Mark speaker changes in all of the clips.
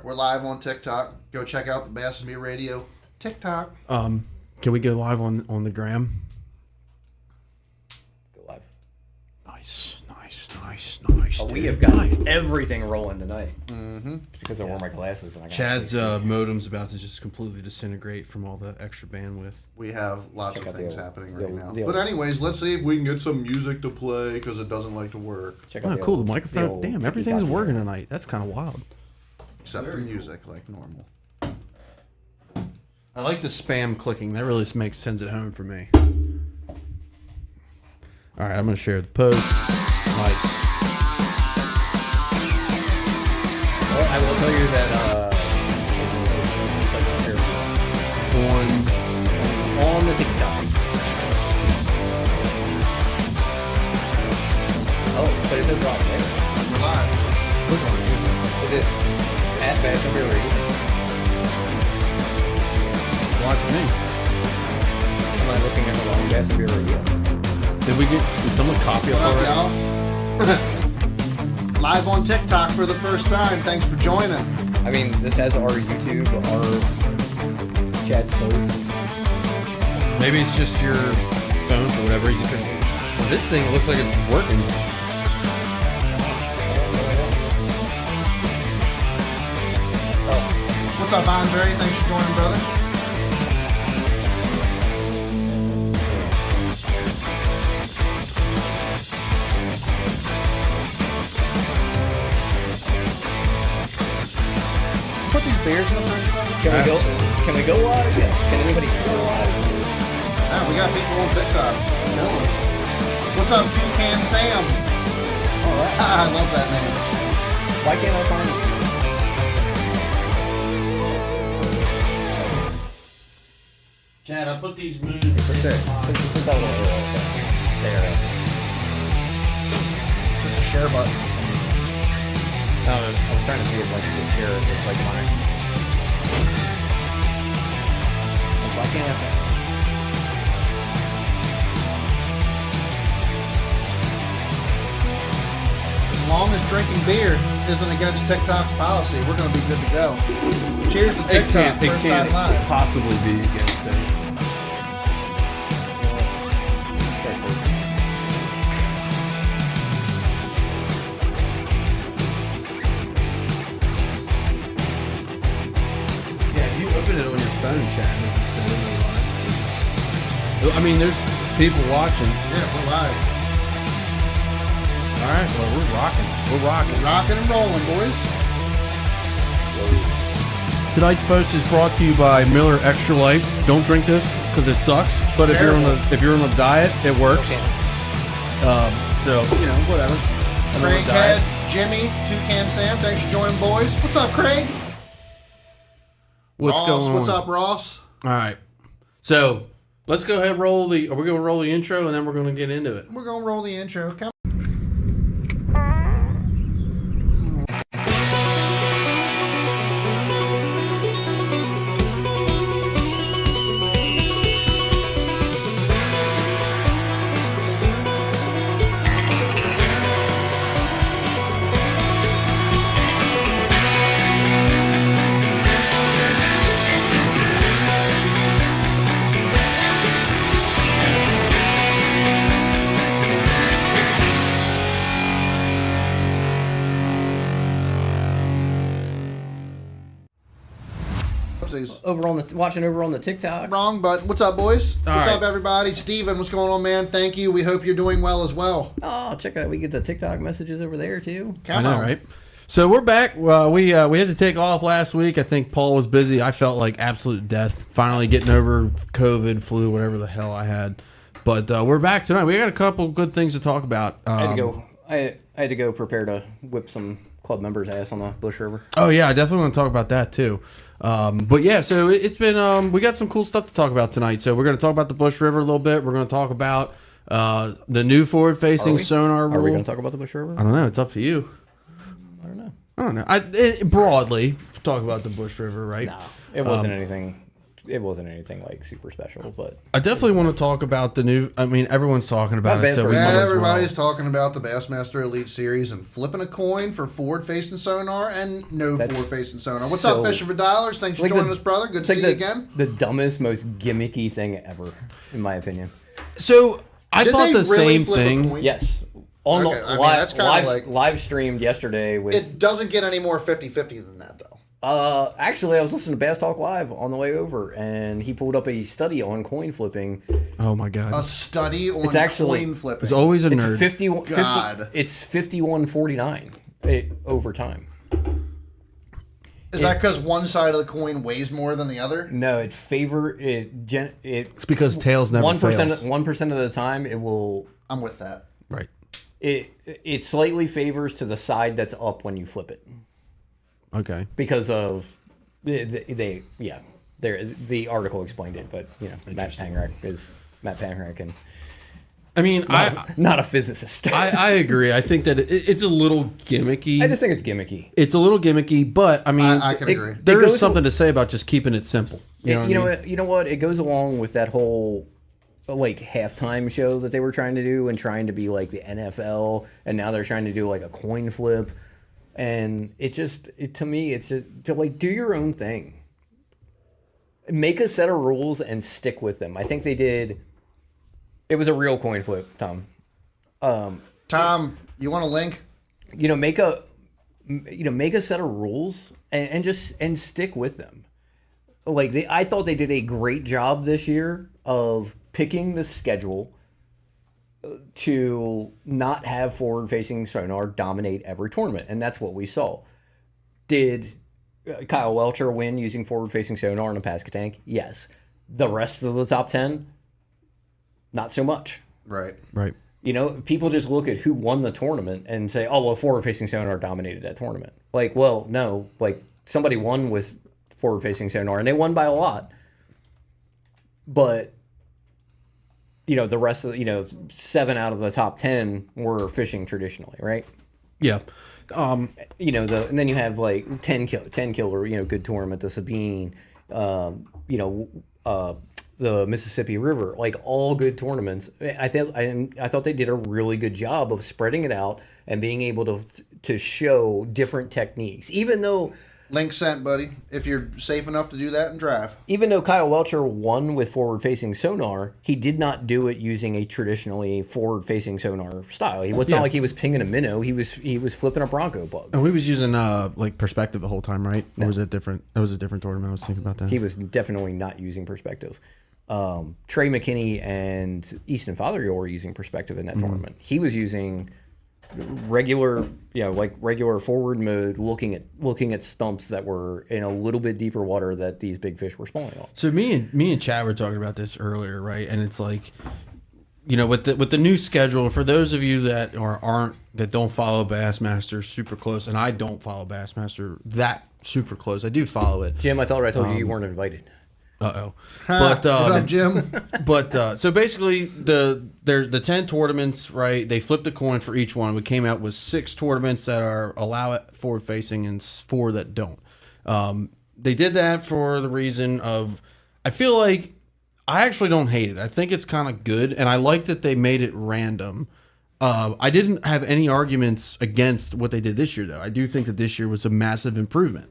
Speaker 1: We're live on TikTok. Go check out the Bass and Me Radio TikTok.
Speaker 2: Can we go live on the gram?
Speaker 3: Go live.
Speaker 2: Nice.
Speaker 3: Oh, we have got everything rolling tonight.
Speaker 1: Mm-hmm.
Speaker 3: Because I wore my glasses. And I got
Speaker 2: Chad's modem's about to just completely disintegrate from all the extra bandwidth.
Speaker 1: We have lots
Speaker 3: Check
Speaker 1: of
Speaker 3: out
Speaker 1: things
Speaker 3: the old-
Speaker 1: happening
Speaker 3: the
Speaker 1: right
Speaker 3: old-
Speaker 1: now.
Speaker 3: the
Speaker 1: But
Speaker 3: old-
Speaker 1: anyways, let's see if we can get some music to play because it doesn't like to work.
Speaker 3: Check out
Speaker 2: Oh, cool.
Speaker 3: old-
Speaker 2: The microphone.
Speaker 3: old
Speaker 2: Damn,
Speaker 3: tiki-taki
Speaker 2: everything's working
Speaker 3: there.
Speaker 2: tonight. That's kind of wild.
Speaker 1: Except the music, like normal.
Speaker 2: I like the spam clicking. That really sends it home for me. All right, I'm going to share the post. Nice.
Speaker 3: Well, I will tell you that on the TikTok. Oh, but it does rock there.
Speaker 1: We're live.
Speaker 3: Is it at Bass and Beer Radio?
Speaker 2: Watch me.
Speaker 3: Am I looking at the wrong Bass and Beer Radio?
Speaker 2: Did someone copy us
Speaker 1: What's
Speaker 2: already?
Speaker 1: up, y'all? Live on TikTok for the first time. Thanks for joining.
Speaker 3: I mean, this has our YouTube, our Chad's post.
Speaker 2: Maybe it's just your phone for whatever reason. Because this thing looks like it's working.
Speaker 1: What's up, Andre? Thanks for joining, brother. Put these beers in the fridge, brother.
Speaker 3: Can we go? Can we go live? Yes. Can anybody see go live?
Speaker 1: Yeah, we got people on TikTok. Chilling. What's up, Toucan Sam?
Speaker 3: All right.
Speaker 1: I love that name.
Speaker 3: Why can't I find it?
Speaker 2: Chad, I put these moons.
Speaker 3: Put that little there.
Speaker 1: Just a share button.
Speaker 3: I was trying to see if like you could share it with like mine. Why can't I?
Speaker 1: As long as drinking beer isn't against TikTok's policy, we're going to be good to go. Cheers to TikTok.
Speaker 2: It
Speaker 1: First
Speaker 2: can't
Speaker 1: time live.
Speaker 2: possibly be against it. Yeah, if you open it on your phone, Chad, does it say we're live? I mean, there's people watching.
Speaker 1: Yeah, we're live.
Speaker 2: All right, well, we're rocking. We're rocking.
Speaker 1: Rocking and rolling, boys.
Speaker 2: Tonight's post is brought to you by Miller Extra Light. Don't drink this because it sucks. But if you're on a diet, it works. So you know, whatever. I'm on a
Speaker 1: Craig
Speaker 2: diet.
Speaker 1: Head, Jimmy, Toucan Sam, thanks for joining, boys. What's up, Craig?
Speaker 2: What's
Speaker 1: Ross,
Speaker 2: going on?
Speaker 1: what's up, Ross?
Speaker 2: All right. So let's go ahead and roll the. Are we going to roll the intro and then we're going to get into it?
Speaker 1: We're going to roll the intro. Come.
Speaker 3: Watching over on the TikTok.
Speaker 1: Wrong button. What's up, boys?
Speaker 2: All
Speaker 1: What's
Speaker 2: right.
Speaker 1: up, everybody? Steven, what's going on, man? Thank you. We hope you're doing well as well.
Speaker 3: Oh, check out. We get the TikTok messages over there too.
Speaker 1: Come
Speaker 2: I know,
Speaker 1: on.
Speaker 2: right? So we're back. We had to take off last week. I think Paul was busy. I felt like absolute death. Finally getting over COVID, flu, whatever the hell I had. But we're back tonight. We got a couple good things to talk about.
Speaker 3: I had to go. I had to go prepare to whip some club members' ass on the Bush River.
Speaker 2: Oh yeah, I definitely want to talk about that too. But yeah, so it's been we got some cool stuff to talk about tonight. So we're going to talk about the Bush River a little bit. We're going to talk about the new forward-facing sonar rule.
Speaker 3: Are we going to talk about the Bush River?
Speaker 2: I don't know. It's up to you.
Speaker 3: I don't know.
Speaker 2: Broadly talk about the Bush River, right?
Speaker 3: No, it wasn't anything it wasn't anything like super special, but
Speaker 2: I definitely want to talk about the new. I mean, everyone's talking about
Speaker 3: Not
Speaker 2: it,
Speaker 3: bad
Speaker 2: so
Speaker 3: for
Speaker 2: we
Speaker 3: us.
Speaker 2: might as
Speaker 1: Everybody's
Speaker 2: well.
Speaker 1: talking about the Bassmaster Elite Series and flipping a coin for forward-facing sonar and no
Speaker 3: That's
Speaker 1: forward-facing sonar. What's
Speaker 3: so-
Speaker 1: up, Fishing for Dollars? Thanks for
Speaker 3: like
Speaker 1: joining
Speaker 3: the-
Speaker 1: us, brother. Good
Speaker 3: it's
Speaker 1: to see
Speaker 3: like
Speaker 1: you again.
Speaker 3: the dumbest, most gimmicky thing ever, in my opinion.
Speaker 2: So I
Speaker 1: Did
Speaker 2: thought
Speaker 1: they
Speaker 2: the
Speaker 1: really
Speaker 2: same
Speaker 1: flip a
Speaker 2: thing.
Speaker 1: coin?
Speaker 3: Yes, on
Speaker 1: Okay,
Speaker 3: the
Speaker 1: I mean,
Speaker 3: live,
Speaker 1: that's kinda
Speaker 3: live,
Speaker 1: like-
Speaker 3: live streamed yesterday with.
Speaker 1: It doesn't get any more 50-50 than that, though.
Speaker 3: Actually, I was listening to Bass Talk Live on the way over, and he pulled up a study on coin flipping.
Speaker 2: Oh my god!
Speaker 1: A study on
Speaker 3: It's actually-
Speaker 1: coin flipping.
Speaker 2: There's always a
Speaker 3: It's
Speaker 2: nerd.
Speaker 3: 50,
Speaker 1: God.
Speaker 3: It's 51.49 over time.
Speaker 1: Is that because one side of the coin weighs more than the other?
Speaker 3: No, it.
Speaker 2: It's because tails never
Speaker 3: 1%.
Speaker 2: fails.
Speaker 3: 1% of the time, it will.
Speaker 1: I'm with that.
Speaker 2: Right.
Speaker 3: It slightly favors to the side that's up when you flip it
Speaker 2: Okay.
Speaker 3: because of the article explained it, but Matt Pangrack and
Speaker 2: I mean, I
Speaker 3: not a physicist.
Speaker 2: I agree. I think that it's a little gimmicky.
Speaker 3: I just think it's gimmicky.
Speaker 2: It's a little gimmicky, but I mean,
Speaker 1: I can agree.
Speaker 2: there
Speaker 3: It
Speaker 2: is
Speaker 3: goes-
Speaker 2: something to say about just keeping it simple. You know what I mean?
Speaker 3: You know what? It goes along with that whole like halftime show that they were trying to do and trying to be like the NFL, and now they're trying to do like a coin flip, and to me it's to like do your own thing. Make a set of rules and stick with them. I think they did. It was a real coin flip, Tom.
Speaker 1: Tom, you want a link?
Speaker 3: Make a set of rules and just stick with them. Like I thought they did a great job this year of picking the schedule to not have forward-facing sonar dominate every tournament, and that's what we saw. Did Kyle Welcher win using forward-facing sonar in a Pascatank? Yes. The rest of the top 10, not so much.
Speaker 1: Right.
Speaker 2: Right.
Speaker 3: People just look at who won the tournament and say, oh, well, forward-facing sonar dominated that tournament. Like, well, no. Like, somebody won with forward-facing sonar, and they won by a lot. But, the rest of 7 out of the top 10 were fishing traditionally, right?
Speaker 2: Yeah.
Speaker 3: And then you have, like, 10 killer, good tournament, the Sabine, the Mississippi River, like all good tournaments. I thought they did a really good job of spreading it out and being able to show different techniques. Even though
Speaker 1: Link sent, buddy. If you're safe enough to do that and drive.
Speaker 3: Kyle Welcher won with forward-facing sonar, he did not do it using a traditionally forward-facing sonar style. It's not like he was pinging a minnow. He was flipping a Bronco bug.
Speaker 2: And we was using like perspective the whole time, right? Or was it different? That was a different tournament. I was thinking about that.
Speaker 3: He was definitely not using perspective. Trey McKinney and Easton Fothergill were using perspective in that tournament. He was using regular forward mode, looking at stumps that were in a little bit deeper water that these big fish were spawning on.
Speaker 2: So me and Chad were talking about this earlier, right? And it's like, with the new schedule, for those of you that that don't follow Bassmaster super close, and I don't follow Bassmaster that super close. I do follow it.
Speaker 3: Jim, I thought I told you weren't invited.
Speaker 2: Uh-oh.
Speaker 1: What up, Jim?
Speaker 2: But so basically the 10 tournaments, right? They flipped a coin for each one. We came out with 6 tournaments that allow it forward facing and 4 that don't. They did that for the reason of, I feel like, I actually don't hate it. I think it's kind of good, and I like that they made it random. I didn't have any arguments against what they did this year, though. I do think that this year was a massive improvement.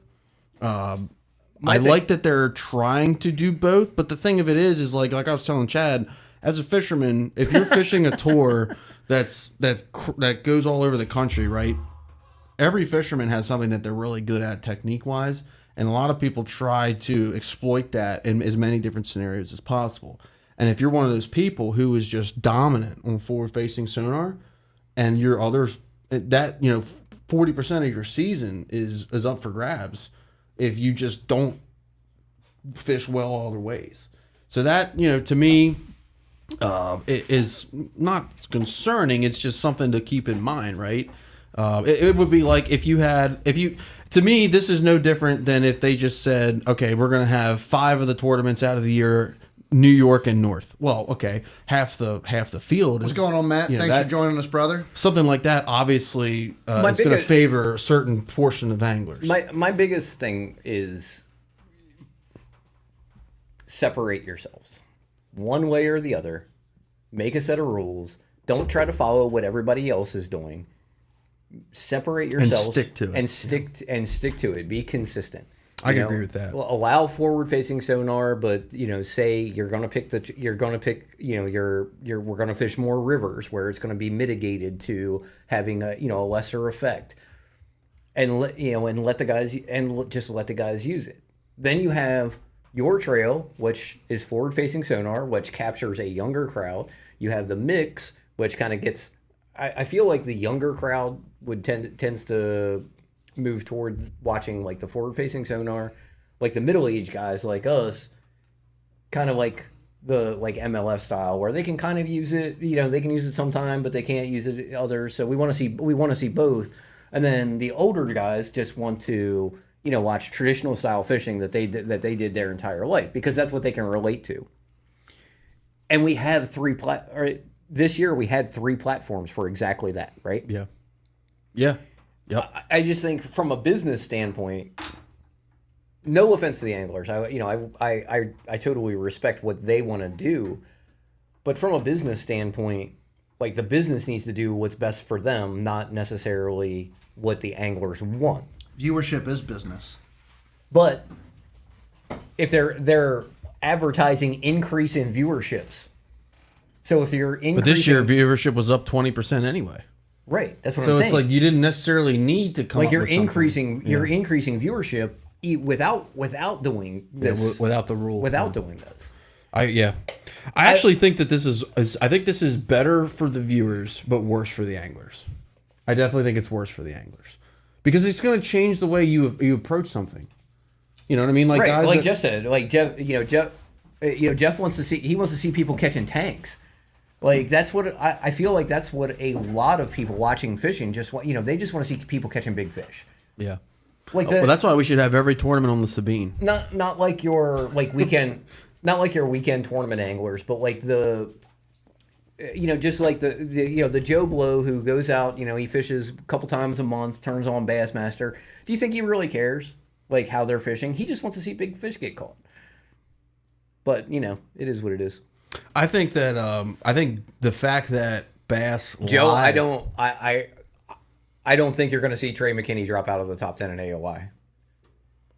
Speaker 2: I like that they're trying to do both, but the thing of it is like I was telling Chad, as a fisherman, if you're fishing a tour that goes all over the country, right? Every fisherman has something that they're really good at technique wise, and a lot of people try to exploit that in as many different scenarios as possible. And if you're one of those people who is just dominant on forward facing sonar, and your others that 40% of your season is up for grabs if you just don't fish well all other ways. So that, to me, it is not concerning. It's just something to keep in mind, right? It would be like to me, this is no different than if they just said, okay, we're going to have 5 of the tournaments out of the year, New York and North. Well, okay, half the field.
Speaker 1: What's going on, Matt? Thanks for joining us, brother.
Speaker 2: Something like that, obviously, is going to favor a certain portion of anglers.
Speaker 3: My biggest thing is separate yourselves one way or the other. Make a set of rules. Don't try to follow what everybody else is doing. Separate yourselves
Speaker 2: and stick to it.
Speaker 3: And stick to it. Be consistent.
Speaker 2: I can agree with that.
Speaker 3: Allow forward-facing sonar, but say you're going to pick we're going to fish more rivers where it's going to be mitigated to having a lesser effect, and let the guys use it. Then you have your trail, which is forward-facing sonar, which captures a younger crowd. You have the mix, which kind of gets. I feel like the younger crowd tends to move toward watching like the forward-facing sonar, like the middle-aged guys like us, kind of like the MLF style, where they can kind of use it. They can use it sometime, but they can't use it others. So we want to see both. And then the older guys just want to watch traditional style fishing that they did their entire life, because that's what they can relate to. And we have this year we had 3 platforms for exactly that, right?
Speaker 2: Yeah. Yeah. Yep.
Speaker 3: I just think from a business standpoint, no offense to the anglers, I totally respect what they want to do, but from a business standpoint, like the business needs to do what's best for them, not necessarily what the anglers want.
Speaker 1: Viewership is business.
Speaker 3: But if they're advertising increase in viewerships, so if you're increasing,
Speaker 2: but this year viewership was up 20% anyway.
Speaker 3: Right, that's what
Speaker 2: so
Speaker 3: I'm saying.
Speaker 2: So it's like you didn't necessarily need to come
Speaker 3: like
Speaker 2: up
Speaker 3: you're
Speaker 2: with
Speaker 3: increasing you're increasing viewership without doing this,
Speaker 2: without the rule,
Speaker 3: doing this.
Speaker 2: I actually think that this is better for the viewers but worse for the anglers. I definitely think it's worse for the anglers because it's going to change the way you approach something. You know what I mean? Like
Speaker 3: right,
Speaker 2: guys,
Speaker 3: like Jeff said, Jeff wants to see people catching tanks. Like that's what I feel like. That's what a lot of people watching fishing just want. They just want to see people catching big fish.
Speaker 2: Yeah.
Speaker 3: Well,
Speaker 2: that's why we should have every tournament on the Sabine.
Speaker 3: Not like your weekend, not like your weekend tournament anglers, but like just like the Joe Blow who goes out. He fishes a couple times a month, turns on Bassmaster. Do you think he really cares like how they're fishing? He just wants to see big fish get caught. But it is what it is.
Speaker 2: I think that I think the fact that Bass
Speaker 3: Joe,
Speaker 2: Live,
Speaker 3: I don't think you're going to see Trey McKinney drop out of the top 10 in AOI.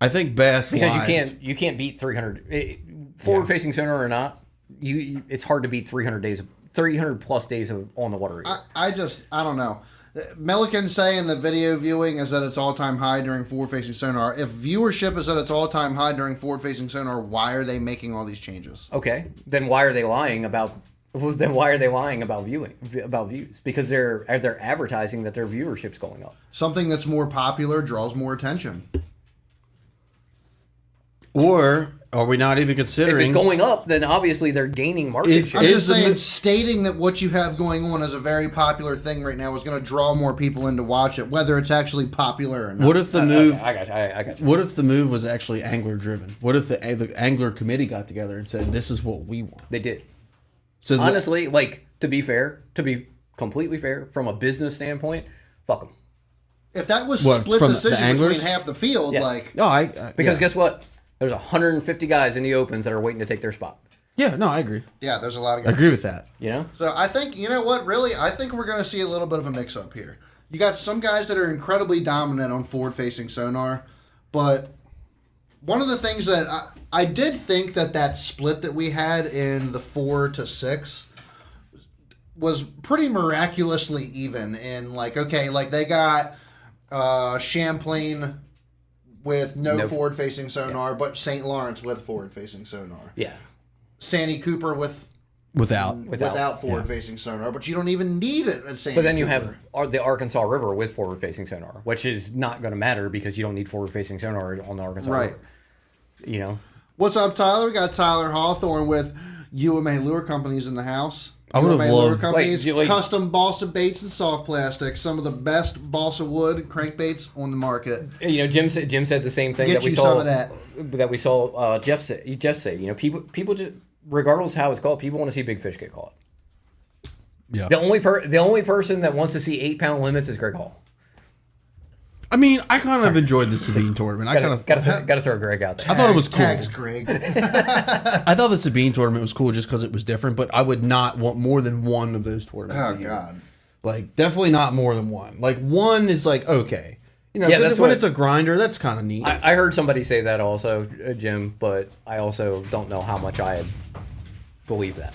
Speaker 2: I think Bass
Speaker 3: because
Speaker 2: Live,
Speaker 3: you can't beat 300 forward facing sonar or not. It's hard to beat 300 plus days on the water.
Speaker 1: I don't know. Milliken saying the video viewing is at its all-time high during forward-facing sonar. If viewership is at its all-time high during forward-facing sonar, why are they making all these changes?
Speaker 3: Okay, then why are they lying about? Then why are they lying about views? Because they're advertising that their viewership's going up.
Speaker 1: Something that's more popular draws more attention.
Speaker 2: Or are we not even considering?
Speaker 3: If it's going up, then obviously they're gaining market share.
Speaker 1: I'm just saying, stating that what you have going on is a very popular thing right now is going to draw more people in to watch it, whether it's actually popular or not.
Speaker 2: What if the move?
Speaker 3: I got you.
Speaker 2: What if the move was actually angler driven? What if the angler committee got together and said, "This is what we want"?
Speaker 3: They did.
Speaker 2: So
Speaker 3: honestly, to be completely fair, from a business standpoint, fuck them.
Speaker 1: If that was split decision between half the field,
Speaker 3: because guess what? There's 150 guys in the opens that are waiting to take their spot.
Speaker 2: Yeah, no, I agree.
Speaker 1: Yeah, there's a lot of guys.
Speaker 2: I agree with that.
Speaker 1: So I think, really, I think we're going to see a little bit of a mix-up here. You got some guys that are incredibly dominant on forward-facing sonar, but one of the things that I did think that split that we had in the 4 to 6 was pretty miraculously even in, they got Champlain with no forward-facing sonar, but St. Lawrence with forward-facing sonar.
Speaker 3: Yeah.
Speaker 1: Santee Cooper without forward-facing sonar, but you don't even need it at Santee
Speaker 3: But then you
Speaker 1: Cooper.
Speaker 3: have the Arkansas River with forward-facing sonar, which is not going to matter because you don't need forward-facing sonar on the Arkansas River.
Speaker 1: What's up, Tyler? We got Tyler Hawthorne with UMA Lure Companies in the house.
Speaker 2: I would have
Speaker 1: Lure
Speaker 2: loved
Speaker 1: Companies, custom balsa baits and soft plastic, some of the best balsa wood crankbaits on the market.
Speaker 3: Jim said the same thing
Speaker 1: Get you some of that.
Speaker 3: That we saw Jeff say. People just, regardless of how it's called, people want to see big fish get caught.
Speaker 2: Yeah.
Speaker 3: The only person that wants to see 8-pound limits is Greg Hall.
Speaker 2: I mean, I kind of enjoyed the Sabine tournament. I
Speaker 3: Gotta throw Greg out there.
Speaker 2: I thought it was cool.
Speaker 1: Tags Greg.
Speaker 2: I thought the Sabine tournament was cool just because it was different, but I would not want more than one of those tournaments.
Speaker 1: Oh
Speaker 2: a year.
Speaker 1: God.
Speaker 2: Like definitely not more than one. Like one is like okay, you know,
Speaker 3: Yeah,
Speaker 2: because
Speaker 3: that's
Speaker 2: when
Speaker 3: what-
Speaker 2: it's a grinder, that's kind of neat.
Speaker 3: I heard somebody say that also, Jim, but I also don't know how much I believe that.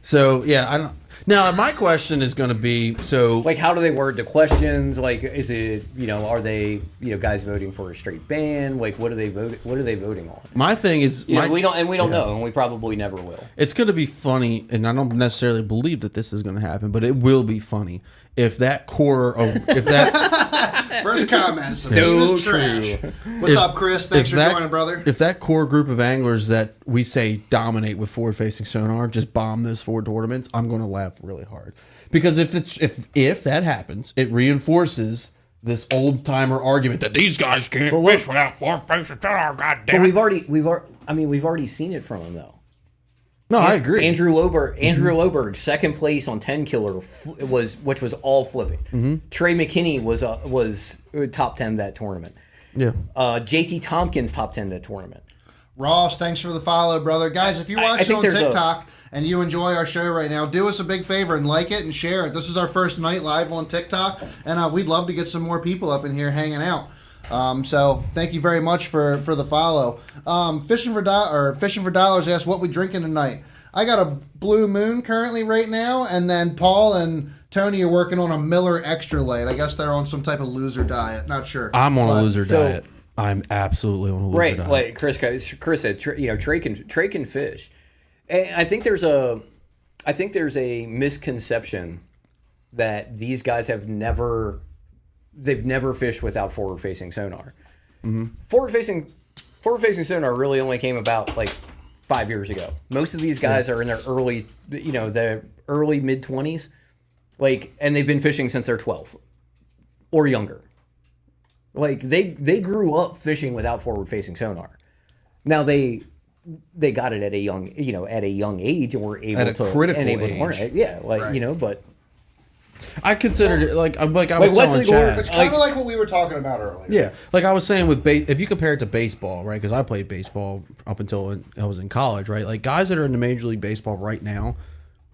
Speaker 2: So yeah, I don't. Now my question is going to be so.
Speaker 3: Like, how do they word the questions? Like, is it, are they, guys voting for a straight ban? Like, what are they voting? What are they voting on?
Speaker 2: My thing is,
Speaker 3: We don't know, and we probably never will.
Speaker 2: it's going to be funny, and I don't necessarily believe that this is going to happen, but it will be funny if that core of if that
Speaker 1: First comment.
Speaker 3: So
Speaker 1: Sabine is trash. What's up, Chris? Thanks for joining, brother.
Speaker 2: If that core group of anglers that we say dominate with forward-facing sonar just bomb those forward tournaments, I'm going to laugh really hard because if that happens, it reinforces this old timer argument that these guys can't fish without forward-facing sonar. God damn
Speaker 3: But
Speaker 2: it.
Speaker 3: we've already seen it from them though.
Speaker 2: No, I agree.
Speaker 3: Andrew Loberg, second place on 10 killer, which was all flipping. Trey McKinney was top 10 that tournament.
Speaker 2: Yeah.
Speaker 3: JT Tompkins top 10 that tournament.
Speaker 1: Ross, thanks for the follow, brother. Guys, if you're
Speaker 3: I
Speaker 1: watching
Speaker 3: think
Speaker 1: on
Speaker 3: there's
Speaker 1: TikTok and you enjoy our show right now, do us a big favor and like it and share it. This is our first night live on TikTok, and we'd love to get some more people up in here hanging out. So thank you very much for the follow. Fishing for Dollars asked what we drinking tonight. I got a Blue Moon currently right now, and then Paul and Tony are working on a Miller Extra Light. I guess they're on some type of loser diet. Not sure.
Speaker 2: I'm on a loser diet. I'm absolutely on a loser diet.
Speaker 3: Right, like Chris said, Trey can fish. And I think there's a misconception that these guys have never fished without forward facing sonar. Mm-hmm. Forward facing sonar really only came about like 5 years ago. Most of these guys are in their early mid 20s, like, and they've been fishing since they're 12 or younger. Like they grew up fishing without forward facing sonar. Now they got it at a young age and were able to
Speaker 2: critical
Speaker 3: to learn
Speaker 2: age.
Speaker 3: it. Yeah, like
Speaker 1: Right.
Speaker 3: but
Speaker 2: I considered it like I was
Speaker 3: Wesley
Speaker 2: telling
Speaker 3: Gore-
Speaker 2: Chad.
Speaker 1: It's kind of like what we were talking about earlier.
Speaker 2: Yeah, like I was saying with if you compare it to baseball, right? Because I played baseball up until I was in college, right? Like guys that are in the Major League Baseball right now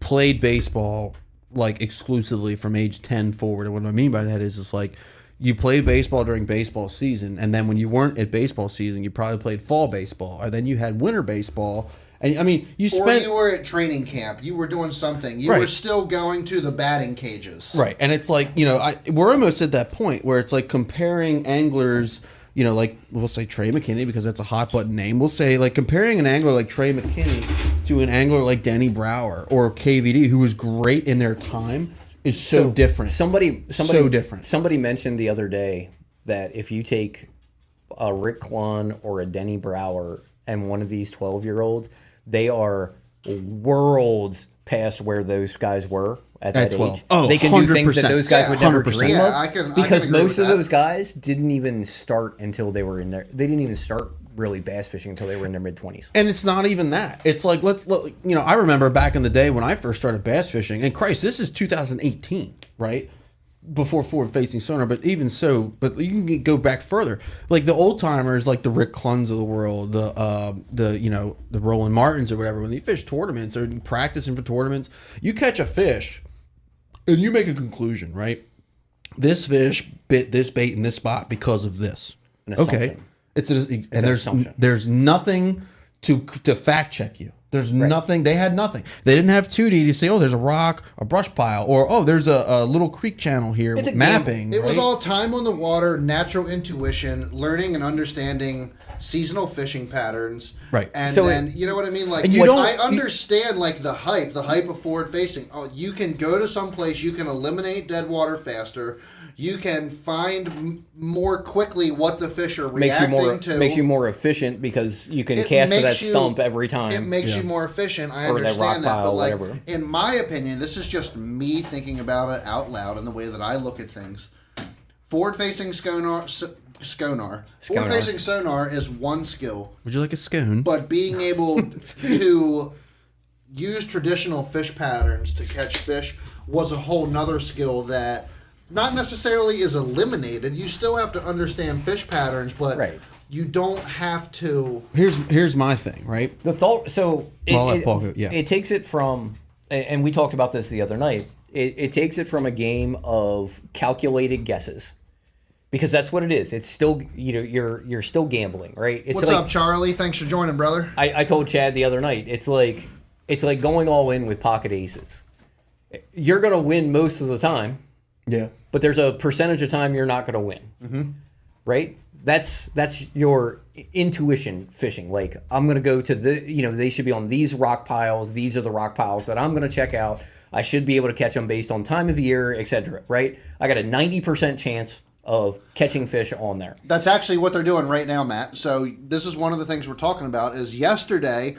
Speaker 2: played baseball like exclusively from age 10 forward. And what I mean by that is it's like you played baseball during baseball season, and then when you weren't at baseball season, you probably played fall baseball, or then you had winter baseball. And I mean, you
Speaker 1: were at training camp. You were doing something. You were still going to the batting cages.
Speaker 2: Right. And it's like, we're almost at that point where it's like comparing anglers, like we'll say Trey McKinney because that's a hot button name. We'll say like comparing an angler like Trey McKinney to an angler like Denny Brower or KVD, who was great in their time, is so different.
Speaker 3: Somebody
Speaker 2: so different.
Speaker 3: Somebody mentioned the other day that if you take a Rick Klon or a Denny Brower and one of these 12-year-olds, they are worlds past where those guys were at that
Speaker 2: 12.
Speaker 3: age.
Speaker 2: Oh,
Speaker 3: they can do things that
Speaker 2: 100%.
Speaker 3: those guys would never
Speaker 2: 100%.
Speaker 3: dream
Speaker 1: Yeah,
Speaker 3: of.
Speaker 1: I can
Speaker 3: because
Speaker 1: agree
Speaker 3: most
Speaker 1: with
Speaker 3: of
Speaker 1: that.
Speaker 3: those guys didn't even start until they were in their. They didn't even start really bass fishing until they were in their mid-20s.
Speaker 2: And it's not even that. It's like I remember back in the day when I first started bass fishing, and Christ, this is 2018, right? Before forward-facing sonar, but even so, but you can go back further. Like the old timers, like the Rick Kluns of the world, the Roland Martins or whatever. When they fish tournaments or practicing for tournaments, you catch a fish, and you make a conclusion, right? This fish bit this bait in this spot because of this.
Speaker 3: An assumption.
Speaker 2: Okay, it's an
Speaker 3: assumption.
Speaker 2: There's nothing to fact check you. There's nothing. They had nothing. They didn't have 2D to say, oh, there's a rock, a brush pile, or oh, there's a little creek channel here with mapping.
Speaker 1: It was
Speaker 2: right?
Speaker 1: all time on the water, natural intuition, learning and understanding seasonal fishing patterns.
Speaker 2: Right.
Speaker 1: And
Speaker 3: So
Speaker 1: then, you know what I mean? Like,
Speaker 2: And you don't-
Speaker 1: I understand, like, the hype of forward facing. Oh, you can go to some place, you can eliminate dead water faster. You can find more quickly what the fish are reacting to.
Speaker 3: Makes you more efficient because you can
Speaker 1: It
Speaker 3: cast to that
Speaker 1: makes you-
Speaker 3: stump every time.
Speaker 1: It makes you more efficient. I
Speaker 3: Or that
Speaker 1: understand
Speaker 3: rock
Speaker 1: that,
Speaker 3: pile,
Speaker 1: but like
Speaker 3: whatever.
Speaker 1: in my opinion, this is just me thinking about it out loud and the way that I look at things. Forward-facing sonar. Forward-facing sonar is one skill,
Speaker 2: Would you like a scone?
Speaker 1: but being able to use traditional fish patterns to catch fish was a whole nother skill that not necessarily is eliminated. You still have to understand fish patterns, but
Speaker 3: Right.
Speaker 1: you don't have to.
Speaker 2: Here's my thing, right?
Speaker 3: The thought. So
Speaker 2: Well, I'll let Paul go, yeah.
Speaker 3: it takes it from, and we talked about this the other night. It takes it from a game of calculated guesses, because that's what it is. It's still, you're still gambling, right? It's
Speaker 1: What's up, Charlie? Thanks for joining, brother.
Speaker 3: I told Chad the other night. It's like going all in with pocket aces. You're gonna win most of the time.
Speaker 2: Yeah.
Speaker 3: But there's a percentage of time you're not going to win, right? That's your intuition fishing. Like, I'm going to go to they should be on these rock piles. These are the rock piles that I'm going to check out. I should be able to catch them based on time of year, etc. Right? I got a 90% chance of catching fish on there.
Speaker 1: That's actually what they're doing right now, Matt. So this is one of the things we're talking about. Is yesterday,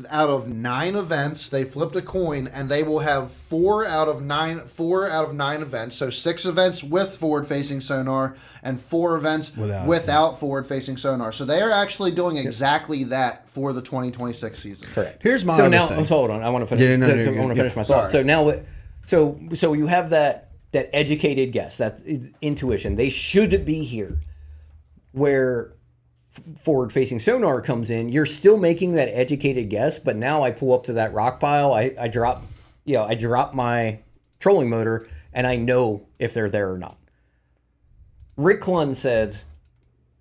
Speaker 1: out of 9 events, they flipped a coin, and they will have 4 out of 9 events. So 6 events with forward-facing sonar, and 4 events without forward-facing sonar. So they are actually doing exactly that for the 2026 season.
Speaker 3: Correct.
Speaker 2: Here's my
Speaker 3: so
Speaker 2: other
Speaker 3: now.
Speaker 2: thing.
Speaker 3: So hold on. I want to finish. I want to finish my thought.
Speaker 1: Sorry.
Speaker 3: So now, so you have that educated guess, that intuition. They should be here. Where forward-facing sonar comes in, you're still making that educated guess, but now I pull up to that rock pile, I drop my trolling motor, and I know if they're there or not. Rick Clunn said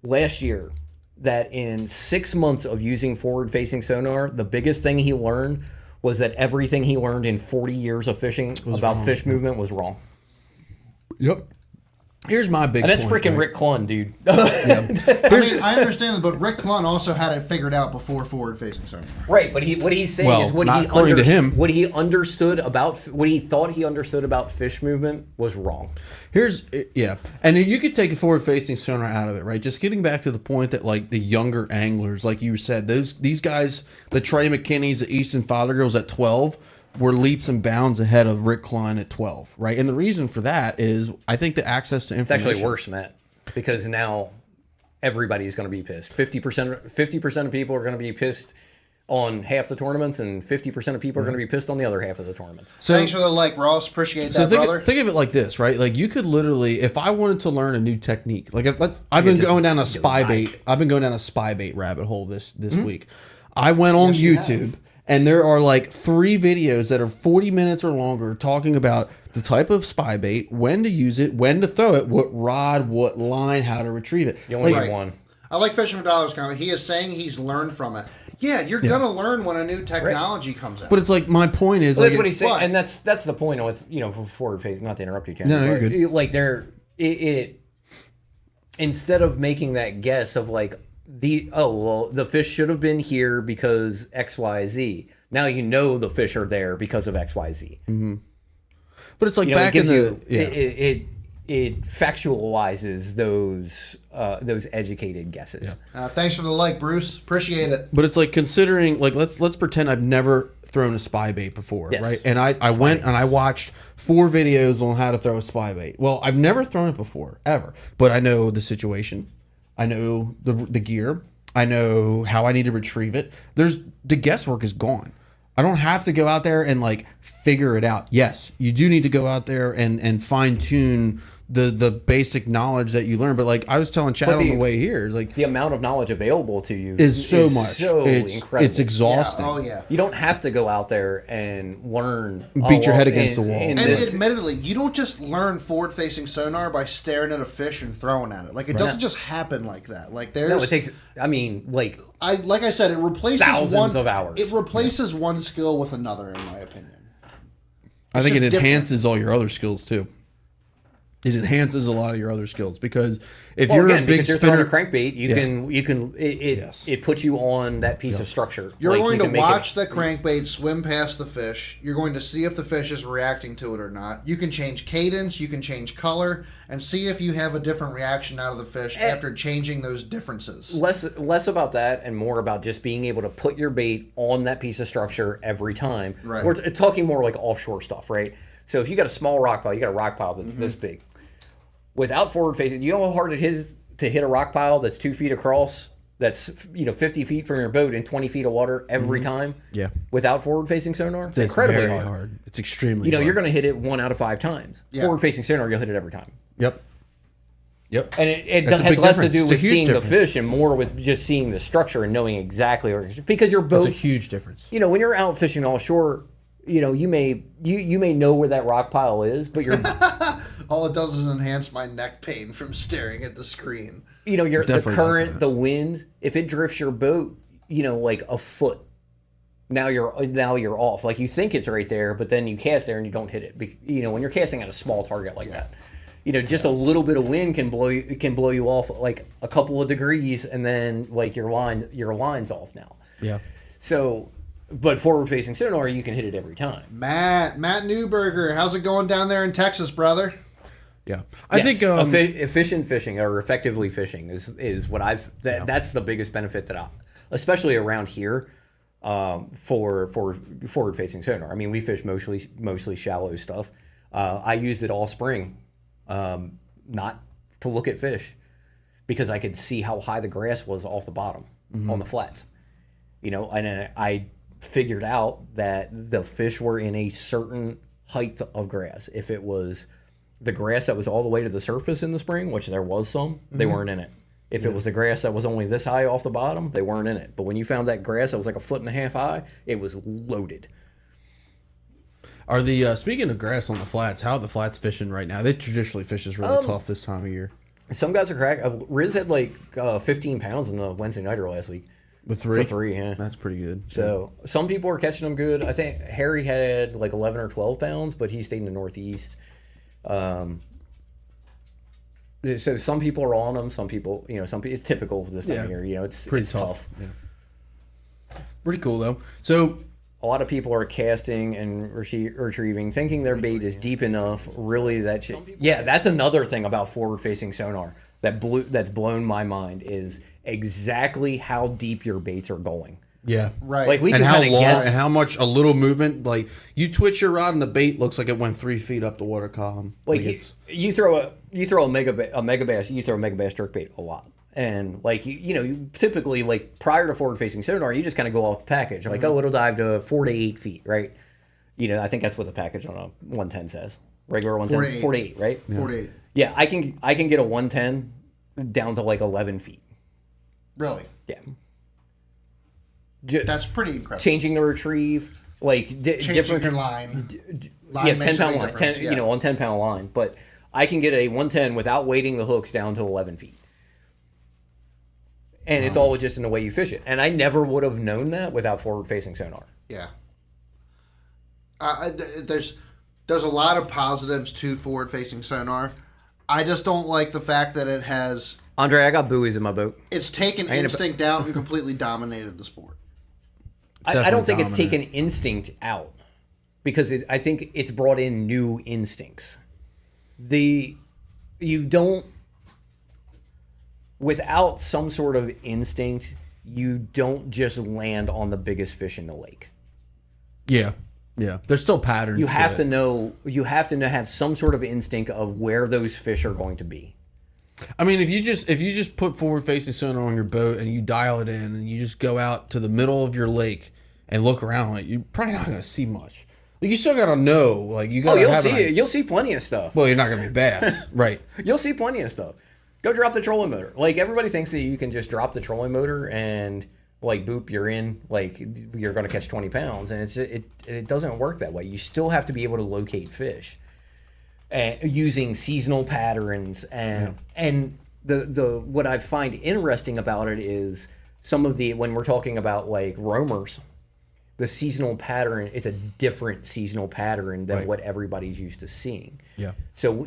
Speaker 3: last year that in 6 months of using forward-facing sonar, the biggest thing he learned was that everything he learned in 40 years of fishing about fish movement was wrong.
Speaker 2: Yep. Here's my big
Speaker 3: And that's
Speaker 2: point,
Speaker 3: freaking
Speaker 2: right?
Speaker 3: Rick Clunn, dude.
Speaker 1: I understand that, but Rick Clunn also had it figured out before forward-facing sonar.
Speaker 3: Right, but what he's saying is what
Speaker 2: not
Speaker 3: he
Speaker 2: according to him.
Speaker 3: what he understood about what he thought he understood about fish movement was wrong.
Speaker 2: And you could take a forward-facing sonar out of it, right? Just getting back to the point that, like, the younger anglers, like you said, these guys, the Trey McKinneys, the Easton Fothergills at 12, were leaps and bounds ahead of Rick Klein at 12, right? And the reason for that is, I think, the access to
Speaker 3: It's
Speaker 2: information.
Speaker 3: actually worse, Matt, because now everybody's going to be pissed. 50% of people are going to be pissed on half the tournaments, and 50% of people are going to be pissed on the other half of the tournaments.
Speaker 1: So thanks for the like, Ross. Appreciate that, brother.
Speaker 2: Think of it like this, right? Like, you could literally, if I wanted to learn a new technique, like I've been going down a spy bait. I've been going down a spy bait rabbit hole this week. I went on YouTube. And there are like 3 videos that are 40 minutes or longer talking about the type of spy bait, when to use it, when to throw it, what rod, what line, how to retrieve it.
Speaker 3: You only get one.
Speaker 1: I like Fishing for Dollars comment. He is saying he's learned from it. Yeah, you're gonna learn when a new technology comes out.
Speaker 2: But it's like, my point is,
Speaker 3: Well,
Speaker 2: like,
Speaker 3: that's what he's saying, and that's the point. It's for forward phase. Not to interrupt you, Ken.
Speaker 2: No, you're good.
Speaker 3: Like it instead of making that guess of like the fish should have been here because XYZ. Now you know the fish are there because of XYZ.
Speaker 2: Mm-hmm. But it's like back in the
Speaker 3: it factualizes those educated guesses.
Speaker 1: Thanks for the like, Bruce. Appreciate it.
Speaker 2: But it's like, considering, like, let's pretend I've never thrown a spy bait before,
Speaker 3: Yes.
Speaker 2: right? And I went and I watched 4 videos on how to throw a spy bait. Well, I've never thrown it before, ever. But I know the situation. I know the gear. I know how I need to retrieve it. The guesswork is gone. I don't have to go out there and like figure it out. Yes, you do need to go out there and fine tune the basic knowledge that you learn. But like I was telling Chad on the way here, like,
Speaker 3: the amount of knowledge available to you
Speaker 2: is so much.
Speaker 3: It's incredible.
Speaker 2: It's exhausting.
Speaker 1: Yeah. Oh yeah.
Speaker 3: You don't have to go out there and learn.
Speaker 2: Beat your head against the wall.
Speaker 1: And admittedly, you don't just learn forward-facing sonar by staring at a fish and throwing at it. Like, it doesn't just happen like that. Like, there's
Speaker 3: No, it takes. I mean, like
Speaker 1: I said, it replaces
Speaker 3: thousands of hours.
Speaker 1: It replaces one skill with another, in my opinion.
Speaker 2: I think it
Speaker 1: just
Speaker 2: enhances all your other skills too. It enhances a lot of your other skills, because if
Speaker 3: well,
Speaker 2: you're
Speaker 3: again,
Speaker 2: a big
Speaker 3: because you're
Speaker 2: spinner,
Speaker 3: throwing a crankbait, you can it puts you on that piece of structure.
Speaker 1: You're
Speaker 3: Like,
Speaker 1: going
Speaker 3: you
Speaker 1: to
Speaker 3: can make
Speaker 1: watch
Speaker 3: it,
Speaker 1: the crankbait swim past the fish. You're going to see if the fish is reacting to it or not. You can change cadence, you can change color, and see if you have a different reaction out of the fish after changing those differences.
Speaker 3: less about that and more about just being able to put your bait on that piece of structure every time.
Speaker 1: Right.
Speaker 3: We're talking more like offshore stuff, right? So if you got a small rock pile, you got a rock pile that's this big. Without forward facing, you know how hard it is to hit a rock pile that's 2 feet across that's 50 feet from your boat in 20 feet of water every time.
Speaker 2: Yeah.
Speaker 3: Without forward-facing sonar, it's
Speaker 2: It's
Speaker 3: incredibly
Speaker 2: very
Speaker 3: hard.
Speaker 2: It's extremely hard.
Speaker 3: You're going to hit it 1 out of 5 times.
Speaker 1: Yeah.
Speaker 3: Forward-facing sonar, you'll hit it every time.
Speaker 2: Yep. Yep.
Speaker 3: And it
Speaker 2: That's a
Speaker 3: has
Speaker 2: big
Speaker 3: less to
Speaker 2: difference.
Speaker 3: do
Speaker 2: It's a
Speaker 3: with
Speaker 2: huge
Speaker 3: seeing
Speaker 2: difference.
Speaker 3: the fish and more with just seeing the structure and knowing exactly where, because your boat,
Speaker 2: That's a huge difference.
Speaker 3: when you're out fishing offshore, you may know where that rock pile is, but you're
Speaker 1: All it does is enhance my neck pain from staring at the screen.
Speaker 3: the
Speaker 2: Definitely
Speaker 3: current,
Speaker 2: does that.
Speaker 3: the wind, if it drifts your boat, like a foot, now you're off. Like you think it's right there, but then you cast there and you don't hit it. When you're casting at a small target like that, just a little bit of wind can blow you off like a couple of degrees, and then like your line's off now.
Speaker 2: Yeah.
Speaker 3: So, but forward-facing sonar, you can hit it every time.
Speaker 1: Matt Newberger, how's it going down there in Texas, brother?
Speaker 2: Yeah. I think
Speaker 3: efficient fishing or effectively fishing is what that's the biggest benefit that especially around here, for forward-facing sonar. I mean, we fish mostly shallow stuff. I used it all spring, not to look at fish, because I could see how high the grass was off the bottom on the flats. And I figured out that the fish were in a certain height of grass. If it was the grass that was all the way to the surface in the spring, which there was some, they weren't in it. If it was the grass that was only this high off the bottom, they weren't in it. But when you found that grass that was like 1.5 feet high, it was loaded.
Speaker 2: Are the speaking of grass on the flats, how are the flats fishing right now? They traditionally fish is really tough this time of year.
Speaker 3: Some guys are crack. Riz had like 15 pounds in the Wednesday nighter last week.
Speaker 2: With 3?
Speaker 3: For 3, yeah.
Speaker 2: That's pretty good.
Speaker 3: So some people are catching them good. I think Harry had like 11 or 12 pounds, but he stayed in the Northeast. So some people are on them. Some people, it's typical this time of year. It's
Speaker 2: pretty tough. Yeah. Pretty cool though. So
Speaker 3: a lot of people are casting and retrieving, thinking their bait is deep enough. Really, that's another thing about forward-facing sonar that's blown my mind is exactly how deep your baits are going.
Speaker 2: yeah.
Speaker 1: Right.
Speaker 3: Like we
Speaker 2: And
Speaker 3: can
Speaker 2: how
Speaker 3: kind
Speaker 2: long
Speaker 3: of guess.
Speaker 2: and how much a little movement, like you twitch your rod and the bait looks like it went 3 feet up the water column.
Speaker 3: Like
Speaker 2: it's
Speaker 3: you throw a mega bass jerkbait a lot, and like you typically, like prior to forward facing sonar, you just kind of go off the package like, oh, it'll dive to 4 to 8 feet, right? I think that's what the package on a 110 says. Regular 110, 4 to 8, right?
Speaker 1: 4 to 8.
Speaker 3: Yeah, I can get a 110 down to like 11 feet.
Speaker 1: Really?
Speaker 3: Yeah.
Speaker 1: That's pretty incredible.
Speaker 3: Changing the retrieve, like
Speaker 1: Changing
Speaker 3: different
Speaker 1: your line.
Speaker 3: yeah,
Speaker 1: makes
Speaker 3: 10
Speaker 1: a big
Speaker 3: pound line,
Speaker 1: difference,
Speaker 3: 10 on 10-pound line, but I can get a 110 without weighting the hooks down to 11 feet. And it's all just in the way you fish it. And I never would have known that without forward-facing sonar.
Speaker 1: Yeah. There's a lot of positives to forward-facing sonar. I just don't like the fact that it has...
Speaker 3: Andre, I got buoys in my boat.
Speaker 1: It's taken instinct out and completely dominated the sport.
Speaker 3: I don't think it's
Speaker 2: dominant.
Speaker 3: taken instinct out, because I think it's brought in new instincts. Without some sort of instinct, you don't just land on the biggest fish in the lake.
Speaker 2: yeah. There's still patterns.
Speaker 3: You have to know. You have to have some sort of instinct of where those fish are going to be.
Speaker 2: I mean, if you just put forward facing sonar on your boat and you dial it in and you just go out to the middle of your lake and look around it, you're probably not going to see much. Like, you still got to know. Like, you got to have
Speaker 3: You'll see plenty of stuff.
Speaker 2: Well, you're not going to be bass, right?
Speaker 3: You'll see plenty of stuff. Go drop the trolling motor. Like, everybody thinks that you can just drop the trolling motor and like boop, you're in. Like, you're going to catch 20 pounds, and it doesn't work that way. You still have to be able to locate fish. Using seasonal patterns and the what I find interesting about it is some of when we're talking about like roamers, the seasonal pattern is a different seasonal pattern than what everybody's used to seeing.
Speaker 2: Yeah.
Speaker 3: So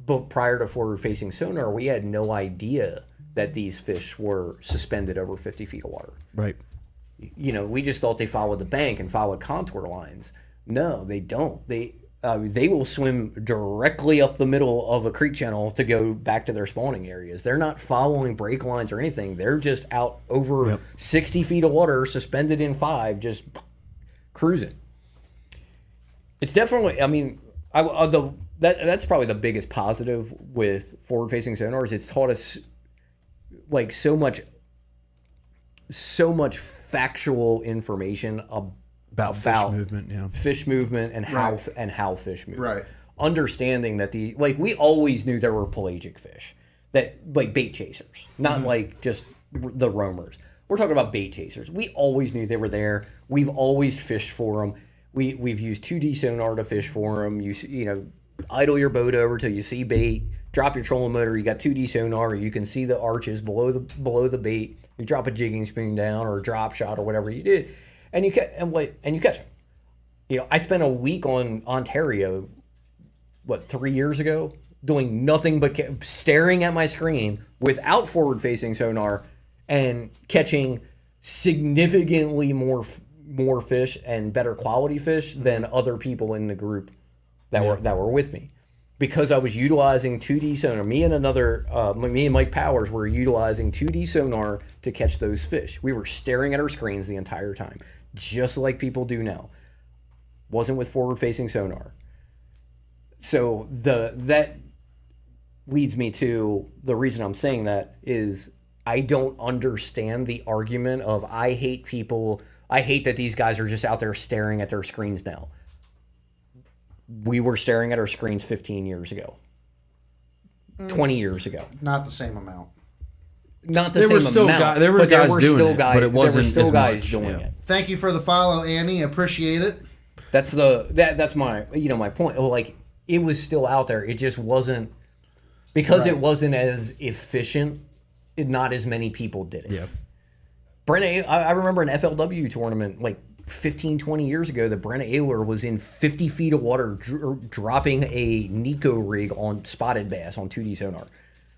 Speaker 3: but prior to forward facing sonar, we had no idea that these fish were suspended over 50 feet of water.
Speaker 2: Right.
Speaker 3: We just thought they followed the bank and followed contour lines. No, they don't. They will swim directly up the middle of a creek channel to go back to their spawning areas. They're not following break lines or anything. They're just out over 60 feet of water, suspended in 5, just cruising. It's definitely, I mean, that's probably the biggest positive with forward-facing sonars. It's taught us like so much so much factual information
Speaker 2: About fish movement, yeah.
Speaker 3: fish movement and how
Speaker 1: Right.
Speaker 3: and how fish move.
Speaker 1: Right.
Speaker 3: Understanding that we always knew there were pelagic fish that like bait chasers, not like just the roamers. We're talking about bait chasers. We always knew they were there. We've always fished for them. We've used 2D sonar to fish for them. You know, idle your boat over till you see bait. Drop your trolling motor. You got 2D sonar. You can see the arches below the bait. You drop a jigging spoon down or a drop shot or whatever you did, and you catch them. You know, I spent a week on Ontario, 3 years ago, doing nothing but staring at my screen without forward-facing sonar and catching significantly more fish and better quality fish than other people in the group that were with me, because I was utilizing 2D sonar. Me and Mike Powers were utilizing 2D sonar to catch those fish. We were staring at our screens the entire time, just like people do now. Wasn't with forward-facing sonar. So that leads me to the reason I'm saying that is I don't understand the argument of I hate that these guys are just out there staring at their screens now. We were staring at our screens 15 years ago, 20 years ago.
Speaker 1: Not the same amount.
Speaker 3: Not the
Speaker 2: There were
Speaker 3: same
Speaker 2: still
Speaker 3: amount.
Speaker 2: guys- there were
Speaker 3: but
Speaker 2: guys
Speaker 3: there were
Speaker 2: doing
Speaker 3: still
Speaker 2: it,
Speaker 3: guys,
Speaker 2: but it wasn't
Speaker 3: there were still
Speaker 2: as
Speaker 3: guys
Speaker 2: much,
Speaker 3: doing
Speaker 2: yeah.
Speaker 3: it.
Speaker 1: Thank you for the follow, Annie. Appreciate it.
Speaker 3: That's my my point. Like, it was still out there. It just wasn't, because it wasn't as efficient. Not as many people did it.
Speaker 2: Yeah.
Speaker 3: Brent, I remember an FLW tournament like 15, 20 years ago that Brent Ayler was in 50 feet of water dropping a Nico rig on spotted bass on 2D sonar.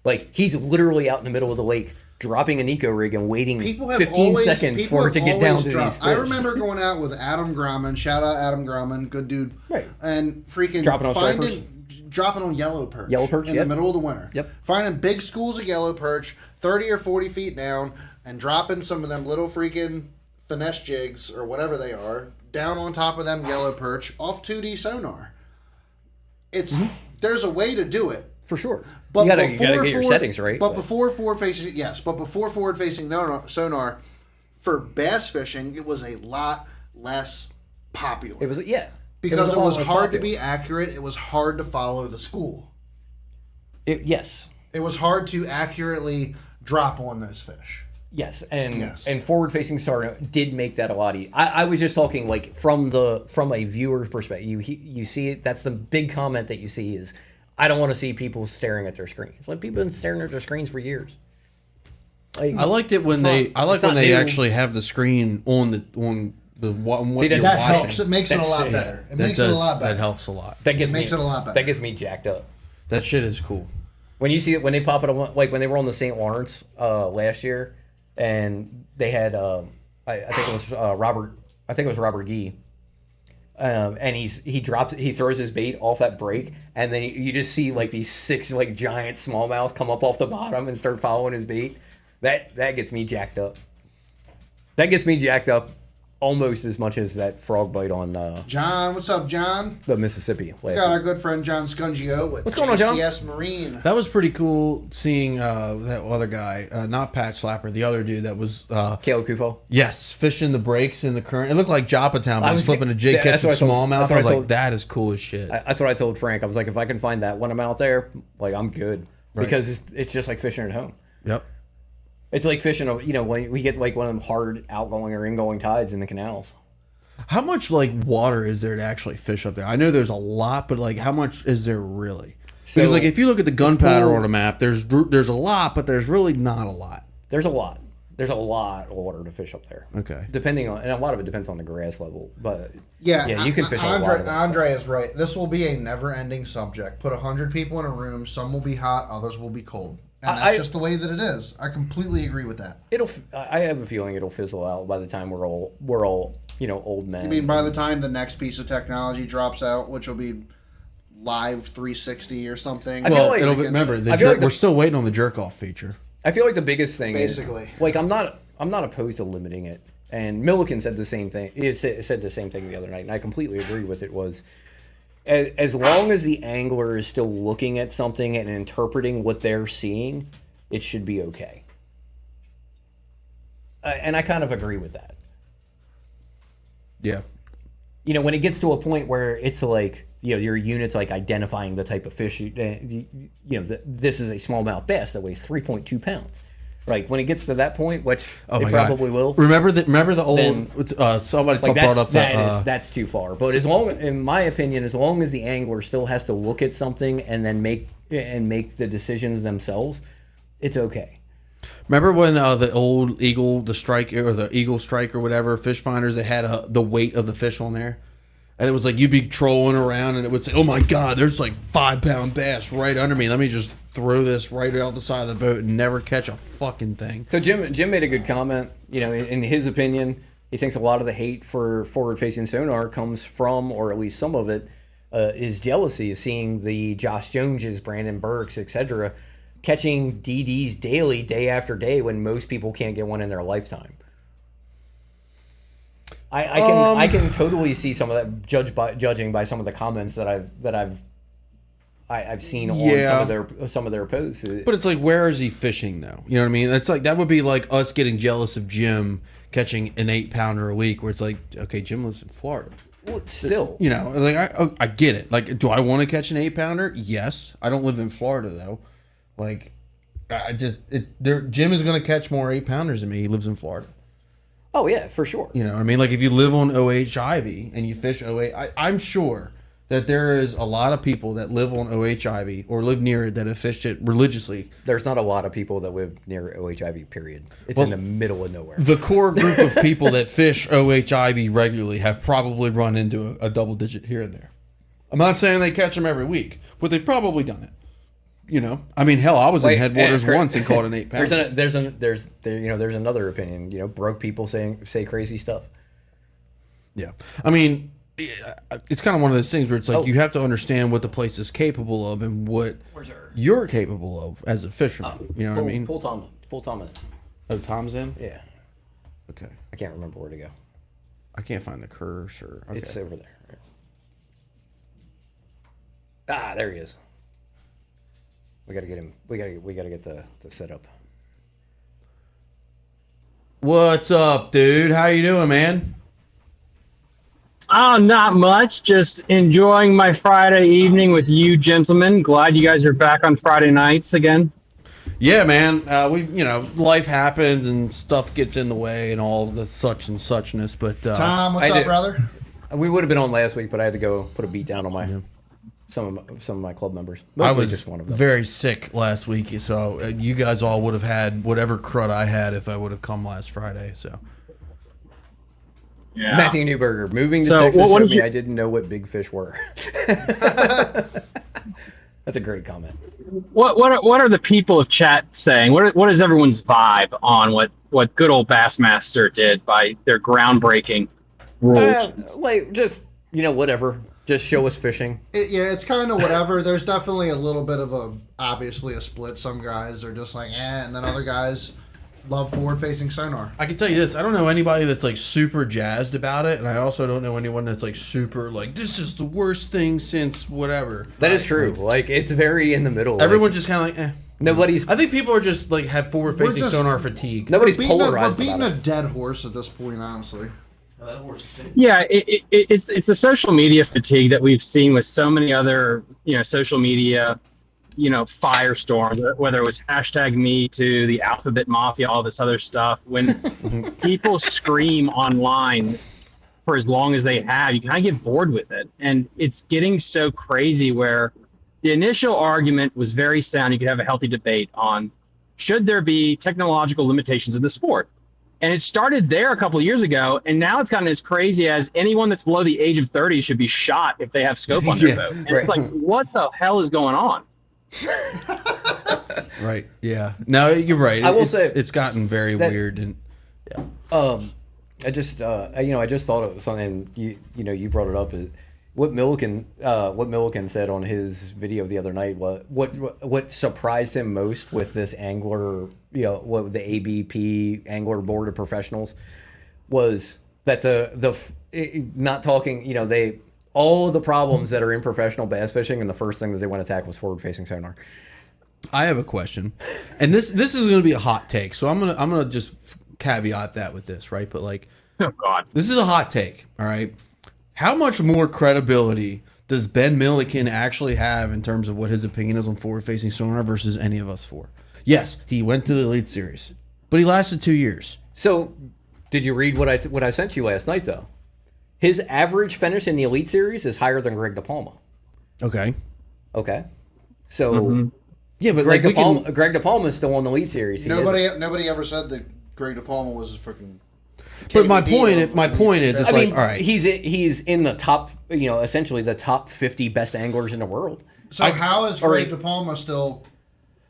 Speaker 3: Like, he's literally out in the middle of the lake dropping a Nico rig and waiting 15 seconds for it to get down to these fish.
Speaker 1: I remember going out with Adam Grumman. Shout out Adam Grumman, good dude.
Speaker 3: Right.
Speaker 1: And freaking
Speaker 3: Dropping on
Speaker 1: dropping on yellow perch.
Speaker 3: Yellow perch,
Speaker 1: in
Speaker 3: yep.
Speaker 1: the middle of the winter.
Speaker 3: Yep.
Speaker 1: Finding big schools of yellow perch, 30 or 40 feet down, and dropping some of them little freaking finesse jigs or whatever they are down on top of them yellow perch off 2D sonar. It's there's a way to do it.
Speaker 3: For sure.
Speaker 1: But
Speaker 3: you gotta get your settings right.
Speaker 1: But before forward-facing, yes. But before forward-facing sonar, for bass fishing, it was a lot less popular.
Speaker 3: It was, yeah.
Speaker 1: Because it was hard to
Speaker 3: popular.
Speaker 1: be accurate. It was hard to follow the school.
Speaker 3: Yes.
Speaker 1: It was hard to accurately drop on those fish.
Speaker 3: Yes, and
Speaker 1: Yes.
Speaker 3: and forward-facing sonar did make that a lot easier. I was just talking like from a viewer's perspective. You see it. That's the big comment that you see is, I don't want to see people staring at their screens. Like, people have been staring at their screens for years. Like,
Speaker 2: I liked it when they
Speaker 3: it's not
Speaker 2: they
Speaker 3: new.
Speaker 2: actually have the screen on what
Speaker 3: They
Speaker 2: you're
Speaker 3: did
Speaker 1: That
Speaker 2: watching.
Speaker 1: helps. It makes it a
Speaker 3: That's
Speaker 1: lot
Speaker 3: it.
Speaker 1: better. It
Speaker 2: That
Speaker 1: makes it a
Speaker 2: does-
Speaker 1: lot better.
Speaker 2: That helps a lot.
Speaker 3: that gets
Speaker 1: makes
Speaker 3: me,
Speaker 1: it a lot better.
Speaker 3: That gets me jacked up.
Speaker 2: That shit is cool.
Speaker 3: When you see it, when they pop it on, like when they were on the St. Lawrence last year, and they had I think it was Robert. I think it was Robert Gee. And he throws his bait off that break, and then you just see like these 6 like giant smallmouth come up off the bottom and start following his bait. That gets me jacked up. That gets me jacked up almost as much as that frog bite on
Speaker 1: John, what's up, John?
Speaker 3: the Mississippi.
Speaker 1: We got our good friend John Scungio with
Speaker 3: What's going on, John?
Speaker 1: JCS Marine.
Speaker 2: That was pretty cool seeing that other guy, not Patch Slapper, the other dude that was
Speaker 3: Caleb Kufo.
Speaker 2: yes, fishing the breaks in the current. It looked like Joppa Town, but
Speaker 3: I
Speaker 2: he was
Speaker 3: was-
Speaker 2: slipping a jig,
Speaker 3: that's
Speaker 2: catching
Speaker 3: what I told-
Speaker 2: smallmouth.
Speaker 3: that's
Speaker 2: I
Speaker 3: what
Speaker 2: was
Speaker 3: I
Speaker 2: like,
Speaker 3: told-
Speaker 2: that is cool as shit.
Speaker 3: That's what I told Frank. I was like, if I can find that when I'm out there, like, I'm good, because it's just like fishing at home.
Speaker 2: Yep.
Speaker 3: It's like fishing, when we get like one of them hard outgoing or ingoing tides in the canals.
Speaker 2: How much like water is there to actually fish up there? I know there's a lot, but like how much is there really? Because
Speaker 3: So-
Speaker 2: like if you look at the gunpowder
Speaker 3: cool.
Speaker 2: on a map, there's a lot, but there's really not a lot.
Speaker 3: There's a lot. There's a lot of water to fish up there.
Speaker 2: Okay.
Speaker 3: Depending on, and a lot of it depends on the grass level, but
Speaker 1: Yeah,
Speaker 3: you can fish a lot of it.
Speaker 1: Andre is right. This will be a never-ending subject. Put 100 people in a room. Some will be hot, others will be cold, and that's just the way that it is. I completely agree with that.
Speaker 3: I have a feeling it'll fizzle out by the time we're all old men.
Speaker 1: I mean, by the time the next piece of technology drops out, which will be Live 360 or something.
Speaker 3: I feel
Speaker 2: Well,
Speaker 3: like-
Speaker 2: remember
Speaker 3: I feel like
Speaker 2: we're still waiting on the jerk off feature.
Speaker 3: I feel like the biggest thing
Speaker 1: Basically.
Speaker 3: is, like, I'm not opposed to limiting it. And Milliken said the same thing. He said the same thing the other night, and I completely agree with it. Was as long as the angler is still looking at something and interpreting what they're seeing, it should be okay. And I kind of agree with that.
Speaker 2: Yeah.
Speaker 3: When it gets to a point where it's like, your unit's like identifying the type of fish, this is a smallmouth bass that weighs 3.2 pounds. Right, when it gets to that point, which it probably will.
Speaker 2: Remember the old somebody brought up
Speaker 3: that's too far. But in my opinion, as long as the angler still has to look at something and then make the decisions themselves, it's okay.
Speaker 2: Remember when the old eagle strike or whatever fish finders, they had the weight of the fish on there, and it was like you'd be trolling around and it would say, "Oh my God, there's like 5-pound bass right under me. Let me just throw this right out the side of the boat and never catch a fucking thing."
Speaker 3: So Jim made a good comment. In his opinion, he thinks a lot of the hate for forward-facing sonar comes from, or at least some of it, is jealousy of seeing the Josh Joneses, Brandon Burks, etc., catching DDs daily, day after day, when most people can't get one in their lifetime. I can totally see some of that judging by some of the comments that I've seen on some of their posts.
Speaker 2: But it's like, where is he fishing though? You know what I mean? It's like that would be like us getting jealous of Jim catching an 8-pounder a week, where it's like, okay, Jim lives in Florida.
Speaker 3: Well, still,
Speaker 2: like I get it. Like, do I want to catch an 8-pounder? Yes. I don't live in Florida though. Like, Jim is going to catch more 8-pounders than me. He lives in Florida.
Speaker 3: Oh yeah, for sure.
Speaker 2: You know what I mean? Like, if you live on OH Ivy and you fish OH, I'm sure that there is a lot of people that live on OH Ivy or live near it that have fished it religiously.
Speaker 3: There's not a lot of people that live near OH Ivy, period. It's in the middle of nowhere.
Speaker 2: The core group of people that fish OH Ivy regularly have probably run into a double digit here and there. I'm not saying they catch them every week, but they've probably done it. I mean, hell, I was in Headwaters once and caught an 8-pounder.
Speaker 3: There's another opinion. Broke people say crazy stuff.
Speaker 2: Yeah, I mean, it's kind of one of those things where it's like you have to understand what the place is capable of and what you're capable of as a fisherman. You know what I mean?
Speaker 3: Pull Tom in.
Speaker 2: Oh, Tom's in?
Speaker 3: Yeah.
Speaker 2: Okay.
Speaker 3: I can't remember where to go.
Speaker 2: I can't find the cursor. Okay.
Speaker 3: It's over there. Ah, there he is. We gotta get him. We gotta get the setup.
Speaker 2: What's up, dude? How you doing, man?
Speaker 4: Oh, not much. Just enjoying my Friday evening with you gentlemen. Glad you guys are back on Friday nights again.
Speaker 2: Yeah, man. Life happens and stuff gets in the way and all the such and suchness. But
Speaker 1: Tom, what's up, brother?
Speaker 3: We would have been on last week, but I had to go put a beat down on my some of my club members.
Speaker 2: I was just one of them. Very sick last week, so you guys all would have had whatever crud I had if I would have come last Friday. So.
Speaker 4: Yeah.
Speaker 3: Matthew Newberger moving to Texas showed me I didn't know what big fish were. That's a great comment.
Speaker 4: What are the people of chat saying? What is everyone's vibe on what good old Bassmaster did by their groundbreaking rules?
Speaker 3: Whatever. Just show us fishing.
Speaker 1: It's kind of whatever. There's definitely a little bit of obviously a split. Some guys are just like, and then other guys love forward-facing sonar.
Speaker 2: I can tell you this: I don't know anybody that's like super jazzed about it, and I also don't know anyone that's like super like this is the worst thing since whatever.
Speaker 3: That is true. Like it's very in the middle.
Speaker 2: Everyone's just kind of like,
Speaker 3: Nobody's.
Speaker 2: I think people are just like have forward-facing sonar fatigue.
Speaker 3: Nobody's polarized.
Speaker 1: We're beating a dead horse at this point, honestly.
Speaker 4: Yeah, it's a social media fatigue that we've seen with so many other social media firestorms, whether it was #MeToo, the Alphabet Mafia, all this other stuff. When people scream online for as long as they have, you kind of get bored with it. And it's getting so crazy where the initial argument was very sound. You could have a healthy debate on should there be technological limitations in the sport? And it started there a couple of years ago, and now it's gotten as crazy as anyone that's below the age of 30 should be shot if they have scope on their boat. And it's like, what the hell is going on?
Speaker 2: Right. Yeah. No, you're right.
Speaker 3: I will say
Speaker 2: it's gotten very weird, and
Speaker 3: I just thought of something. You brought it up. Is what Milliken said on his video the other night. What surprised him most with this angler, what the ABP Angler Board of Professionals was that not talking. All the problems that are in professional bass fishing, and the first thing that they want to attack was forward-facing sonar.
Speaker 2: I have a question, and this is going to be a hot take, so I'm gonna just caveat that with this, right? But like,
Speaker 4: Oh God.
Speaker 2: this is a hot take, all right? How much more credibility does Ben Milliken actually have in terms of what his opinion is on forward-facing sonar versus any of us four? Yes, he went to the Elite Series, but he lasted 2 years.
Speaker 3: So, did you read what I sent you last night though? His average finish in the Elite Series is higher than Greg DePalma.
Speaker 2: Okay.
Speaker 3: Okay. So,
Speaker 2: Yeah, but
Speaker 3: Greg
Speaker 2: like
Speaker 3: Greg DePalma is still on the Elite Series. He isn't.
Speaker 1: Nobody ever said that Greg DePalma was freaking.
Speaker 2: But my
Speaker 1: KD
Speaker 2: point is, it's
Speaker 3: I
Speaker 2: like,
Speaker 3: mean,
Speaker 2: all right,
Speaker 3: he's in the top, essentially the top 50 best anglers in the world.
Speaker 1: So how is Greg DePalma still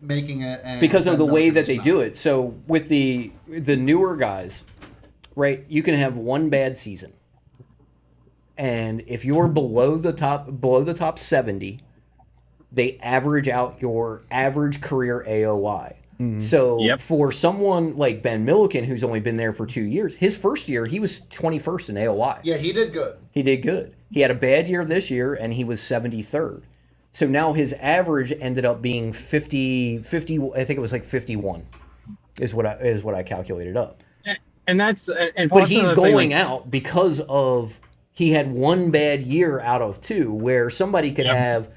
Speaker 1: making it? And
Speaker 3: Because of the way that they
Speaker 1: not?
Speaker 3: do it. So with the newer guys, right, you can have one bad season. And if you're below the top 70, they average out your average career AOI. So for someone like Ben Milliken, who's only been there for 2 years, his first year he was 21st in AOI.
Speaker 1: Yeah, he did good.
Speaker 3: He did good. He had a bad year this year, and he was 73rd. So now his average ended up being 50. I think it was like 51, is what I calculated up.
Speaker 4: And that's
Speaker 3: But he's going out because of he had one bad year out of two, where somebody could have,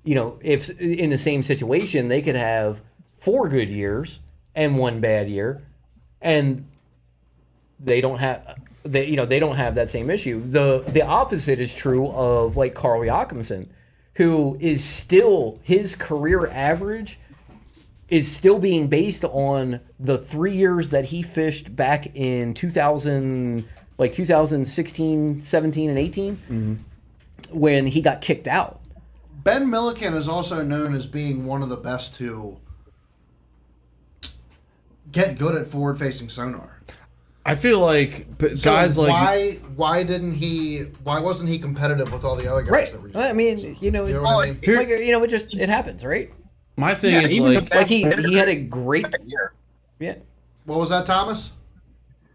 Speaker 3: if in the same situation they could have 4 good years and 1 bad year, and they don't have they don't have that same issue. The opposite is true of like Carl Jacobsen, who is still his career average is still being based on the 3 years that he fished back in 2016, 17, and 18 when he got kicked out.
Speaker 1: Ben Milliken is also known as being one of the best to get good at forward-facing sonar.
Speaker 2: I feel like guys
Speaker 1: So
Speaker 2: like
Speaker 1: why wasn't he competitive with all the other guys
Speaker 3: Right.
Speaker 1: that were
Speaker 3: I mean,
Speaker 1: you know what I mean?
Speaker 3: it happens, right?
Speaker 2: my thing is
Speaker 4: even
Speaker 2: like
Speaker 4: the
Speaker 3: Like he
Speaker 4: best
Speaker 3: had a great
Speaker 4: year.
Speaker 3: yeah.
Speaker 1: What was that, Thomas?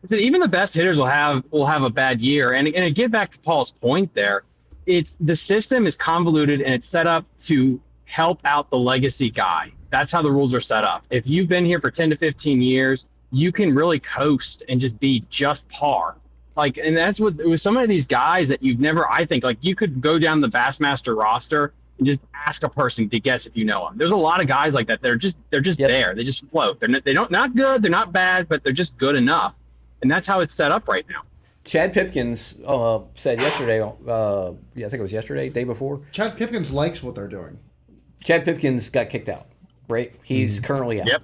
Speaker 4: I said even the best hitters will have a bad year. And to get back to Paul's point there, it's the system is convoluted and it's set up to help out the legacy guy. That's how the rules are set up. If you've been here for 10 to 15 years, you can really coast and just be just par. Like, and that's what with some of these guys that you've never, I think, like you could go down the Bassmaster roster and just ask a person to guess if you know them. There's a lot of guys like that. They're just there. They just float. They don't not good. They're not bad, but they're just good enough. And that's how it's set up right now.
Speaker 3: Chad Pipkins said yesterday, I think it was yesterday, day before.
Speaker 1: Chad Pipkins likes what they're doing.
Speaker 3: Chad Pipkins got kicked out, right? He's currently out.
Speaker 4: Yep.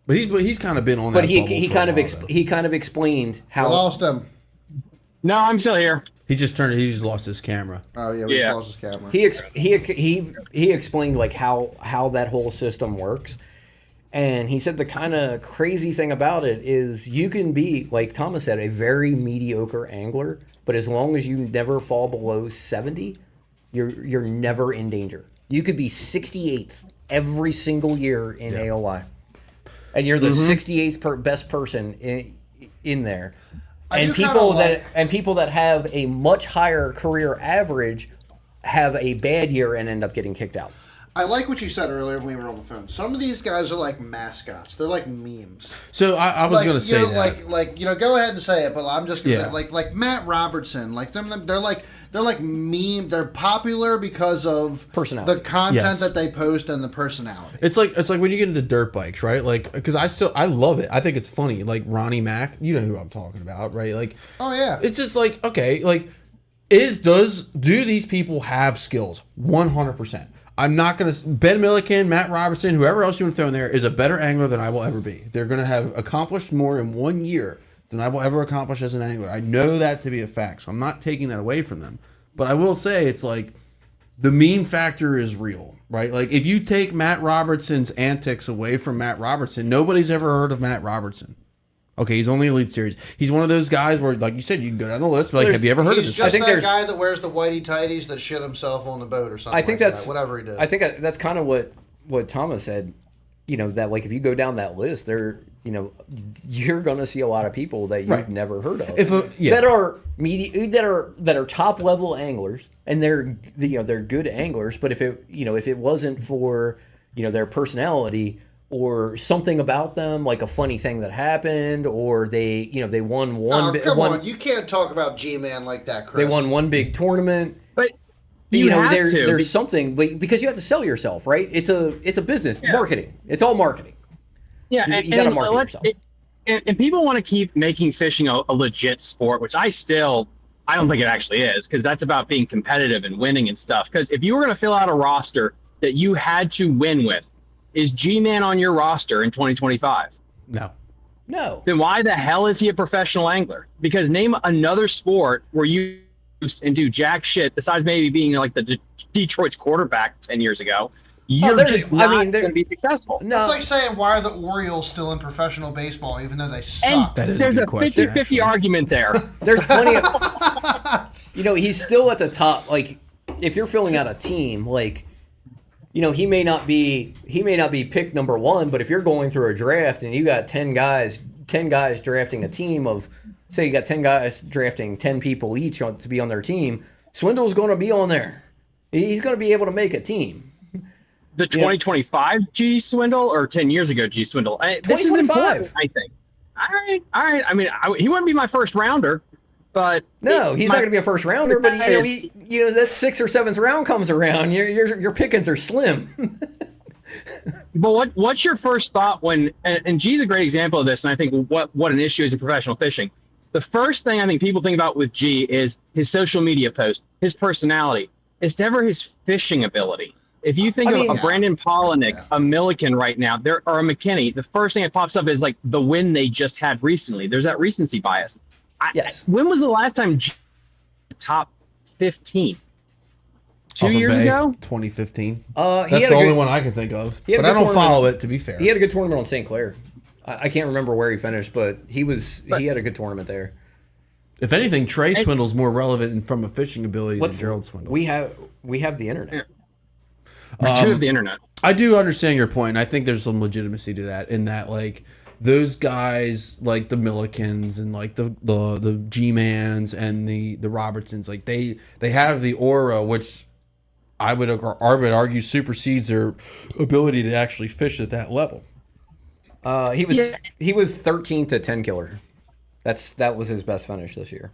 Speaker 2: but he's kind of been on that.
Speaker 3: But
Speaker 2: bubble
Speaker 3: he
Speaker 2: for
Speaker 3: kind
Speaker 2: a
Speaker 3: of
Speaker 2: while, though.
Speaker 3: he kind of explained
Speaker 1: I
Speaker 3: how
Speaker 1: lost him.
Speaker 4: No, I'm still here.
Speaker 2: He just lost his camera.
Speaker 1: Oh yeah, we
Speaker 4: Yeah.
Speaker 1: just lost his camera.
Speaker 3: he explained like how that whole system works. And he said the kind of crazy thing about it is you can be, like Thomas said, a very mediocre angler, but as long as you never fall below 70, you're never in danger. You could be 68th every single year in AOI, and you're the 68th best person in there. And people that have a much higher career average have a bad year and end up getting kicked out.
Speaker 1: I like what you said earlier when we were on the phone. Some of these guys are like mascots. They're like memes.
Speaker 2: So I was going to say
Speaker 1: that. Go ahead and say it, but I'm just gonna
Speaker 2: Yeah.
Speaker 1: say, like Matt Robertson. Like they're like meme. They're popular because of
Speaker 3: Personality.
Speaker 1: the content
Speaker 2: Yes.
Speaker 1: that they post and the personality.
Speaker 2: it's like when you get into dirt bikes, right? Like because I love it. I think it's funny. Like Ronnie Mack, you know who I'm talking about, right? Like
Speaker 1: Oh yeah.
Speaker 2: it's just like okay, like do these people have skills? 100%. I'm not going to... Ben Milliken, Matt Robertson, whoever else you want to throw in there is a better angler than I will ever be. They're going to have accomplished more in 1 year than I will ever accomplish as an angler. I know that to be a fact, so I'm not taking that away from them. But I will say it's like the meme factor is real, right? Like if you take Matt Robertson's antics away from Matt Robertson, nobody's ever heard of Matt Robertson. Okay, he's only Elite Series. He's one of those guys where, like you said, you can go down the list. But like, have you ever heard of
Speaker 1: He's
Speaker 2: this?
Speaker 1: just
Speaker 3: think
Speaker 1: that
Speaker 3: there's-
Speaker 1: guy that wears the whitey tighties that shit himself on the boat or something.
Speaker 3: I think
Speaker 1: like
Speaker 3: that's
Speaker 1: that, whatever he did.
Speaker 3: I think that's kind of what Thomas said. That like if you go down that list, you're going to see a lot of people that you've
Speaker 2: Right.
Speaker 3: never heard of
Speaker 2: That
Speaker 3: that are top level anglers, and they're good anglers. But if it wasn't for their personality, or something about them, like a funny thing that happened, or they won one.
Speaker 1: Oh, come on, you can't talk about G-Man like that, Chris.
Speaker 3: They won one big tournament.
Speaker 4: But you have to.
Speaker 3: There's something because you have to sell yourself, right? It's a business, marketing. It's all marketing.
Speaker 4: Yeah,
Speaker 3: you got to market yourself.
Speaker 4: And people want to keep making fishing a legit sport, which I don't think it actually is, because that's about being competitive and winning and stuff. Because if you were going to fill out a roster that you had to win with, is G-Man on your roster in 2025?
Speaker 3: No.
Speaker 4: Then why the hell is he a professional angler? Because name another sport where you and do jack shit besides maybe being like the Detroit's quarterback 10 years ago. You're just not going to be successful.
Speaker 3: No.
Speaker 1: It's like saying, why are the Orioles still in professional baseball, even though they suck?
Speaker 2: That is
Speaker 4: There's
Speaker 2: a good question.
Speaker 4: 50-50 argument there.
Speaker 3: There's plenty of he's still at the top. Like, if you're filling out a team, like, he may not be picked number one, but if you're going through a draft and you got 10 guys drafting a team of, say you got 10 guys drafting 10 people each to be on their team, Swindle's going to be on there. He's going to be able to make a team.
Speaker 4: The 2025 G Swindle or 10 years ago G Swindle? This is important, I think. All right. I mean, he wouldn't be my first rounder, but
Speaker 3: no, he's not going to be a first rounder. But that 6th or 7th round comes around, your pickings are slim.
Speaker 4: But what's your first thought when? And G's a great example of this, and I think what an issue is in professional fishing. The first thing I think people think about with G is his social media post, his personality. It's never his fishing ability. If you think of a Brandon Polinick, a Milliken right now, or a McKinney, the first thing that pops up is like the win they just had recently. There's that recency bias.
Speaker 3: Yes.
Speaker 4: When was the last time G top 15? 2 years ago?
Speaker 2: 2015.
Speaker 3: That's
Speaker 2: the only one I can think of. But I don't follow it, to be fair.
Speaker 3: He had a good tournament on St. Clair. I can't remember where he finished, but he had a good tournament there.
Speaker 2: If anything, Trey Swindle's more relevant from a fishing ability than Gerald Swindle.
Speaker 3: We have the internet.
Speaker 4: Yeah. The internet.
Speaker 2: I do understand your point. And I think there's some legitimacy to that. In that, like, those guys, like the Millikens and like the G-Mans and the Robertsons, like they have the aura, which I would argue supersedes their ability to actually fish at that level.
Speaker 3: He was 13th at 10 killer. That was his best finish this year.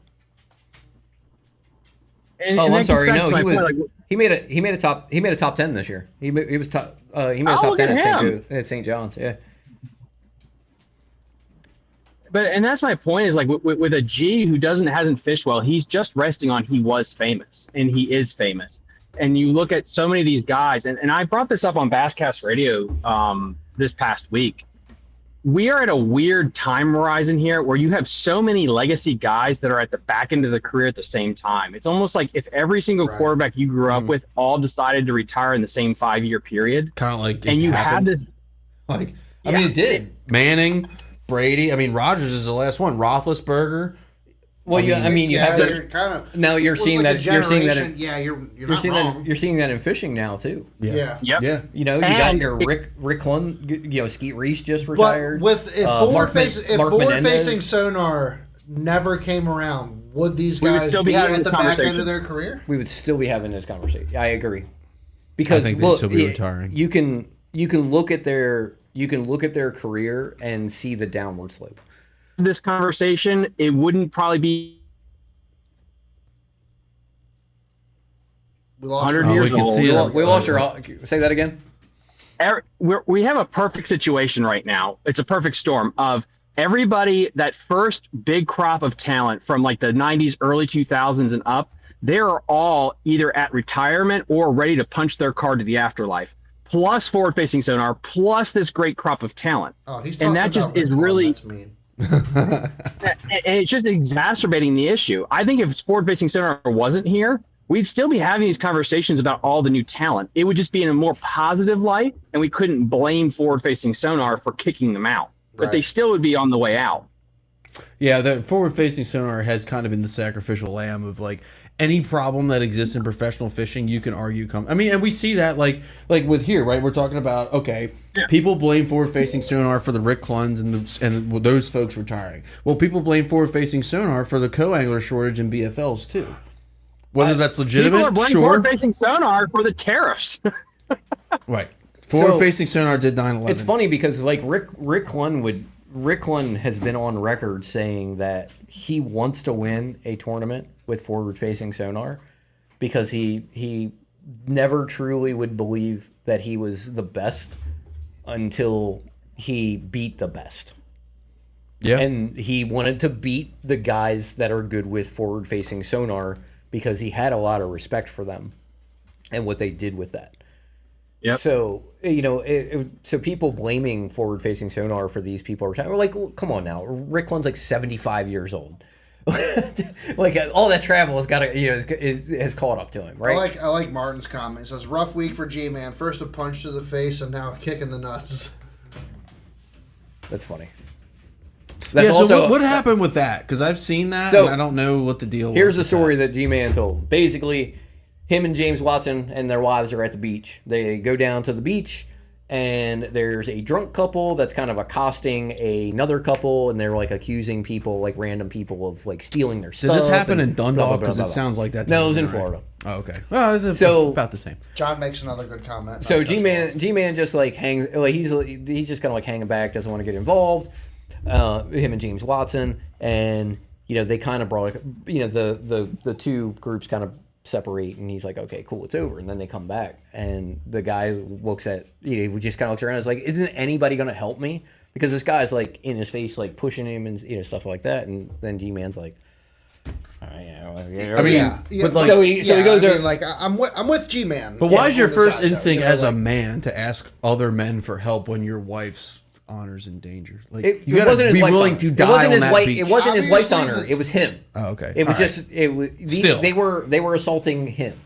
Speaker 3: I'm sorry. No, he made a top 10 this year. He made a top 10 at St. John's. Yeah.
Speaker 4: But that's my point is like with a G who hasn't fished well, he's just resting on he was famous and he is famous. And you look at so many of these guys, and I brought this up on Basscast Radio this past week. We are at a weird time horizon here where you have so many legacy guys that are at the back end of the career at the same time. It's almost like if every single quarterback you grew up with all decided to retire in the same 5-year period.
Speaker 2: Kind of like
Speaker 4: and you have this.
Speaker 2: Like, I mean, it did. Manning, Brady. I mean, Rodgers is the last one. Roethlisberger.
Speaker 3: Well, you have
Speaker 1: you're kind of.
Speaker 3: Now you're seeing
Speaker 1: like
Speaker 3: that. You're seeing that.
Speaker 1: You're seeing
Speaker 3: that. You're seeing that in fishing now too.
Speaker 1: Yeah.
Speaker 4: Yep.
Speaker 2: Yeah.
Speaker 3: You got your Rick Lund. Skeet Reese just retired.
Speaker 1: But if forward-facing
Speaker 3: Menendez,
Speaker 1: sonar never came around, would these guys
Speaker 4: still
Speaker 1: be
Speaker 4: be having
Speaker 1: at
Speaker 4: this
Speaker 1: the back end
Speaker 4: conversation.
Speaker 1: of their career?
Speaker 3: we would still be having this conversation. I agree. Because
Speaker 2: I think they'd still be retiring.
Speaker 3: You can look at their career and see the downward slope.
Speaker 4: This conversation, it wouldn't probably be.
Speaker 1: We lost
Speaker 4: 100 years old.
Speaker 3: We lost your. Say that again.
Speaker 4: We have a perfect situation right now. It's a perfect storm of everybody, that first big crop of talent from like the 90s, early 2000s and up, they're all either at retirement or ready to punch their card to the afterlife. Plus forward-facing sonar, plus this great crop of talent.
Speaker 1: Oh, he's talking
Speaker 4: and that
Speaker 1: about
Speaker 4: just is
Speaker 1: Rick
Speaker 4: really.
Speaker 1: That's mean.
Speaker 4: And it's just exacerbating the issue. I think if forward-facing sonar wasn't here, we'd still be having these conversations about all the new talent. It would just be in a more positive light, and we couldn't blame forward-facing sonar for kicking them out. But they still would be on the way out.
Speaker 2: Yeah, the forward-facing sonar has kind of been the sacrificial lamb of like any problem that exists in professional fishing. You can argue and we see that like with here, right? We're talking about people blame forward-facing sonar for the Rick Cluns and those folks retiring. Well, people blame forward-facing sonar for the co-angler shortage in BFLs too. Whether that's legitimate,
Speaker 4: people are blaming forward-facing sonar for the tariffs.
Speaker 2: Right. Forward-facing sonar did 9/11.
Speaker 3: It's funny because like Rick Lund has been on record saying that he wants to win a tournament with forward-facing sonar because he never truly would believe that he was the best until he beat the best.
Speaker 2: Yeah.
Speaker 3: And he wanted to beat the guys that are good with forward-facing sonar because he had a lot of respect for them and what they did with that.
Speaker 4: Yep.
Speaker 3: So, so people blaming forward-facing sonar for these people retiring. We're like, well, come on now. Rick Lund's like 75 years old. Like all that travel has got to, has caught up to him, right?
Speaker 1: I like Martin's comment. It says, rough week for G-Man. First a punch to the face and now a kick in the nuts.
Speaker 3: That's funny.
Speaker 2: That's so what happened with that? Because I've seen that, and I don't know what the deal was.
Speaker 3: Here's the story that G-Man told. Basically, him and James Watson and their wives are at the beach. They go down to the beach, and there's a drunk couple that's kind of accosting another couple, and they're like accusing people, like random people, of like stealing their stuff.
Speaker 2: Did this happen in Dundalk? Because it sounds like that.
Speaker 3: No, it was in Florida.
Speaker 2: Oh, okay. Well, it's about the same.
Speaker 1: John makes another good comment.
Speaker 3: So G-Man just like hangs, like he's just kind of like hanging back, doesn't want to get involved. Him and James Watson, and they kind of brought the two groups kind of separate, and he's like, okay, cool, it's over. And then they come back, and the guy looks at, he just kind of looks around and is like, isn't anybody going to help me? Because this guy's like in his face, like pushing him and stuff like that. And then G-Man's like,
Speaker 1: but
Speaker 3: like, so he goes over.
Speaker 1: Like I'm with G-Man.
Speaker 2: But why is your first instinct as a man to ask other men for help when your wife's honor's in danger? Like you gotta be willing to die on that beach.
Speaker 3: It wasn't his wife's honor. It was him.
Speaker 2: Oh, okay.
Speaker 3: It was just they were assaulting him.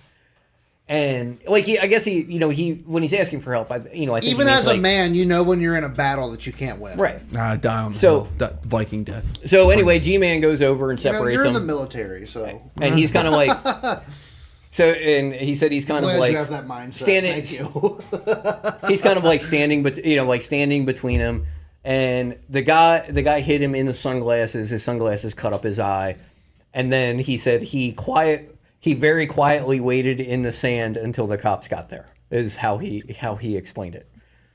Speaker 3: And like I guess he when he's asking for help, I think
Speaker 1: even as a man, when you're in a battle that you can't win.
Speaker 3: Right.
Speaker 2: Die on the hill. Viking death.
Speaker 3: So anyway, G-Man goes over and separates
Speaker 1: you're in
Speaker 3: them.
Speaker 1: the military, so
Speaker 3: and he's kind of like. So and he said he's kind of like
Speaker 1: you have that mindset.
Speaker 3: Standing.
Speaker 1: Thank you.
Speaker 3: He's kind of like standing, but standing between him, and the guy hit him in the sunglasses. His sunglasses cut up his eye, and then he said he very quietly waited in the sand until the cops got there. Is how he explained it.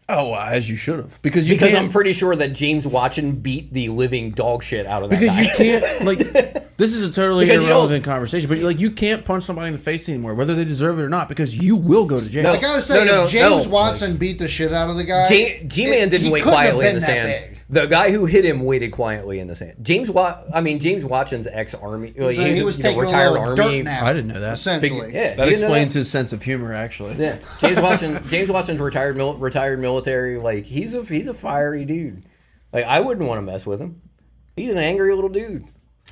Speaker 2: Oh, well, as you should have, because
Speaker 3: I'm pretty sure that James Watson beat the living dog shit out of that guy.
Speaker 2: Because you can't like. This is a totally irrelevant conversation, but like you can't punch somebody in the face anymore, whether they deserve it or not, because you will go to jail.
Speaker 1: I gotta say, if James Watson beat the shit out of the guy,
Speaker 3: G-Man didn't wait quietly in the sand. The guy who hit him waited quietly in the sand. James Watson's ex-army.
Speaker 1: He was taking
Speaker 3: retired
Speaker 1: a
Speaker 3: army.
Speaker 1: dirt nap,
Speaker 2: I didn't know that.
Speaker 1: Essentially,
Speaker 2: that explains his sense of humor. Actually,
Speaker 3: yeah. James Watson's retired military. Like he's a fiery dude. Like I wouldn't want to mess with him. He's an angry little dude.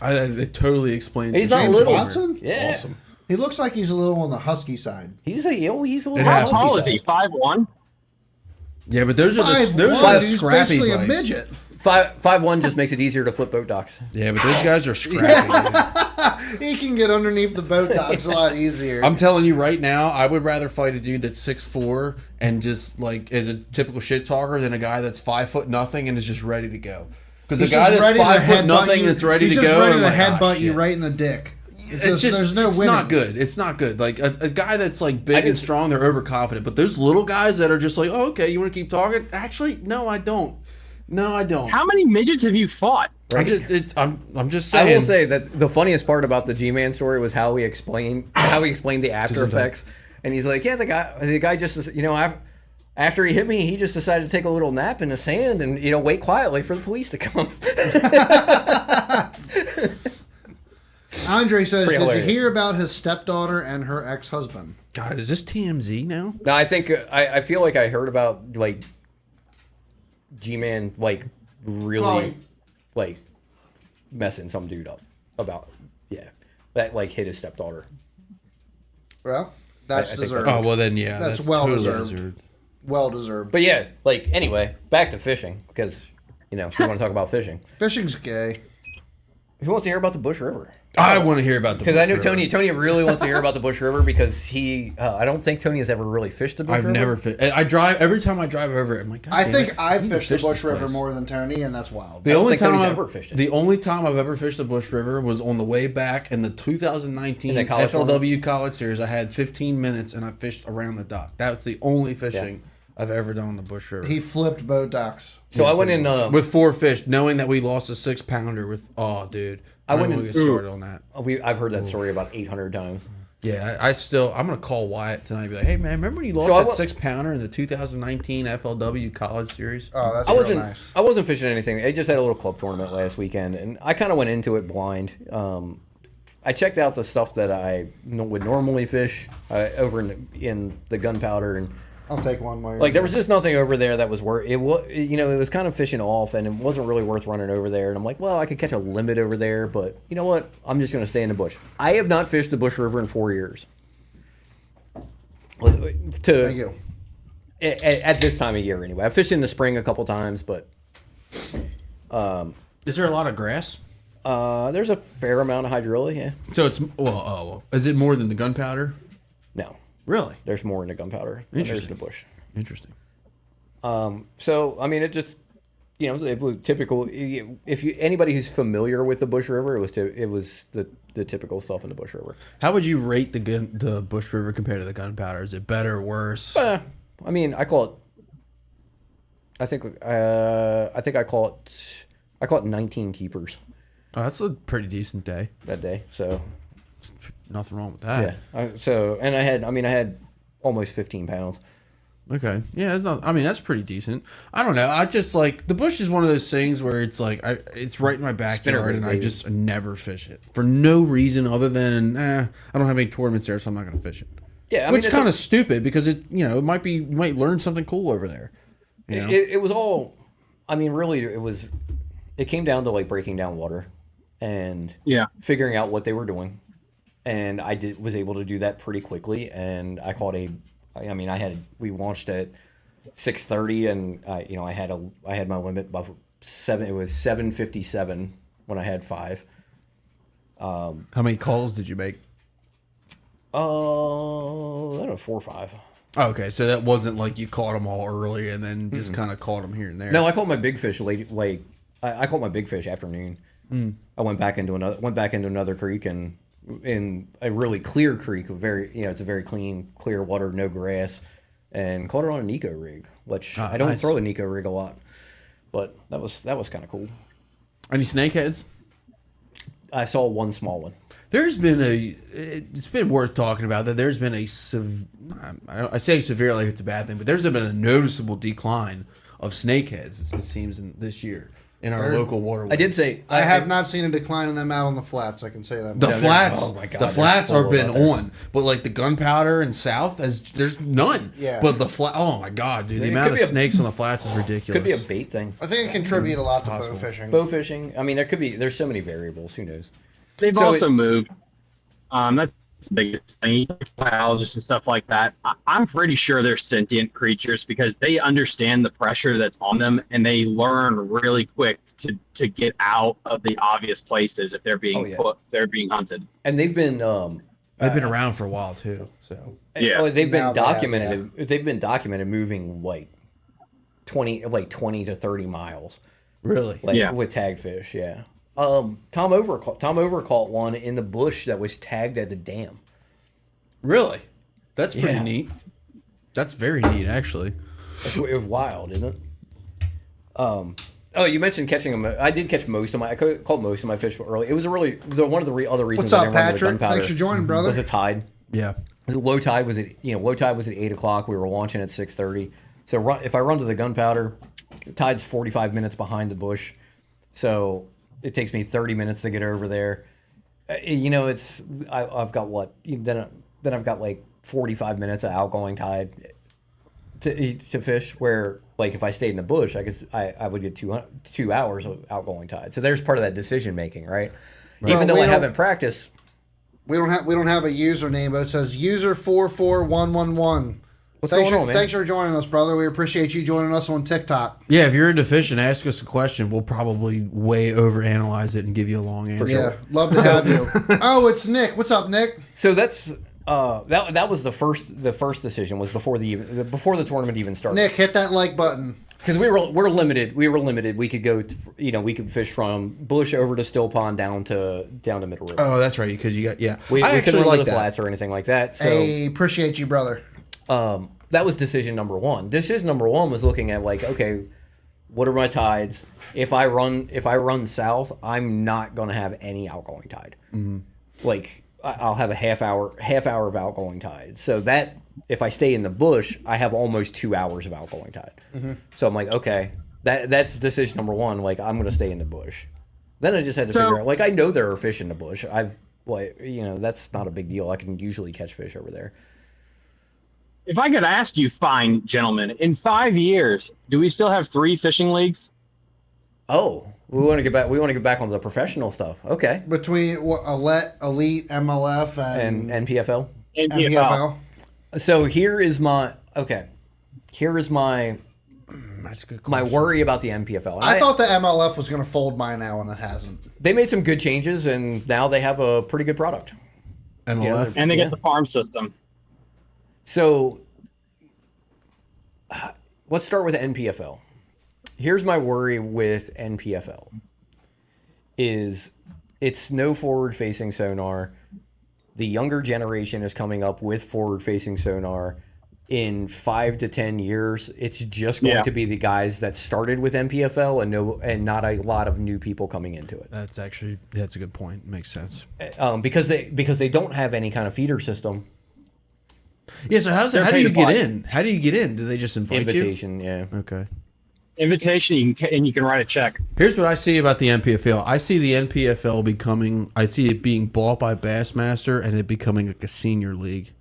Speaker 2: It totally explains.
Speaker 3: He's not
Speaker 1: James
Speaker 3: little.
Speaker 1: Watson?
Speaker 3: Yeah,
Speaker 1: awesome. He looks like he's a little on the husky side.
Speaker 3: He's a little.
Speaker 4: How tall is he? 5'1"?
Speaker 2: Yeah, but those are
Speaker 1: he's
Speaker 2: scrappy
Speaker 1: basically
Speaker 2: guys.
Speaker 1: a midget.
Speaker 3: 5'1" just makes it easier to flip boat docks.
Speaker 2: Yeah, but those guys are scrappy.
Speaker 1: He can get underneath the boat docks a lot easier.
Speaker 2: I'm telling you right now, I would rather fight a dude that's 6'4" and just like is a typical shit talker than a guy that's 5 foot nothing and is just ready to go. Because the guy that's 5 foot nothing that's ready to go,
Speaker 1: he's just ready to
Speaker 2: like,
Speaker 1: headbutt you right in the dick. There's no winning.
Speaker 2: It's not good. It's not good. Like a guy that's like big and strong, they're overconfident. But there's little guys that are just like, oh, okay, you want to keep talking? Actually, no, I don't. No, I don't.
Speaker 4: How many midgets have you fought?
Speaker 2: I'm just saying.
Speaker 3: I will say that the funniest part about the G-Man story was how he explained the after effects. And he's like, yeah, the guy just after he hit me, he just decided to take a little nap in the sand and wait quietly for the police to come.
Speaker 1: Andre says, did you hear about his stepdaughter and her ex-husband?
Speaker 2: God, is this TMZ now?
Speaker 3: No, I think I feel like I heard about like G-Man like really like messing some dude up about that like hit his stepdaughter.
Speaker 1: Well, that's deserved.
Speaker 2: Oh well, then yeah,
Speaker 1: that's well totally deserved. Well deserved.
Speaker 3: But yeah, like anyway, back to fishing because we want to talk about fishing.
Speaker 1: Fishing's gay.
Speaker 3: Who wants to hear about the Bush River?
Speaker 2: I want to hear about the Bush River.
Speaker 3: Because I know Tony really wants to hear about the Bush River because I don't think Tony has ever really fished the Bush River.
Speaker 2: I've never fished. Every time I drive over it, I'm like,
Speaker 1: I think I've fished the Bush River more than Tony, and that's wild.
Speaker 2: The only time I've ever fished the Bush River was on the way back in the 2019 FLW College Series. I had 15 minutes and I fished around the dock. That's the only fishing I've ever done on the Bush River.
Speaker 1: He flipped boat docks.
Speaker 3: So I went in
Speaker 2: with 4 fish, knowing that we lost a 6-pounder with. Oh, dude, I
Speaker 3: went
Speaker 2: went
Speaker 3: in-
Speaker 2: get started on that.
Speaker 3: I've heard that story about 800 times.
Speaker 2: Yeah, I'm gonna call Wyatt tonight and be like, hey man, remember when you lost
Speaker 3: So I
Speaker 2: that
Speaker 3: wa-
Speaker 2: 6-pounder in the 2019 FLW College Series?
Speaker 1: Oh, that's
Speaker 3: I wasn't.
Speaker 1: real nice.
Speaker 3: I wasn't fishing anything. I just had a little club tournament last weekend, and I kind of went into it blind. I checked out the stuff that I would normally fish over in the gunpowder, and
Speaker 1: I'll take one more.
Speaker 3: like there was just nothing over there that was worth it. It was kind of fishing off, and it wasn't really worth running over there. And I'm like, well, I could catch a limit over there, but you know what? I'm just going to stay in the bush. I have not fished the Bush River in 4 years.
Speaker 1: Thank you.
Speaker 3: At this time of year, anyway. I've fished in the spring a couple times, but
Speaker 2: Is there a lot of grass?
Speaker 3: there's a fair amount of hydrilla. Yeah,
Speaker 2: So it's is it more than the gunpowder?
Speaker 3: no,
Speaker 2: Really
Speaker 3: there's more in the gunpowder than there's in the bush.
Speaker 2: interesting.
Speaker 3: So I mean, it just it was typical. If anybody who's familiar with the Bush River, it was the typical stuff in the Bush River.
Speaker 2: How would you rate the Bush River compared to the gunpowder? Is it better or worse?
Speaker 3: I mean, I call it. I think I call it 19 keepers
Speaker 2: Oh, that's a pretty decent day.
Speaker 3: that day. So
Speaker 2: Nothing wrong with that.
Speaker 3: yeah. And I had almost 15 pounds.
Speaker 2: Okay. Yeah, that's pretty decent. I don't know. I just like the bush is one of those things where it's like it's right in my backyard
Speaker 3: Spinnerbait,
Speaker 2: and I
Speaker 3: baby.
Speaker 2: just never fish it for no reason other than I don't have any tournaments there, so I'm not going to fish it.
Speaker 3: Yeah,
Speaker 2: Which kind of stupid because it might be you might learn something cool over there. You know?
Speaker 3: It was all. I mean, really, it came down to like breaking down water and figuring out what they were doing, and I was able to do that pretty quickly. And I caught we launched at 6:30, and I had my limit by 7. It was 7:57 when I had 5.
Speaker 2: How many calls did you make?
Speaker 3: I don't know, 4 or 5.
Speaker 2: Oh, okay, so that wasn't like you caught them all early and then just kind of caught them here and there.
Speaker 3: No, I caught my big fish late. Like I caught my big fish afternoon. I went back into another creek, and in a really clear creek, it's a very clean, clear water, no grass, and caught it on a Nico rig, which I don't throw a Nico rig a lot, but that was kind of cool.
Speaker 2: Any snakeheads?
Speaker 3: I saw one small one.
Speaker 2: There's been it's been worth talking about that. There's been I say severe like it's a bad thing, but there's been a noticeable decline of snakeheads, it seems, this year in our local waterways.
Speaker 3: I did say
Speaker 1: I have not seen a decline in them out on the flats. I can say that.
Speaker 2: The flats,
Speaker 3: oh my God,
Speaker 2: the flats
Speaker 3: they're
Speaker 2: are
Speaker 3: full
Speaker 2: been
Speaker 3: out there.
Speaker 2: on, but like the gunpowder and south, there's none.
Speaker 1: Yeah.
Speaker 2: But the flat, oh my God, dude, the
Speaker 3: It
Speaker 2: amount
Speaker 3: could
Speaker 2: of
Speaker 3: be a-
Speaker 2: snakes on the flats is ridiculous.
Speaker 3: could be a bait thing.
Speaker 1: I think it contribute a lot to bow fishing.
Speaker 3: Bow fishing. I mean, there's so many variables. Who knows?
Speaker 4: They've
Speaker 3: So
Speaker 4: also moved. That's the biggest thing. Biologists and stuff like that. I'm pretty sure they're sentient creatures because they understand the pressure that's on them, and they learn really quick to get out of the obvious places if they're being they're being hunted.
Speaker 3: And they've been
Speaker 2: They've been around for a while too. So
Speaker 4: Yeah.
Speaker 3: they've been
Speaker 1: Now they have,
Speaker 3: documented. They've been documented moving like 20 to 30 miles.
Speaker 2: really,
Speaker 3: With tagged fish. Yeah. Tom Over caught one in the bush that was tagged at the dam.
Speaker 2: really, that's pretty
Speaker 3: Yeah.
Speaker 2: neat. That's very neat, actually.
Speaker 3: It was wild, isn't it? Oh, you mentioned catching them. I did catch most of my. I caught most of my fish early. It was one of the other reasons.
Speaker 1: What's
Speaker 3: I
Speaker 1: up,
Speaker 3: didn't run to the
Speaker 1: Patrick?
Speaker 3: gunpowder
Speaker 1: Thanks for joining, brother.
Speaker 3: Was a tide.
Speaker 2: Yeah,
Speaker 3: The low tide was at 8 o'clock. We were launching at 6:30. So if I run to the gunpowder, the tide's 45 minutes behind the bush, so it takes me 30 minutes to get over there. I've got what then I've got like 45 minutes of outgoing tide to fish. Where like if I stayed in the bush, I would get 2 hours of outgoing tide. So there's part of that decision making, right? Even though I haven't practiced.
Speaker 1: We don't have a username, but it says user 44111.
Speaker 3: What's going on, man?
Speaker 1: Thanks for joining us, brother. We appreciate you joining us on TikTok.
Speaker 2: yeah. If you're into fishing, ask us a question. We'll probably way overanalyze it and give you a long answer.
Speaker 1: Yeah, love to have you. Oh, it's Nick. What's up, Nick?
Speaker 3: So that's that was the first decision was before the tournament even started.
Speaker 1: Nick, hit that like button.
Speaker 3: Because we're limited. We could go. We could fish from bush over to Still Pond down to Middle River.
Speaker 2: Oh, that's right. Because you got
Speaker 3: We
Speaker 2: I
Speaker 3: couldn't
Speaker 2: actually
Speaker 3: run to
Speaker 2: like
Speaker 3: the
Speaker 2: that.
Speaker 3: flats or anything like that. So
Speaker 1: Hey, appreciate you, brother.
Speaker 3: That was decision number one. Decision number one was looking at like, okay, what are my tides? If I run south, I'm not going to have any outgoing tide. Like I'll have a half hour of outgoing tide. So that if I stay in the bush, I have almost 2 hours of outgoing tide. So I'm like, okay, that's decision number one. Like I'm going to stay in the bush. Then I just had to figure out, like, I know there are fish in the bush. That's not a big deal. I can usually catch fish over there.
Speaker 4: If I could ask you, fine gentlemen, in 5 years, do we still have 3 fishing leagues?
Speaker 3: Oh, we want to get back. We want to get back on the professional stuff. Okay.
Speaker 1: Between elite, MLF,
Speaker 3: And NPFL.
Speaker 1: NPFL.
Speaker 3: So here is my
Speaker 2: That's a good
Speaker 3: my
Speaker 2: question.
Speaker 3: worry about the NPFL. And
Speaker 1: I thought the MLF was going to fold by now, and it hasn't.
Speaker 3: they made some good changes, and now they have a pretty good product.
Speaker 2: MLF.
Speaker 4: And they
Speaker 3: Yeah.
Speaker 4: get the farm system.
Speaker 3: So let's start with NPFL. Here's my worry with NPFL is it's no forward-facing sonar. The younger generation is coming up with forward-facing sonar. In 5 to 10 years, it's just going to be the guys that started with NPFL and not a lot of new people coming into it.
Speaker 2: That's a good point. Makes sense.
Speaker 3: Because they don't have any kind of feeder system.
Speaker 2: Yeah. So how do
Speaker 4: pay
Speaker 2: you
Speaker 4: to
Speaker 2: get
Speaker 4: play.
Speaker 2: in? How do you get in? Do they just invite
Speaker 3: Invitation, yeah.
Speaker 2: you? Okay.
Speaker 4: Invitation, you can write a check.
Speaker 2: Here's what I see about the NPFL. I see the NPFL I see it being bought by Bassmaster and it becoming like a senior league.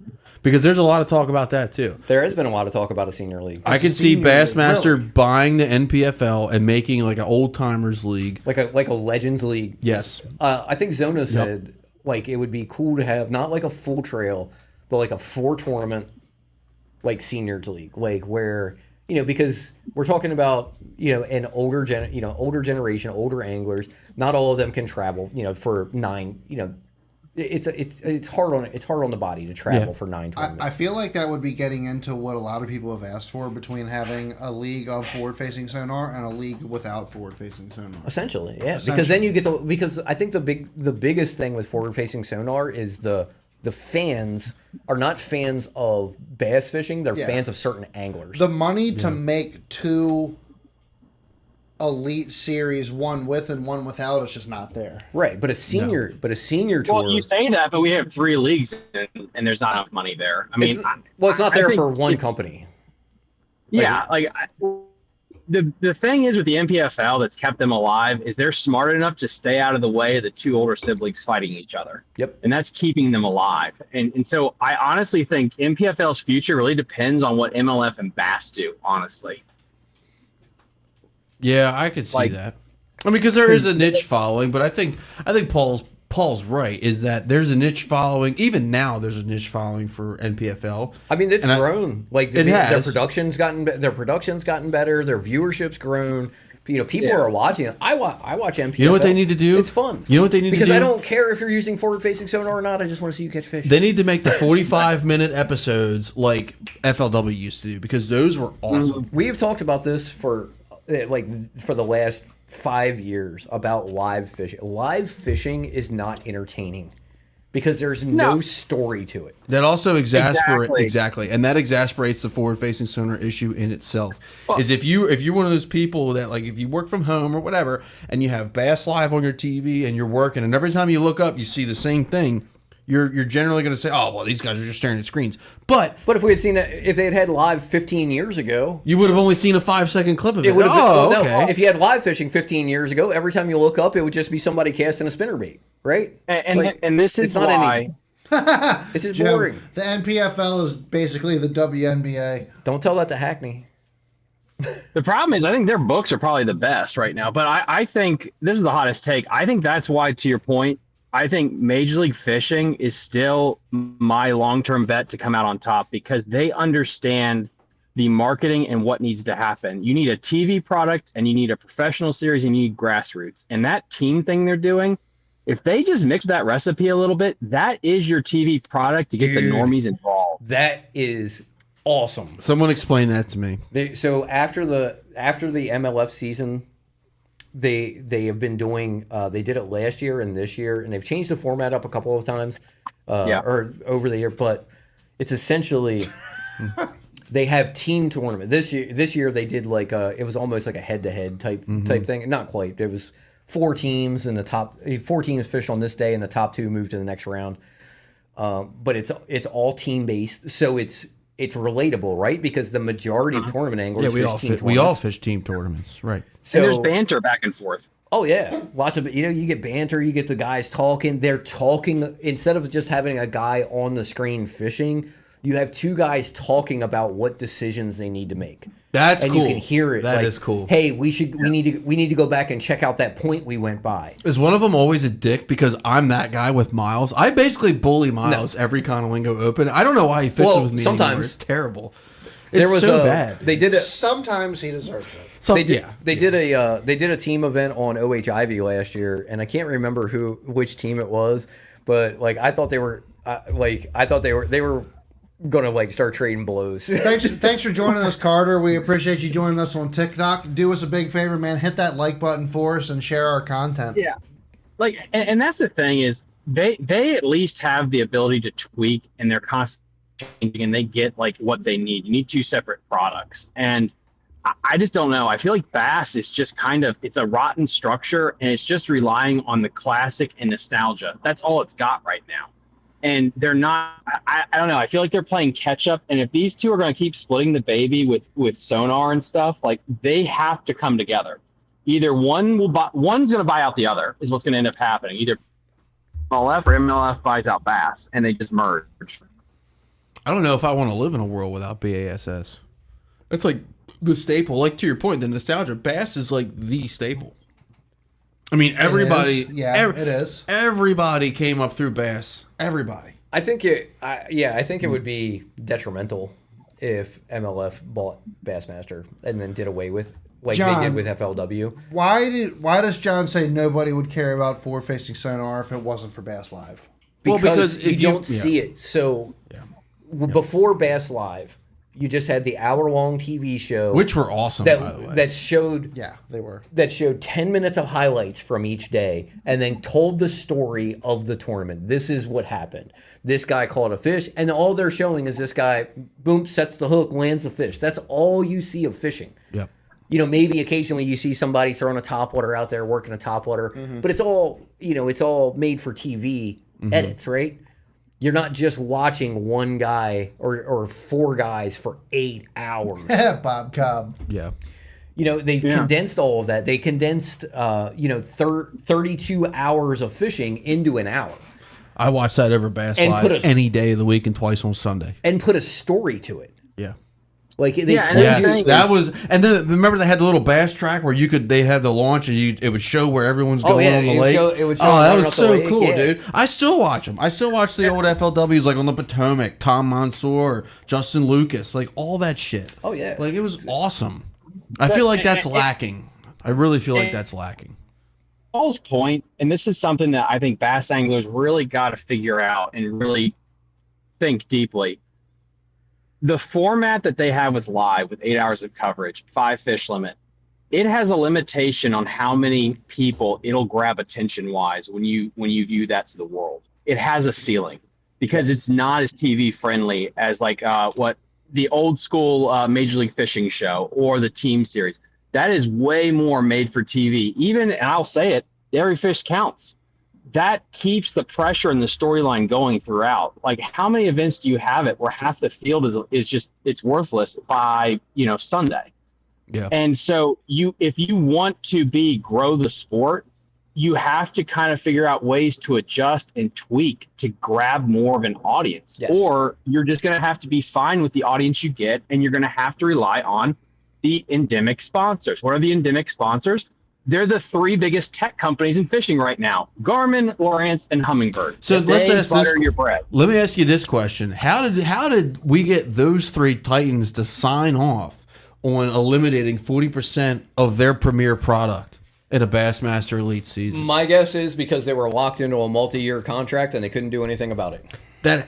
Speaker 2: Because there's a lot of talk about that too.
Speaker 3: There has been a lot of talk about a senior league.
Speaker 2: I could see
Speaker 1: senior league,
Speaker 2: Bassmaster
Speaker 1: really?
Speaker 2: buying the NPFL and making like an old timers league.
Speaker 3: Like a Legends League.
Speaker 2: Yes.
Speaker 3: I think Zona said like it would be cool to have not like a full trail, but like a 4 tournament like seniors league, like where because we're talking about an older generation, older anglers. Not all of them can travel. For 9. It's hard on the body to travel for 9 tournaments.
Speaker 1: I feel like that would be getting into what a lot of people have asked for between having a league of forward-facing sonar and a league without forward-facing sonar.
Speaker 3: Essentially, yeah. Because then you get because I think the biggest thing with forward-facing sonar is the fans are not fans of bass fishing; they're fans of certain anglers.
Speaker 1: The money to make 2 elite series, one with and one without, is just not there.
Speaker 3: Right, but a senior tour.
Speaker 4: Well, you say that, but we have 3 leagues, and there's not enough money there. I mean,
Speaker 3: it's not
Speaker 4: I
Speaker 3: there
Speaker 4: think
Speaker 3: for one
Speaker 4: it's-
Speaker 3: company.
Speaker 4: Yeah, the thing is with the NPFL that's kept them alive is they're smart enough to stay out of the way of the 2 older siblings fighting each other.
Speaker 3: Yep.
Speaker 4: And that's keeping them alive. And so I honestly think NPFL's future really depends on what MLF and Bass do, honestly.
Speaker 2: Yeah, I could see that. I mean, because there is a niche following, but I think Paul's right. Is that there's a niche following. Even now, there's a niche following for NPFL.
Speaker 3: I mean, it's grown. Their
Speaker 2: has.
Speaker 3: production's gotten better. Their viewership's grown. People are watching it. I watch NPFL.
Speaker 2: You know what they need to do?
Speaker 3: It's fun.
Speaker 2: You know what they need to do?
Speaker 3: Because I don't care if you're using forward-facing sonar or not. I just want to see you catch fish.
Speaker 2: They need to make the 45-minute episodes like FLW used to do because those were awesome.
Speaker 3: We have talked about this for the last 5 years about live fishing. Live fishing is not entertaining because there's no story to it.
Speaker 2: That also
Speaker 4: Exactly.
Speaker 2: exactly, and that exasperates the forward-facing sonar issue in itself. Is if you're one of those people that like if you work from home or whatever, and you have Bass Live on your TV and you're working, and every time you look up you see the same thing, you're generally going to say, oh well, these guys are just staring at screens. But
Speaker 3: if we had seen it, if they had live 15 years ago,
Speaker 2: you would have only seen a 5-second clip of it.
Speaker 3: it would have been.
Speaker 2: Okay.
Speaker 3: If you had live fishing 15 years ago, every time you look up, it would just be somebody casting a spinnerbait, right?
Speaker 4: And this is
Speaker 3: it's not
Speaker 4: why.
Speaker 3: It's just
Speaker 1: Jim,
Speaker 3: boring.
Speaker 1: the NPFL is basically the WNBA.
Speaker 3: Don't tell that to Hackney.
Speaker 4: The problem is, I think their books are probably the best right now. But I think this is the hottest take. I think that's why, to your point, I think Major League Fishing is still my long-term bet to come out on top because they understand the marketing and what needs to happen. You need a TV product and you need a professional series and you need grassroots. And that team thing they're doing, if they just mix that recipe a little bit, that is your TV product to get the normies involved.
Speaker 3: That is awesome.
Speaker 2: Someone explain that to me.
Speaker 3: So after the MLF season, they have been doing. They did it last year and this year, and they've changed the format up a couple of times, or over the year. But it's essentially they have team tournament this year. This year they did like it was almost like a head-to-head type thing. Not quite. It was 4 teams in the top. 4 teams fished on this day, and the top 2 moved to the next round. But it's all team based, so it's relatable, right? Because the majority of tournament anglers
Speaker 2: we all fish team tournaments, right?
Speaker 4: So and there's banter back and forth.
Speaker 3: Oh yeah, lots of you get banter, you get the guys talking. They're talking instead of just having a guy on the screen fishing. You have 2 guys talking about what decisions they need to make.
Speaker 2: That's
Speaker 3: and
Speaker 2: cool.
Speaker 3: You can hear it.
Speaker 2: That is cool.
Speaker 3: Hey, we need to go back and check out that point we went by.
Speaker 2: Is one of them always a dick because I'm that guy with Miles? I basically bully Miles every Conolingo Open. I don't know why he fishes with me
Speaker 3: sometimes
Speaker 2: anymore. It's terrible.
Speaker 3: There was
Speaker 2: so bad.
Speaker 3: They did
Speaker 1: sometimes he deserves it.
Speaker 3: They did a team event on OHIV last year, and I can't remember which team it was, but like I thought they were gonna like start trading blows.
Speaker 1: Thanks for joining us, Carter. We appreciate you joining us on TikTok. Do us a big favor, man. Hit that like button for us and share our content.
Speaker 4: Yeah, like and that's the thing is they at least have the ability to tweak, and they're constantly changing, and they get like what they need. You need 2 separate products, and I just don't know. I feel like Bass is just it's a rotten structure, and it's just relying on the classic and nostalgia. That's all it's got right now. And they're not, I don't know. I feel like they're playing catch up. And if these 2 are going to keep splitting the baby with sonar and stuff, like they have to come together. Either one's going to buy out the other is what's going to end up happening. Either MLF or MLF buys out Bass and they just merge.
Speaker 2: I don't know if I want to live in a world without BASS. It's like the staple. Like to your point, the nostalgia. Bass is like the staple. I mean, everybody.
Speaker 1: It is.
Speaker 2: Everybody came up through Bass. Everybody.
Speaker 3: I think it would be detrimental if MLF bought Bassmaster and then did away with they did with FLW.
Speaker 1: Why does John say nobody would care about forward facing sonar if it wasn't for Bass Live?
Speaker 3: Because if you don't see it. So before Bass Live, you just had the hour-long TV show,
Speaker 2: which were awesome, by the way.
Speaker 3: That showed,
Speaker 1: they were.
Speaker 3: That showed 10 minutes of highlights from each day, and then told the story of the tournament. This is what happened. This guy caught a fish, and all they're showing is this guy, boom, sets the hook, lands the fish. That's all you see of fishing.
Speaker 2: Yep.
Speaker 3: Maybe occasionally you see somebody throwing a topwater out there, working a topwater, but it's all, it's all made for TV edits, right? You're not just watching one guy or 4 guys for 8 hours.
Speaker 1: Bob Cobb.
Speaker 2: Yeah.
Speaker 3: They condensed all of that. They condensed, 32 hours of fishing into an hour.
Speaker 2: I watch that over Bass Live any day of the week and twice on Sunday.
Speaker 3: And put a story to it.
Speaker 2: Yeah.
Speaker 3: Like
Speaker 2: that was, and then remember they had the little bass track where they had the launch and it would show where everyone's going on the lake. That was so cool, dude. I still watch them. I still watch the old FLWs like on the Potomac, Tom Mansour, Justin Lucas, like all that shit.
Speaker 3: Oh yeah,
Speaker 2: like it was awesome. I feel like that's lacking. I really feel like that's lacking.
Speaker 4: Paul's point, and this is something that I think bass anglers really got to figure out and really think deeply. The format that they have with live, with 8 hours of coverage, 5 fish limit, it has a limitation on how many people it'll grab attention-wise when you view that to the world. It has a ceiling because it's not as TV friendly as like what the old school Major League Fishing show or the team series. That is way more made for TV. Even, and I'll say it, every fish counts. That keeps the pressure and the storyline going throughout. Like, how many events do you have it where half the field is just, it's worthless by, Sunday?
Speaker 2: Yeah.
Speaker 4: And so if you want to grow the sport, you have to kind of figure out ways to adjust and tweak to grab more of an audience.
Speaker 3: Yes.
Speaker 4: Or you're just going to have to be fine with the audience you get, and you're going to have to rely on the endemic sponsors. What are the endemic sponsors? They're the 3 biggest tech companies in fishing right now: Garmin, Lowrance, and Humminbird.
Speaker 2: So let's
Speaker 4: butter your bread.
Speaker 2: Let me ask you this question: How did we get those 3 titans to sign off on eliminating 40% of their premier product in a Bassmaster Elite season?
Speaker 3: My guess is because they were locked into a multi-year contract and they couldn't do anything about it.
Speaker 2: That's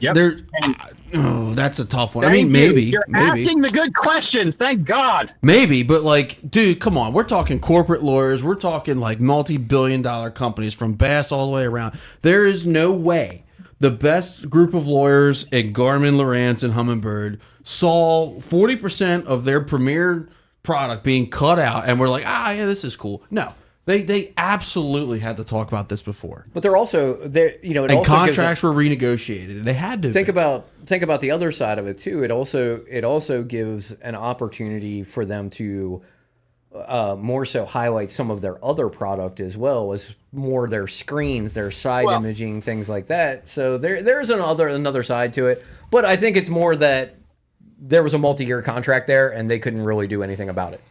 Speaker 2: a tough one. I mean, maybe.
Speaker 4: You're asking the good questions. Thank God.
Speaker 2: Maybe, but like, dude, come on. We're talking corporate lawyers. We're talking like multi-billion-dollar companies from Bass all the way around. There is no way the best group of lawyers at Garmin, Lowrance, and Humminbird saw 40% of their premier product being cut out, and we're like, yeah, this is cool. No, they absolutely had to talk about this before.
Speaker 3: But they're also there. You know, it
Speaker 2: and
Speaker 3: also
Speaker 2: contracts were renegotiated. They had to
Speaker 3: think about the other side of it too. It also gives an opportunity for them to more so highlight some of their other product as well as more their screens, their side imaging, things like that. So there's another side to it. But I think it's more that there was a multi-year contract there and they couldn't really do anything about it.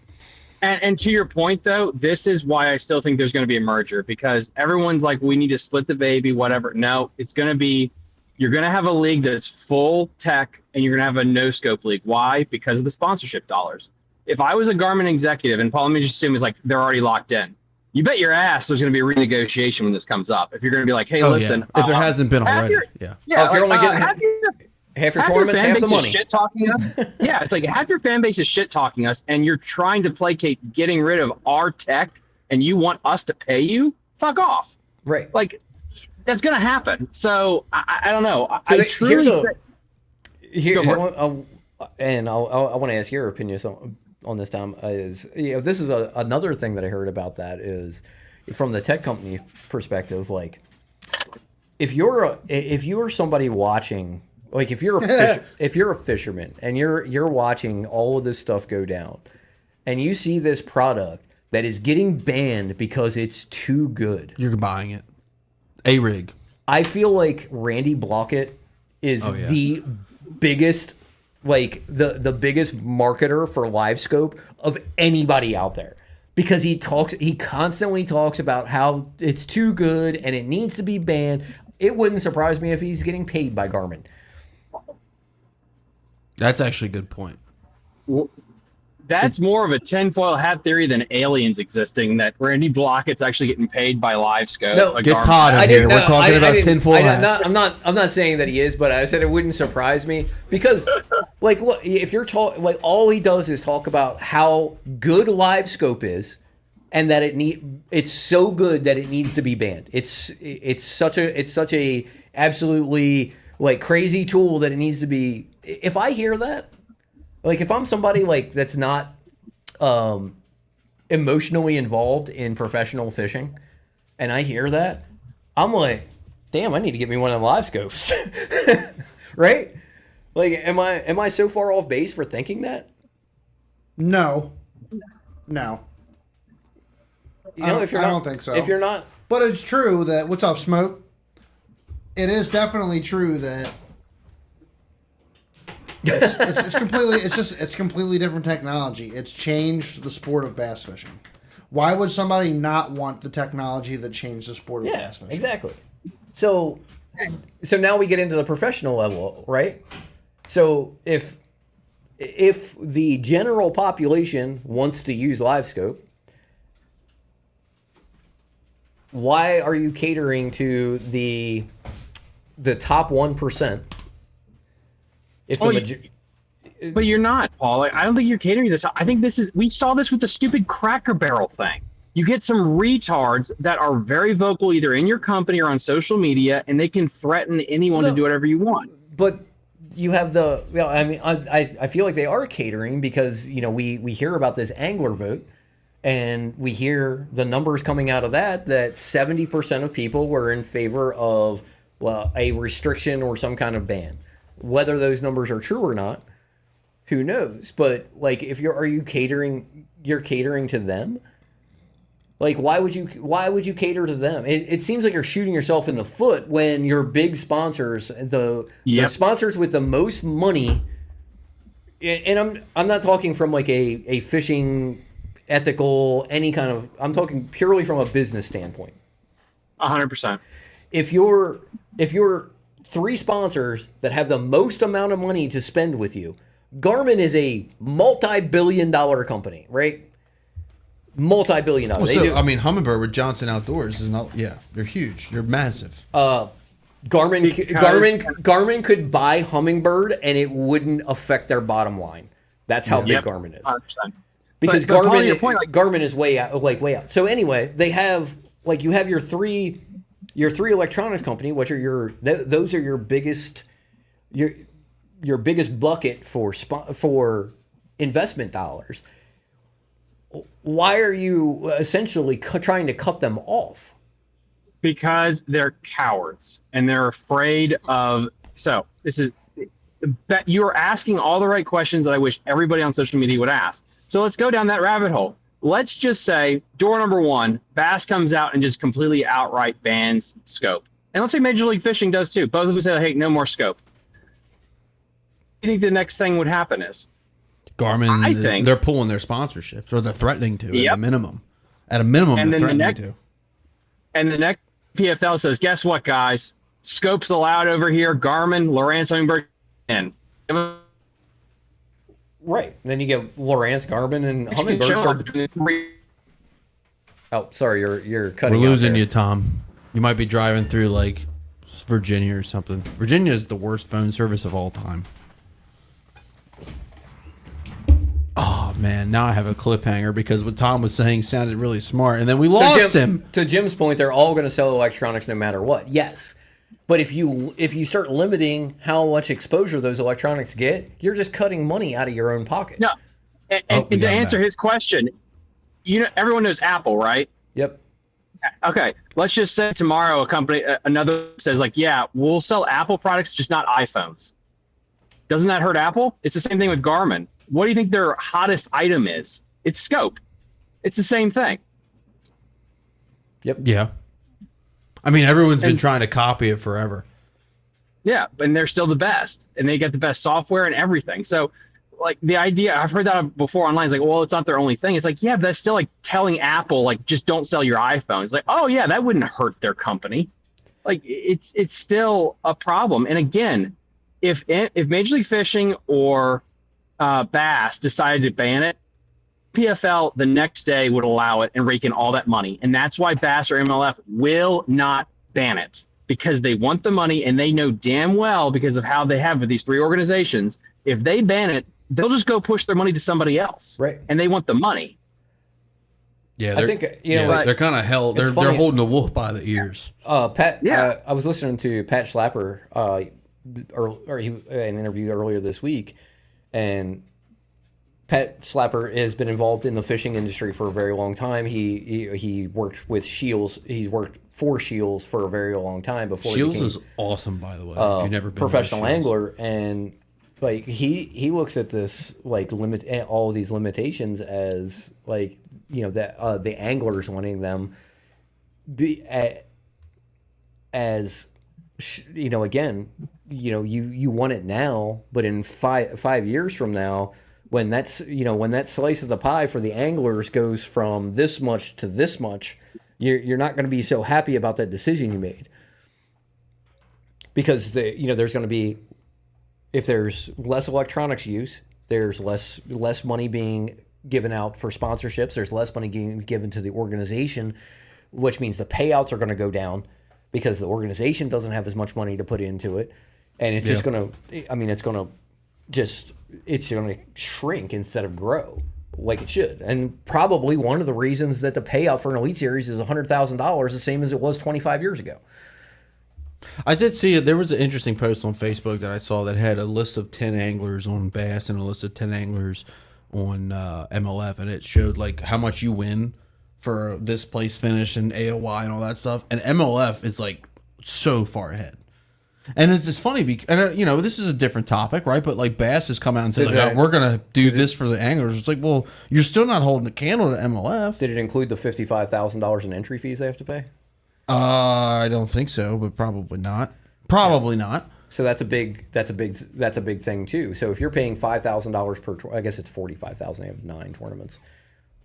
Speaker 4: And to your point, though, this is why I still think there's going to be a merger, because everyone's like, we need to split the baby, whatever. No, it's going to be, you're going to have a league that's full tech, and you're going to have a no-scope league. Why? Because of the sponsorship dollars. If I was a Garmin executive, and Paul, let me just assume is like they're already locked in, you bet your ass there's going to be a renegotiation when this comes up. If you're going to be like, hey, listen.
Speaker 2: If there hasn't been already.
Speaker 3: Yeah, if you're only getting half your tournaments, half the money.
Speaker 4: Shit talking us. Yeah, it's like half your fan base is shit talking us, and you're trying to placate getting rid of our tech, and you want us to pay you? Fuck off.
Speaker 3: Right.
Speaker 4: Like, that's gonna happen. So I don't know.
Speaker 3: So
Speaker 4: I truly.
Speaker 3: I want to ask your opinion on this, Tom. Is this is another thing that I heard about that is from the tech company perspective. Like, if you're somebody watching. Like if you're a fisherman and you're watching all of this stuff go down, and you see this product that is getting banned because it's too good,
Speaker 2: you're buying it. A rig.
Speaker 3: I feel like Randy Blockett is the biggest, like the biggest marketer for LiveScope of anybody out there, because he constantly talks about how it's too good and it needs to be banned. It wouldn't surprise me if he's getting paid by Garmin.
Speaker 2: That's actually a good point.
Speaker 4: That's more of a tinfoil hat theory than aliens existing, that Randy Blockett's actually getting paid by LiveScope.
Speaker 3: No,
Speaker 2: get Todd in here. We're talking about tinfoil hats.
Speaker 3: I'm not saying that he is, but I said it wouldn't surprise me, because like, look, if you're like, all he does is talk about how good LiveScope is, and that it's so good that it needs to be banned. It's such a absolutely like crazy tool that it needs to be. If I hear that, like if I'm somebody like that's not emotionally involved in professional fishing, and I hear that, I'm like, damn, I need to get me one of them live scopes. Right? Like, am I so far off base for thinking that?
Speaker 1: No.
Speaker 3: You know, I don't think so. If you're not,
Speaker 1: but it's true that what's up, Smoke? It is definitely true that it's completely different technology. It's changed the sport of bass fishing. Why would somebody not want the technology that changed the sport of bass fishing?
Speaker 3: Exactly. So now we get into the professional level, right? So if the general population wants to use LiveScope, why are you catering to the top 1%?
Speaker 4: But you're not, Paul. Like, I don't think you're catering to this. I think we saw this with the stupid Cracker Barrel thing. You get some retards that are very vocal either in your company or on social media, and they can threaten anyone to do whatever you want.
Speaker 3: But you have I feel like they are catering, because, you know, we hear about this angler vote, and we hear the numbers coming out of that 70% of people were in favor of, well, a restriction or some kind of ban. Whether those numbers are true or not, who knows? But like, you're catering to them? Like, why would you cater to them? It seems like you're shooting yourself in the foot when your big sponsors, the sponsors with the most money, and I'm not talking from like a fishing ethical, any kind of, I'm talking purely from a business standpoint.
Speaker 4: 100%.
Speaker 3: If you're three sponsors that have the most amount of money to spend with you, Garmin is a multi-billion-dollar company, right? Multi-billion-dollar.
Speaker 2: I mean, Humminbird with Johnson Outdoors is not. Yeah, they're huge. They're massive.
Speaker 3: Garmin could buy Humminbird and it wouldn't affect their bottom line. That's how big Garmin is.
Speaker 4: 100%.
Speaker 3: Because Garmin is way out. So anyway, they have, like, you have your three your three electronics company, which are those are your biggest bucket for investment dollars. Why are you essentially trying to cut them off?
Speaker 4: Because they're cowards and they're afraid of. So this is that you're asking all the right questions that I wish everybody on social media would ask. So let's go down that rabbit hole. Let's just say door number one, Bass comes out and just completely outright bans scope. And let's say Major League Fishing does too. Both of them say, hey, no more scope. What do you think the next thing would happen is?
Speaker 2: Garmin,
Speaker 4: I think
Speaker 2: they're pulling their sponsorships, or they're threatening to
Speaker 4: Yep.
Speaker 2: at a minimum. At a minimum,
Speaker 4: And
Speaker 2: they're
Speaker 4: then the
Speaker 2: threatening to.
Speaker 4: And the next PFL says, guess what, guys? Scope's allowed over here. Garmin, Lowrance, Humminbird, and
Speaker 3: Right. And then you get Lowrance, Garmin, and Humminbird. Oh, sorry, you're cutting.
Speaker 2: We're
Speaker 3: out
Speaker 2: losing
Speaker 3: there.
Speaker 2: you, Tom. You might be driving through like Virginia or something. Virginia is the worst phone service of all time. Oh man, now I have a cliffhanger because what Tom was saying sounded really smart, and then we lost him.
Speaker 3: To Jim's point, they're all going to sell electronics no matter what. Yes, but if you start limiting how much exposure those electronics get, you're just cutting money out of your own pocket.
Speaker 4: No, and to answer his question, everyone knows Apple, right?
Speaker 3: Yep.
Speaker 4: Okay, let's just say tomorrow a company, another says like, yeah, we'll sell Apple products, just not iPhones. Doesn't that hurt Apple? It's the same thing with Garmin. What do you think their hottest item is? It's scope. It's the same thing.
Speaker 3: Yep.
Speaker 2: Yeah. I mean, everyone's been trying to copy it forever.
Speaker 4: Yeah, and they're still the best, and they get the best software and everything. So, like the idea, I've heard that before online. It's like, well, it's not their only thing. It's like, yeah, but that's still like telling Apple, like, just don't sell your iPhone. It's like, oh yeah, that wouldn't hurt their company. Like, it's still a problem. And again, if Major League Fishing or Bass decided to ban it, PFL the next day would allow it and rake in all that money. And that's why Bass or MLF will not ban it, because they want the money, and they know damn well, because of how they have with these three organizations, if they ban it, they'll just go push their money to somebody else.
Speaker 3: Right.
Speaker 4: And they want the money.
Speaker 2: Yeah,
Speaker 3: I think
Speaker 2: they're kind of held. They're holding the wolf by the ears.
Speaker 3: Pat.
Speaker 4: Yeah.
Speaker 3: I was listening to Pat Schlapper, or he an interview earlier this week, and Pat Schlapper has been involved in the fishing industry for a very long time. He worked with Shields. He's worked for Shields for a very long time before.
Speaker 2: Shields is awesome, by the way. If you've never been
Speaker 3: professional
Speaker 2: to Shields.
Speaker 3: angler, and like he looks at this like all of these limitations as like that the anglers wanting them be as again you want it now, but in 5 years from now, when that slice of the pie for the anglers goes from this much to this much, you're not going to be so happy about that decision you made, because there's going to be, if there's less electronics use, there's less money being given out for sponsorships, there's less money being given to the organization, which means the payouts are going to go down because the organization doesn't have as much money to put into it, and it's just going to it's going to shrink instead of grow like it should. And probably one of the reasons that the payout for an Elite Series is $100,000, the same as it was 25 years ago.
Speaker 2: I did see it. There was an interesting post on Facebook that I saw that had a list of 10 anglers on Bass and a list of 10 anglers on MLF, and it showed like how much you win for this place finish and AOY and all that stuff. And MLF is like so far ahead. And it's just funny because, this is a different topic, right? But like Bass has come out and said, like, we're going to do this for the anglers. It's like, well, you're still not holding the candle to MLF.
Speaker 3: Did it include the $55,000 in entry fees they have to pay?
Speaker 2: I don't think so, but probably not. Probably not.
Speaker 3: So that's a big thing too. So if you're paying $5,000 per, I guess it's $45,000. They have 9 tournaments,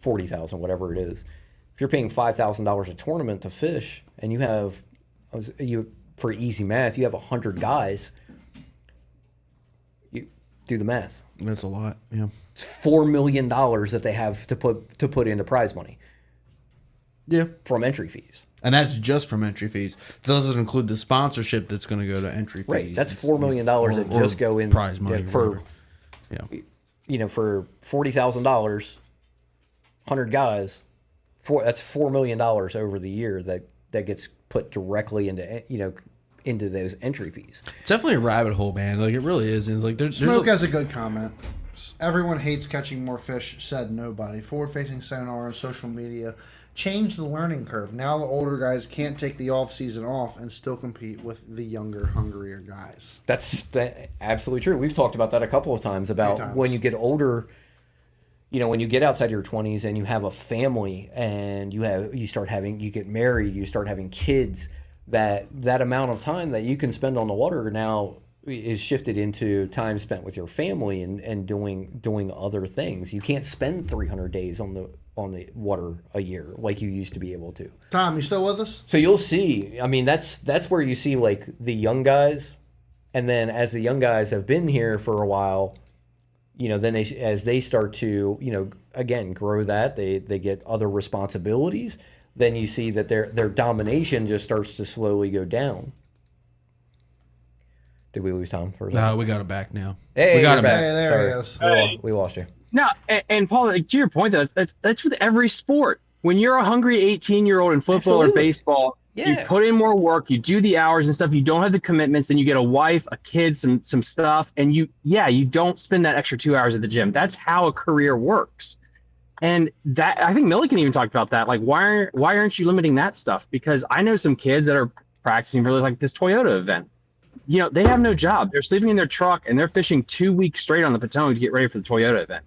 Speaker 3: $40,000, whatever it is. If you're paying $5,000 a tournament to fish, and for easy math, you have 100 guys. You do the math.
Speaker 2: That's a lot. Yeah,
Speaker 3: it's $4 million that they have to put into prize money.
Speaker 2: Yeah,
Speaker 3: from entry fees.
Speaker 2: And that's just from entry fees. That doesn't include the sponsorship that's going to go to entry fees.
Speaker 3: Right. That's $4 million that just go in
Speaker 2: prize money
Speaker 3: for, for $40,000, 100 guys. That's $4 million over the year that gets put directly into those entry fees.
Speaker 2: It's definitely a rabbit hole, man. Like it really is. And like
Speaker 1: Smoke has a good comment. Everyone hates catching more fish, said nobody. Forward-facing sonar on social media changed the learning curve. Now the older guys can't take the off-season off and still compete with the younger, hungrier guys.
Speaker 3: That's absolutely true. We've talked about that a couple of times about when you get older, when you get outside your 20s and you have a family and you get married, you start having kids, that amount of time that you can spend on the water now is shifted into time spent with your family and doing other things. You can't spend 300 days on the water a year like you used to be able to.
Speaker 1: Tom, you still with us?
Speaker 3: So you'll see. I mean, that's where you see like the young guys, and then as the young guys have been here for a while, then as they start to again grow they get other responsibilities. Then you see that their domination just starts to slowly go down. Did we lose Tom for a second?
Speaker 2: No, we got him back now.
Speaker 3: Hey,
Speaker 2: we got him
Speaker 3: back.
Speaker 2: back.
Speaker 1: Hey, there he is.
Speaker 3: We lost you.
Speaker 4: No, and Paul, like, to your point, that's with every sport. When you're a hungry 18-year-old in football or baseball, you put in more work, you do the hours and stuff, you don't have the commitments, and you get a wife, a kid, some stuff, and you don't spend that extra 2 hours at the gym. That's how a career works. And that, I think Milliken even talked about that. Like, why aren't you limiting that stuff? Because I know some kids that are practicing for like this Toyota event. They have no job. They're sleeping in their truck and they're fishing 2 weeks straight on the Potomac to get ready for the Toyota event.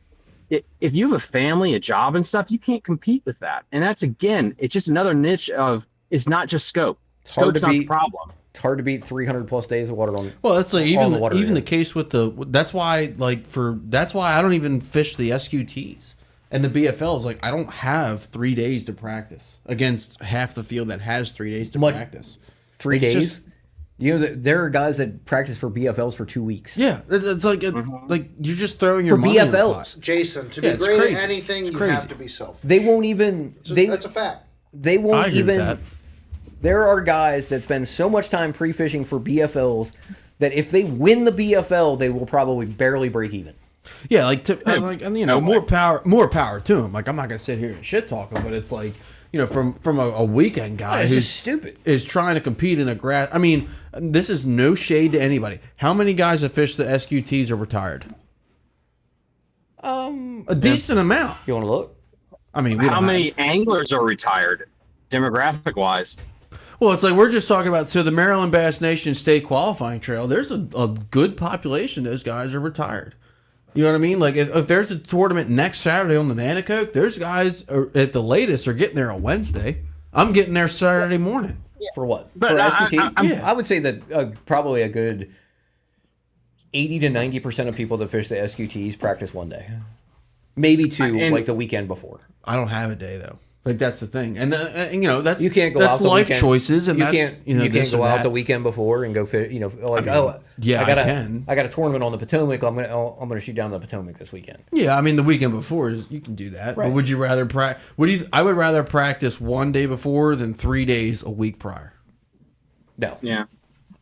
Speaker 4: If you have a family, a job and stuff, you can't compete with that. And that's, again, it's just another niche of, it's not just scope. Scope's not the problem.
Speaker 3: It's hard to beat 300 plus days of water on.
Speaker 2: Well, that's like even the case with that's why I don't even fish the SQTs and the BFLs. Like I don't have 3 days to practice against half the field that has 3 days to practice.
Speaker 3: 3 days? There are guys that practice for BFLs for 2 weeks.
Speaker 2: Yeah, it's like like you're just throwing your money in the pot.
Speaker 1: Jason, to be great at anything, you have to be selfish.
Speaker 3: They won't even.
Speaker 1: That's a fact.
Speaker 3: They won't
Speaker 2: I agree with
Speaker 3: even.
Speaker 2: that.
Speaker 3: There are guys that spend so much time pre-fishing for BFLs that if they win the BFL, they will probably barely break even.
Speaker 2: Yeah, more power to him. Like I'm not gonna sit here and shit talk him, but it's like from a weekend guy
Speaker 3: who's
Speaker 2: who's
Speaker 3: stupid
Speaker 2: is trying to compete in a grass. I mean, this is no shade to anybody. How many guys that fish the SQTs are retired? A decent amount.
Speaker 3: You want to look?
Speaker 2: I mean,
Speaker 4: how many anglers are retired, demographic wise?
Speaker 2: Well, it's like we're just talking about. So the Maryland Bass Nation State Qualifying Trail, there's a good population. Those guys are retired. You know what I mean? Like if there's a tournament next Saturday on the Nanticoke, there's guys at the latest are getting there on Wednesday. I'm getting there Saturday morning.
Speaker 3: For what?
Speaker 4: But
Speaker 3: for SQT?
Speaker 2: Yeah.
Speaker 3: I would say that probably a good 80 to 90% of people that fish the SQTs practice one day, maybe two, like the weekend before.
Speaker 2: I don't have a day though. Like that's the thing, and that's
Speaker 3: you can't go
Speaker 2: that's
Speaker 3: out the
Speaker 2: life
Speaker 3: weekend.
Speaker 2: choices, and
Speaker 3: you
Speaker 2: that's
Speaker 3: can't go out the weekend before and go fish. I got a tournament on the Potomac. I'm gonna shoot down the Potomac this weekend.
Speaker 2: Yeah, I mean the weekend before you can do that. Right. But would you rather I would rather practice one day before than 3 days a week prior.
Speaker 3: No.
Speaker 4: Yeah.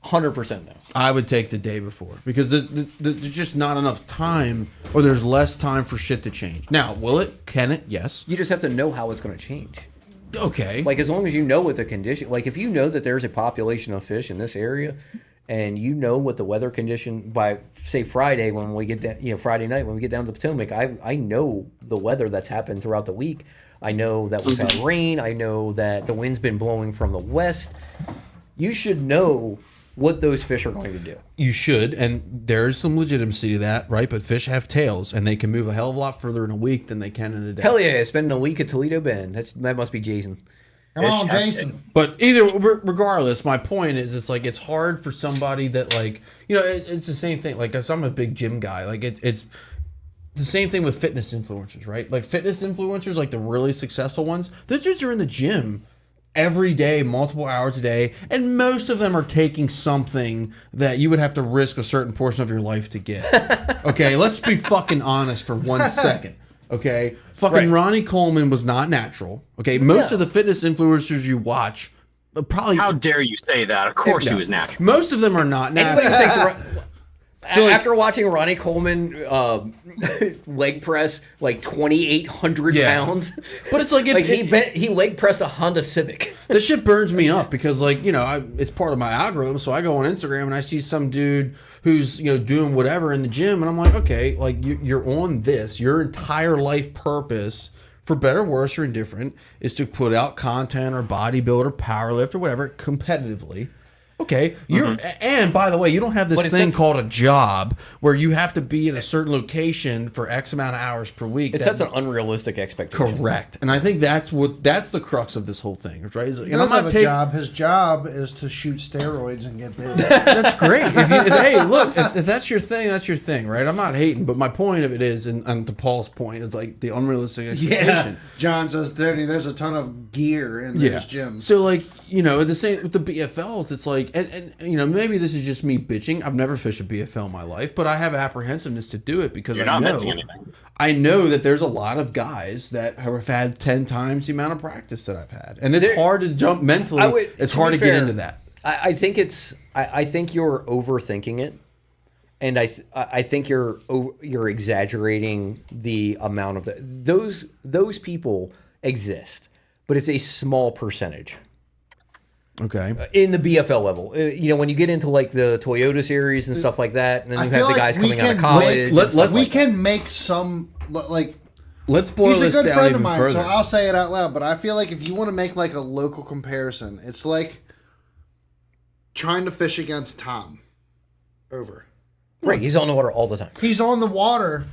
Speaker 3: 100% no.
Speaker 2: I would take the day before because there's just not enough time, or there's less time for shit to change. Now, will it? Can it? Yes.
Speaker 3: You just have to know how it's going to change.
Speaker 2: Okay.
Speaker 3: Like as long as you know what the condition, like if you know that there's a population of fish in this area, and you know what the weather condition by say Friday when we get that, Friday night when we get down to the Potomac, I know the weather that's happened throughout the week. I know that we've had rain. I know that the wind's been blowing from the west. You should know what those fish are going to do. You should, and there's some legitimacy to that, right? But fish have tails, and they can move a hell of a lot further in a week than they can in a day. Hell yeah, spending a week at Toledo Bend. That must be Jason.
Speaker 1: Come on, Jason.
Speaker 2: But regardless, my point is, it's hard for somebody that it's the same thing. Like, 'cause I'm a big gym guy. Like, it's the same thing with fitness influencers, right? Like fitness influencers, like the really successful ones, those dudes are in the gym every day, multiple hours a day, and most of them are taking something that you would have to risk a certain portion of your life to get. Okay, let's be fucking honest for 1 second. Okay, fucking Ronnie Coleman was not natural. Okay, most of the fitness influencers you watch, probably.
Speaker 4: How dare you say that? Of course he was natural.
Speaker 2: Most of them are not natural.
Speaker 3: After watching Ronnie Coleman leg press like 2,800 pounds,
Speaker 2: but it's like,
Speaker 3: he leg pressed a Honda Civic.
Speaker 2: This shit burns me up because, like, you know, it's part of my algorithm. So I go on Instagram and I see some dude who's, you know, doing whatever in the gym, and I'm like, okay, like you're on this. Your entire life purpose, for better, worse, or indifferent, is to put out content or bodybuild or powerlift or whatever competitively. Okay, and by the way, you don't have this thing called a job where you have to be in a certain location for X amount of hours per week.
Speaker 3: It sets an unrealistic expectation.
Speaker 2: Correct, and I think that's the crux of this whole thing, right?
Speaker 1: He does have a job. His job is to shoot steroids and get big.
Speaker 2: That's great. Hey, look, if that's your thing, that's your thing, right? I'm not hating, but my point of it is, and to Paul's point, is like the unrealistic expectation.
Speaker 1: Yeah, John says there's a ton of gear in those gyms.
Speaker 2: So, like, you know, the same with the BFLs, it's like, and you know, maybe this is just me bitching. I've never fished a BFL in my life, but I have apprehensiveness to do it because I know that there's a lot of guys that have had 10 times the amount of practice that I've had, and it's hard to jump mentally. It's hard to get into that.
Speaker 3: I think I think you're overthinking it, and I think you're exaggerating the amount of those people exist, but it's a small percentage.
Speaker 2: Okay.
Speaker 3: In the BFL level, you know, when you get into like the Toyota series and stuff like that, and then you have the guys coming out of college.
Speaker 1: We can make some, like,
Speaker 2: let's boil this down even further. He's a good friend of mine,
Speaker 1: so I'll say it out loud. But I feel like if you want to make like a local comparison, it's like trying to fish against Tom. Over.
Speaker 3: Right, he's on the water all the time.
Speaker 1: He's on the water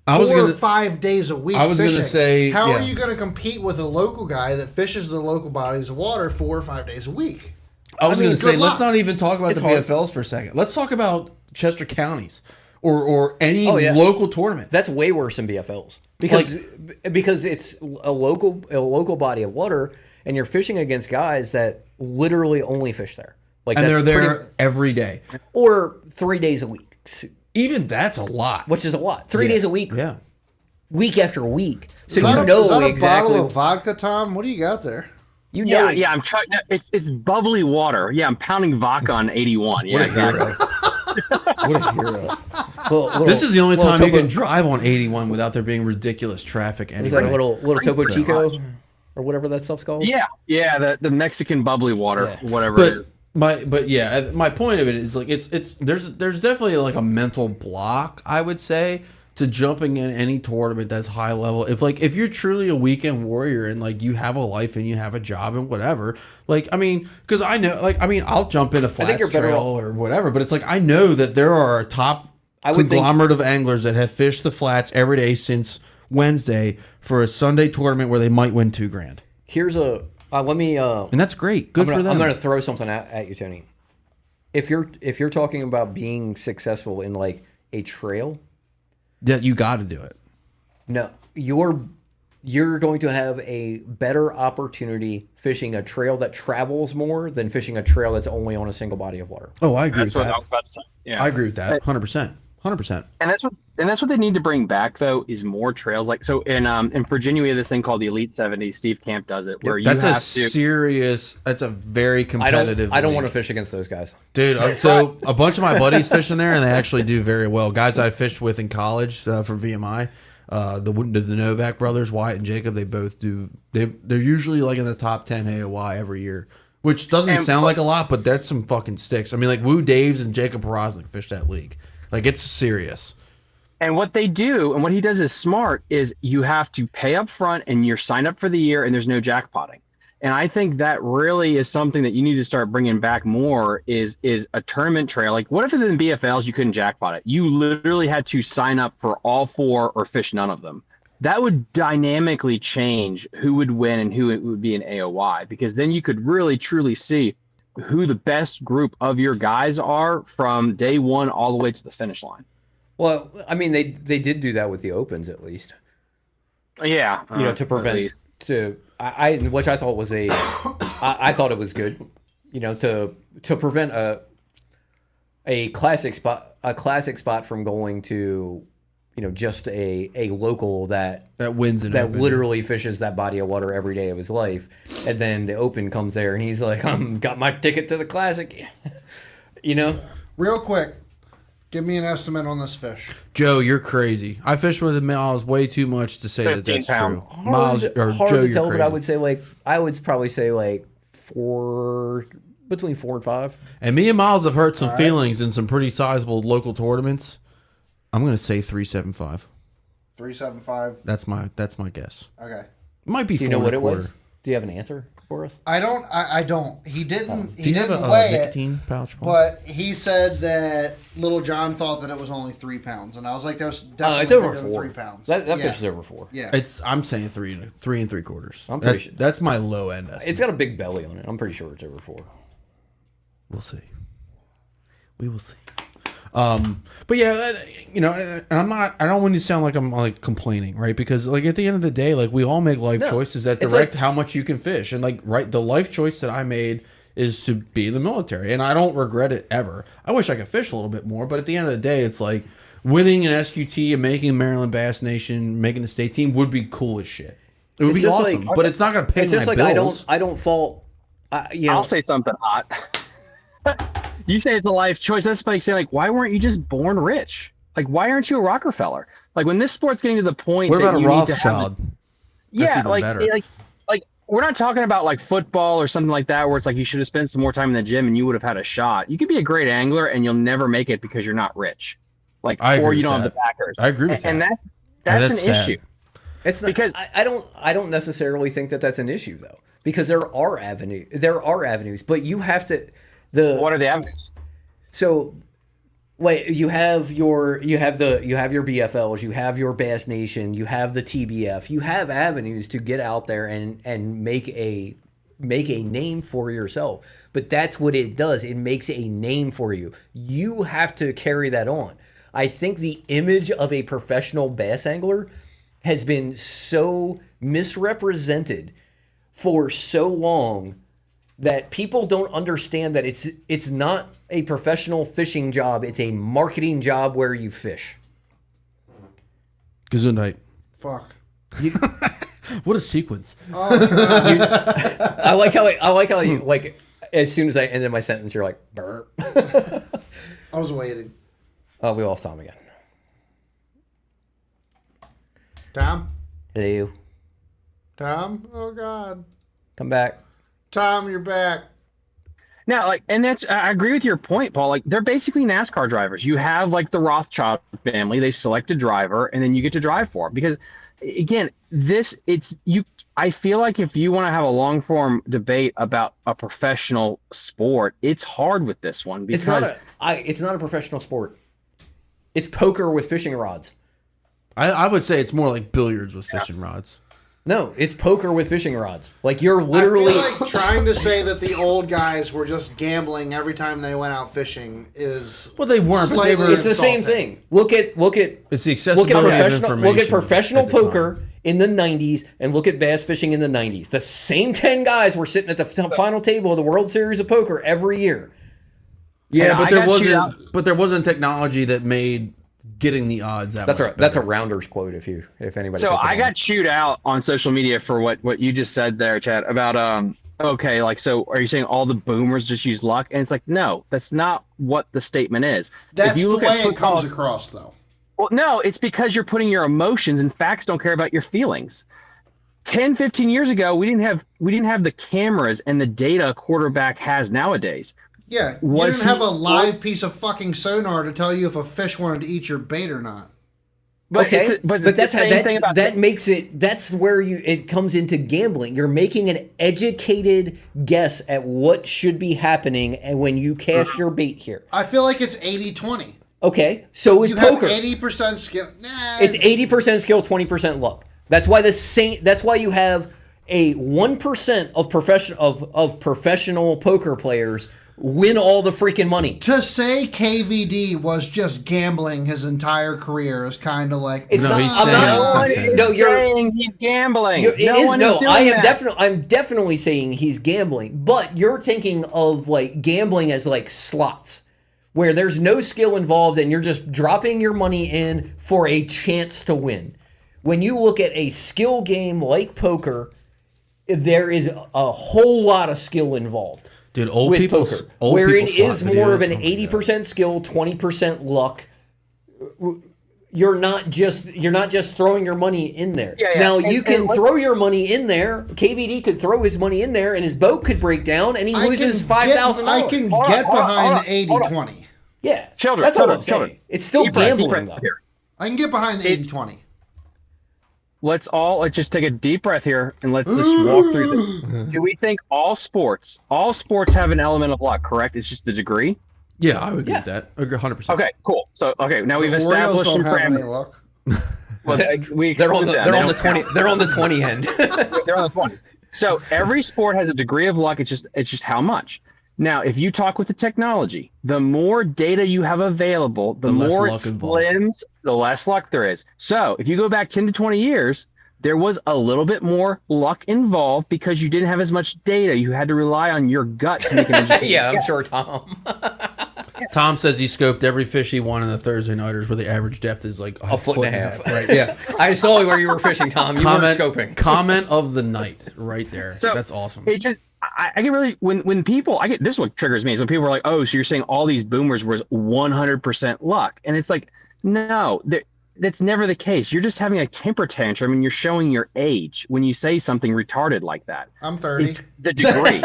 Speaker 1: 4 or 5 days a week.
Speaker 2: I was going to say,
Speaker 1: how are you going to compete with a local guy that fishes the local bodies of water 4 or 5 days a week?
Speaker 2: I was going to say, let's not even talk about the BFLs for a second. Let's talk about Chester counties or any local tournament.
Speaker 3: That's way worse than BFLs because it's a local body of water, and you're fishing against guys that literally only fish there. Like,
Speaker 2: and they're there every day
Speaker 3: or 3 days a week.
Speaker 2: Even that's a lot.
Speaker 3: Which is a lot. 3 days a week.
Speaker 2: Yeah.
Speaker 3: Week after week. So
Speaker 1: is that a
Speaker 3: exactly.
Speaker 1: Bottle of vodka, Tom? What do you got there?
Speaker 3: You know.
Speaker 4: Yeah. I'm trying. No, it's bubbly water. Yeah, I'm pounding vodka on 81. Yeah, exactly.
Speaker 2: What a hero. This is the only time you can drive on 81 without there being ridiculous traffic anyway.
Speaker 3: Is that a little Topo Chico or whatever that stuff's called?
Speaker 4: Yeah. The Mexican bubbly water, whatever it is.
Speaker 2: My point of it is, like, there's definitely like a mental block, I would say, to jumping in any tournament that's high level. If you're truly a weekend warrior and like you have a life and you have a job and whatever, like, I mean, because I know, like, I mean, I'll jump in a flat trail or whatever, but it's like I know that there are a top conglomerate of anglers that have fished the flats every day since Wednesday for a Sunday tournament where they might win $2,000.
Speaker 3: Here's a let me
Speaker 2: and that's great. Good for them.
Speaker 3: I'm going to throw something at you, Tony. If you're talking about being successful in like a trail,
Speaker 2: that you got to do it.
Speaker 3: No, you're going to have a better opportunity fishing a trail that travels more than fishing a trail that's only on a single body of water.
Speaker 2: Oh, I agree with that.
Speaker 4: That's what I was about to say. Yeah.
Speaker 2: I agree with that. 100%. 100%.
Speaker 4: And that's what they need to bring back, though, is more trails. Like, so in Virginia, we have this thing called the Elite 70. Steve Camp does it, where that's
Speaker 2: a very competitive.
Speaker 3: I don't want to fish against those guys,
Speaker 2: dude. So a bunch of my buddies fish in there, and they actually do very well. Guys I fished with in college for VMI, the Novak brothers, Wyatt and Jacob, they both do. They're usually like in the top 10 AOY every year, which doesn't sound like a lot, but that's some fucking sticks. I mean, like Woo Daves and Jacob Porosnik fish that league. Like, it's serious.
Speaker 4: And what they do, and what he does is smart, is you have to pay up front and you're signed up for the year and there's no jackpotting. And I think that really is something that you need to start bringing back more is a tournament trail. Like, what if in the BFLs you couldn't jackpot it? You literally had to sign up for all 4 or fish none of them. That would dynamically change who would win and who it would be in AOY, because then you could really truly see who the best group of your guys are from day one all the way to the finish line.
Speaker 3: Well, I mean, they did do that with the Opens, at least.
Speaker 4: Yeah,
Speaker 3: to prevent which I thought was I thought it was good, to prevent a classic spot from going to, just a local that
Speaker 2: wins it,
Speaker 3: that literally fishes that body of water every day of his life, and then the Open comes there and he's like, got my ticket to the Classic,
Speaker 1: Real quick, Give me an estimate on this fish.
Speaker 2: Joe, you're crazy. I fished with Miles way too much to say that
Speaker 4: 15
Speaker 2: that's
Speaker 4: pounds.
Speaker 2: true. Miles or
Speaker 3: Hard
Speaker 2: Joe,
Speaker 3: to
Speaker 2: you're
Speaker 3: tell,
Speaker 2: crazy.
Speaker 3: but I would probably say like between 4 and 5.
Speaker 2: And me and Miles have hurt some feelings in some pretty sizable local tournaments. I'm gonna say 375.
Speaker 1: 375.
Speaker 2: That's my guess.
Speaker 1: Okay.
Speaker 2: It might be.
Speaker 3: Do you know what it was? Do you have an answer for us?
Speaker 1: I don't. I don't. He didn't.
Speaker 2: Do
Speaker 1: He
Speaker 2: you have
Speaker 1: didn't
Speaker 2: a
Speaker 1: weigh it.
Speaker 2: nicotine pouch? Paul?
Speaker 1: But he said that Little John thought that it was only 3 pounds, and I was like, "That's definitely
Speaker 3: It's over
Speaker 1: bigger than
Speaker 3: 4.
Speaker 1: 3 pounds."
Speaker 3: That
Speaker 1: yeah.
Speaker 3: fish is over 4.
Speaker 1: Yeah.
Speaker 2: I'm saying 3 and 3/4.
Speaker 3: I'm pretty sure.
Speaker 2: That's my low end estimate.
Speaker 3: It's got a big belly on it. I'm pretty sure it's over 4.
Speaker 2: We'll see. We will see. But yeah, you know, and I don't want to sound like I'm like complaining, right? Because like at the end of the day, like we all make life choices that direct how much you can fish. And like, right, the life choice that I made is to be in the military, and I don't regret it ever. I wish I could fish a little bit more, but at the end of the day, it's like winning an SQT and making Maryland Bass Nation, making the state team would be cool as shit. It would be awesome, but it's not going to pay
Speaker 3: It's just
Speaker 2: my
Speaker 3: like
Speaker 2: bills.
Speaker 3: I don't fault.
Speaker 4: I'll say something hot. You say it's a life choice. That's like saying, like, why weren't you just born rich? Like, why aren't you a Rockefeller? Like, when this sport's getting to the point,
Speaker 2: What
Speaker 4: that
Speaker 2: about a
Speaker 4: you need to have
Speaker 2: Rothschild?
Speaker 4: yeah,
Speaker 2: even
Speaker 4: like,
Speaker 2: better.
Speaker 4: like we're not talking about like football or something like that, where it's like you should have spent some more time in the gym and you would have had a shot. You could be a great angler and you'll never make it because you're not rich, like,
Speaker 2: I agree
Speaker 4: or you
Speaker 2: with
Speaker 4: don't have
Speaker 2: that.
Speaker 4: the backers.
Speaker 2: I agree with
Speaker 4: and
Speaker 2: that.
Speaker 4: that's
Speaker 2: that's
Speaker 4: an
Speaker 2: sad.
Speaker 4: issue.
Speaker 3: It's not,
Speaker 4: Because-
Speaker 3: I don't necessarily think that that's an issue though, because there are avenues, but you have to
Speaker 4: What are the avenues?
Speaker 3: So, like you have your BFLs, you have your Bass Nation, you have the TBF, you have avenues to get out there and make a name for yourself. But that's what it does. It makes a name for you. You have to carry that on. I think the image of a professional bass angler has been so misrepresented for so long that people don't understand that it's not a professional fishing job. It's a marketing job where you fish.
Speaker 2: Gesundheit.
Speaker 1: Fuck.
Speaker 2: What a sequence.
Speaker 3: I like how you like as soon as I ended my sentence, you're like burp.
Speaker 1: I was waiting.
Speaker 3: Oh, we lost Tom again.
Speaker 1: Tom?
Speaker 3: Hello.
Speaker 1: Tom? Oh, God.
Speaker 3: Come back.
Speaker 1: Tom, you're back.
Speaker 4: Now, like, and that's, I agree with your point, Paul. Like, they're basically NASCAR drivers. You have like the Rothschild family, they select a driver and then you get to drive for it. Because again, I feel like if you want to have a long form debate about a professional sport, it's hard with this one because
Speaker 3: It's not a professional sport. It's poker with fishing rods.
Speaker 2: I would say it's more like billiards with fishing rods.
Speaker 3: No, it's poker with fishing rods. Like you're literally
Speaker 1: I feel like trying to say that the old guys were just gambling every time they went out fishing is
Speaker 2: Well, they weren't, but they
Speaker 1: slightly
Speaker 2: were.
Speaker 3: it's the same
Speaker 1: insulting.
Speaker 3: thing. Look at
Speaker 2: It's the accessibility of information.
Speaker 3: Look at professional
Speaker 2: at the
Speaker 3: poker
Speaker 2: time.
Speaker 3: in the 90s and look at bass fishing in the 90s. The same 10 guys were sitting at the final table of the World Series of Poker every year.
Speaker 2: Yeah,
Speaker 4: And
Speaker 2: but
Speaker 4: I
Speaker 2: there
Speaker 4: got chewed out.
Speaker 2: wasn't technology that made getting the odds that
Speaker 3: That's
Speaker 2: much
Speaker 3: a that's a
Speaker 2: better.
Speaker 3: Rounders quote if anybody.
Speaker 4: So
Speaker 3: picked it
Speaker 4: I
Speaker 3: up.
Speaker 4: got chewed out on social media for what you just said there, Chad, about okay, like, so are you saying all the boomers just use luck? And it's like, no, that's not what the statement is.
Speaker 1: That's
Speaker 4: If you
Speaker 1: the
Speaker 4: look at
Speaker 1: way it
Speaker 4: football-
Speaker 1: comes across, though.
Speaker 4: Well, no, it's because you're putting your emotions, and facts don't care about your feelings. 10, 15 years ago, we didn't have the cameras and the data a quarterback has nowadays.
Speaker 1: Yeah, you
Speaker 4: Was
Speaker 1: didn't have
Speaker 4: he-
Speaker 1: a live piece of fucking sonar to tell you if a fish wanted to eat your bait or not.
Speaker 4: But
Speaker 3: Okay,
Speaker 4: it's
Speaker 3: but
Speaker 4: the
Speaker 3: that's how
Speaker 4: same thing about
Speaker 3: that makes it. That's where it comes into gambling. You're making an educated guess at what should be happening, and when you cast your bait here.
Speaker 1: I feel like it's 80-20.
Speaker 3: Okay, so is
Speaker 1: You
Speaker 3: poker.
Speaker 1: have 80% skill. Nah,
Speaker 3: It's 80% skill, 20% luck. That's why That's why you have a 1% of professional poker players win all the freaking money.
Speaker 1: to say KVD was just gambling his entire career is kind of like
Speaker 3: It's
Speaker 2: No,
Speaker 3: not.
Speaker 2: he's
Speaker 3: I'm
Speaker 2: saying-
Speaker 3: not.
Speaker 2: he's not saying
Speaker 3: No,
Speaker 2: that.
Speaker 3: you're.
Speaker 4: saying he's gambling.
Speaker 3: It
Speaker 4: no
Speaker 3: is
Speaker 4: one
Speaker 3: no.
Speaker 4: is doing
Speaker 3: I am
Speaker 4: that.
Speaker 3: I'm definitely saying he's gambling, but you're thinking of like gambling as like slots, where there's no skill involved and you're just dropping your money in for a chance to win. When you look at a skill game like poker, there is a whole lot of skill involved.
Speaker 2: Dude, old
Speaker 3: with
Speaker 2: people,
Speaker 3: poker,
Speaker 2: old
Speaker 3: where
Speaker 2: people
Speaker 3: it is
Speaker 2: slot
Speaker 3: more of
Speaker 2: videos,
Speaker 3: an
Speaker 2: oh my
Speaker 3: 80% skill, 20% luck. You're not just throwing your money in there. Now you can throw your money in there. KVD could throw his money in there, and his boat could break down, and he loses $5,000.
Speaker 1: I can get behind the 80-20.
Speaker 3: Yeah,
Speaker 4: Children,
Speaker 3: that's all I'm
Speaker 4: children.
Speaker 3: saying. It's still gambling, though.
Speaker 4: Here.
Speaker 1: I can get behind the 80-20.
Speaker 4: Let's just take a deep breath here and let's just walk through this. Do we think all sports have an element of luck, correct? It's just the degree?
Speaker 2: Yeah, I would agree with that. 100%.
Speaker 4: Okay, cool. So, now we've
Speaker 1: The Orioles
Speaker 4: established
Speaker 1: don't
Speaker 4: some
Speaker 1: have any
Speaker 4: parameters.
Speaker 1: luck.
Speaker 4: Well,
Speaker 3: They're on the 20. They're on the 20 end.
Speaker 4: They're on the 20. So every sport has a degree of luck. It's just how much. Now, if you talk with the technology, the more data you have available, the more it slims, the less luck there is. So if you go back 10 to 20 years, there was a little bit more luck involved because you didn't have as much data. You had to rely on your gut to make an educated
Speaker 3: Yeah, I'm
Speaker 4: guess.
Speaker 3: sure, Tom.
Speaker 2: Tom says he scoped every fish he won in the Thursday Nighters where the average depth is like
Speaker 3: A foot and a half.
Speaker 2: Right, yeah.
Speaker 3: I saw where you were fishing, Tom. You weren't scoping.
Speaker 2: Comment of the night right there.
Speaker 4: So,
Speaker 2: that's awesome.
Speaker 4: It just, I get really, when people, this is what triggers me, is when people are like, oh, so you're saying all these boomers was 100% luck. And it's like, no, that's never the case. You're just having a temper tantrum and you're showing your age when you say something retarded like that.
Speaker 1: I'm 30.
Speaker 4: It's the degree.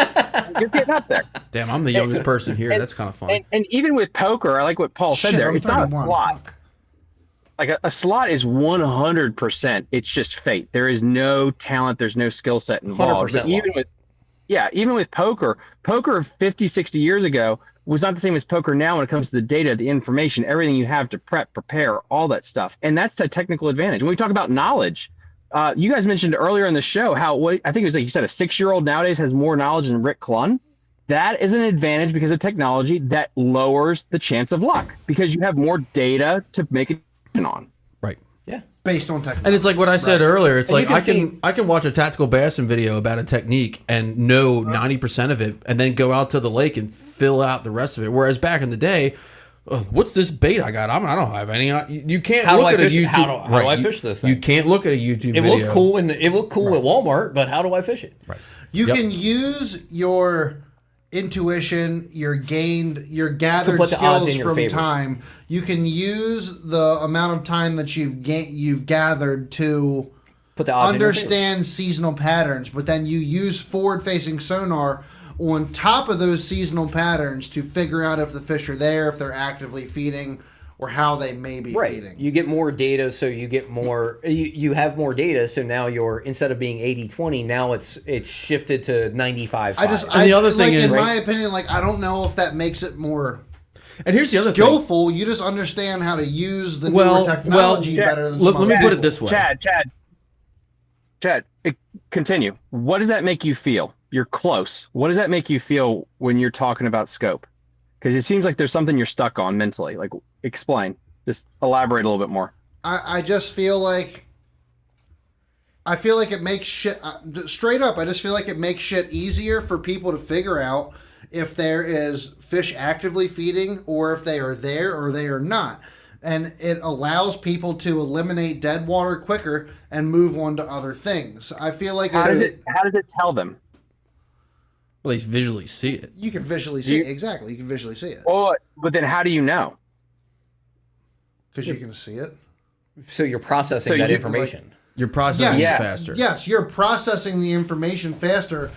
Speaker 4: You're getting up there.
Speaker 2: Damn, I'm the youngest person here. That's kind of fun.
Speaker 4: And even with poker, I like what Paul said there.
Speaker 1: I'm
Speaker 4: It's not a
Speaker 1: 31.
Speaker 4: slot.
Speaker 1: Fuck.
Speaker 4: Like a slot is 100%. It's just fate. There is no talent. There's no skill set involved.
Speaker 3: 100%
Speaker 4: Even with poker 50, 60 years ago was not the same as poker now when it comes to the data, the information, everything you have to prepare, all that stuff. And that's the technical advantage. When we talk about knowledge, you guys mentioned earlier in the show how I think it was like you said a 6-year-old nowadays has more knowledge than Rick Clunn. That is an advantage because of technology that lowers the chance of luck because you have more data to make a decision on.
Speaker 2: Right.
Speaker 3: Yeah.
Speaker 1: Based on technology.
Speaker 2: And it's like what I said earlier. It's
Speaker 3: And
Speaker 2: like
Speaker 3: you can
Speaker 2: I can watch a tactical bassin video about a technique and know 90% of it, and then go out to the lake and fill out the rest of it. Whereas back in the day, what's this bait I got? I don't have any. You can't
Speaker 3: How do
Speaker 2: look
Speaker 3: I
Speaker 2: at
Speaker 3: fish
Speaker 2: a
Speaker 3: it?
Speaker 2: YouTube.
Speaker 3: How do I fish this thing?
Speaker 2: You can't look at a YouTube
Speaker 3: It
Speaker 2: video.
Speaker 3: looked cool at Walmart, but how do I fish it?
Speaker 2: Right.
Speaker 1: You can use your intuition, your gathered
Speaker 3: put the odds in
Speaker 1: skills
Speaker 3: your
Speaker 1: from
Speaker 3: favor.
Speaker 1: time. You can use the amount of time that you've gathered to
Speaker 3: Put the odds in your favor.
Speaker 1: understand seasonal patterns, but then you use forward-facing sonar on top of those seasonal patterns to figure out if the fish are there, if they're actively feeding, or how they may be feeding.
Speaker 3: You get more data, so you get more. You have more data, so now you're instead of being 80-20, now it's shifted to 95-5.
Speaker 2: And the other thing
Speaker 1: in
Speaker 2: is-
Speaker 1: my opinion, I don't know if that makes it more
Speaker 2: And here's the other thing.
Speaker 1: skillful. You just understand how to use the newer technology better than
Speaker 2: let
Speaker 1: some
Speaker 2: me
Speaker 1: other
Speaker 2: put it
Speaker 1: people.
Speaker 2: this way.
Speaker 4: Chad, continue. What does that make you feel? You're close. What does that make you feel when you're talking about scope? Because it seems like there's something you're stuck on mentally. Like, explain. Just elaborate a little bit more.
Speaker 1: I just feel like it makes shit straight up. I just feel like it makes shit easier for people to figure out if there is fish actively feeding or if they are there or they are not. And it allows people to eliminate dead water quicker and move on to other things. I feel like
Speaker 4: How does it tell them?
Speaker 2: At least visually see it.
Speaker 1: you can visually see it. Exactly. You can visually see it
Speaker 4: Well, but then how do you know?
Speaker 1: because you can see it.
Speaker 3: so you're processing
Speaker 4: So
Speaker 3: that
Speaker 4: you-
Speaker 3: information.
Speaker 2: Your processing
Speaker 1: Yes.
Speaker 2: is faster.
Speaker 1: Yes, you're processing the information faster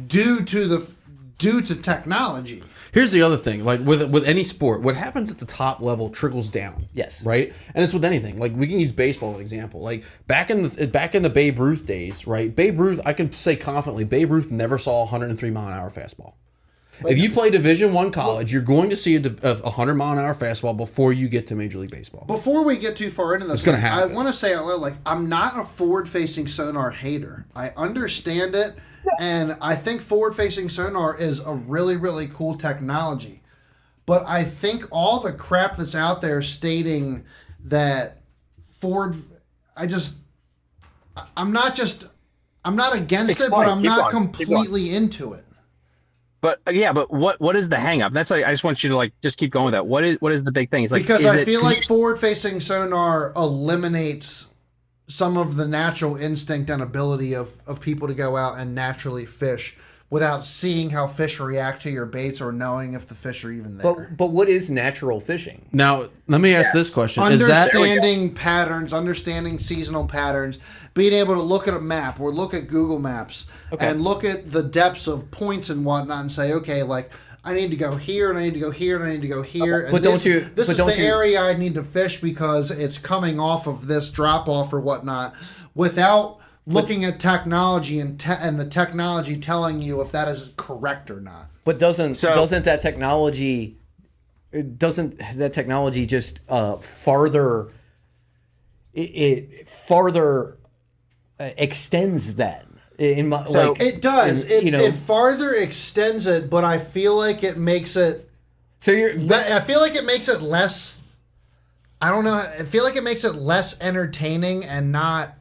Speaker 1: due to technology.
Speaker 2: Here's the other thing, like with any sport, what happens at the top level trickles down.
Speaker 3: Yes.
Speaker 2: Right? And it's with anything. Like we can use baseball as an example. Like back in the Babe Ruth days, right? Babe Ruth, I can say confidently, Babe Ruth never saw a 103 mile an hour fastball. If you play Division I college, you're going to see a 100 mile an hour fastball before you get to Major League Baseball.
Speaker 1: Before we get too far into this,
Speaker 2: It's gonna happen.
Speaker 1: I want to say out loud, I'm not a forward-facing sonar hater. I understand it, and I think forward-facing sonar is a really, really cool technology. But I think all the crap that's out there stating that I'm not against it, but
Speaker 4: Explain.
Speaker 1: I'm
Speaker 4: Keep
Speaker 1: not
Speaker 4: going. Keep
Speaker 1: completely into it.
Speaker 4: But but what is the hang up? That's why I just want you to just keep going with that. What is the big thing? It's like,
Speaker 1: Because
Speaker 4: is
Speaker 1: I
Speaker 4: it-
Speaker 1: feel like forward-facing sonar eliminates some of the natural instinct and ability of people to go out and naturally fish without seeing how fish react to your baits or knowing if the fish are even there.
Speaker 3: But what is natural fishing?
Speaker 2: Now, let me ask this question. Is that
Speaker 1: Understanding patterns, understanding seasonal patterns, being able to look at a map or look at Google Maps and look at the depths of points and whatnot and say, okay, like, I need to go here, and I need to go here, and I need to go here. And
Speaker 3: But
Speaker 1: this
Speaker 3: don't
Speaker 1: is the
Speaker 3: you-
Speaker 1: area I need to fish because it's coming off of this drop-off or whatnot, without looking at technology and the technology telling you if that is correct or not.
Speaker 3: But doesn't that technology just farther extends that?
Speaker 1: It does. It farther extends it, but I feel like it makes it. I feel like it makes it less. I don't know. I feel like it makes it less entertaining and not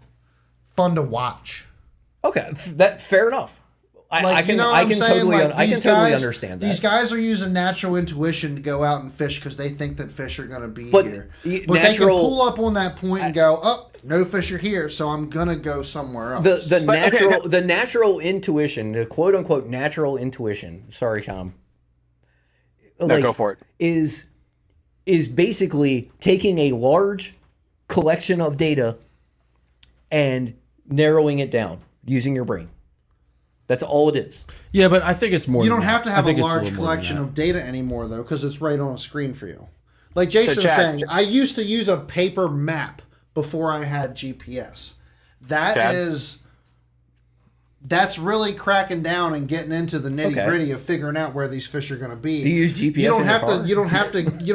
Speaker 1: fun to watch.
Speaker 3: Okay, fair enough. I can totally understand that.
Speaker 1: These guys are using natural intuition to go out and fish because they think that fish are going to be here. But they can pull up on that point and go, oh, no fish are here, so I'm going to go somewhere else.
Speaker 3: The natural intuition, the quote unquote natural intuition. Sorry, Tom.
Speaker 4: No, go for it.
Speaker 3: Is basically taking a large collection of data and narrowing it down using your brain. That's all it is.
Speaker 2: Yeah, but I think it's more.
Speaker 1: You don't have to have a large collection of data anymore, though, because it's right on a screen for you. Like Jason was saying, I used to use a paper map before I had GPS. That's really cracking down and getting into the nitty gritty of figuring out where these fish are going to be.
Speaker 3: Do you use GPS?
Speaker 1: You don't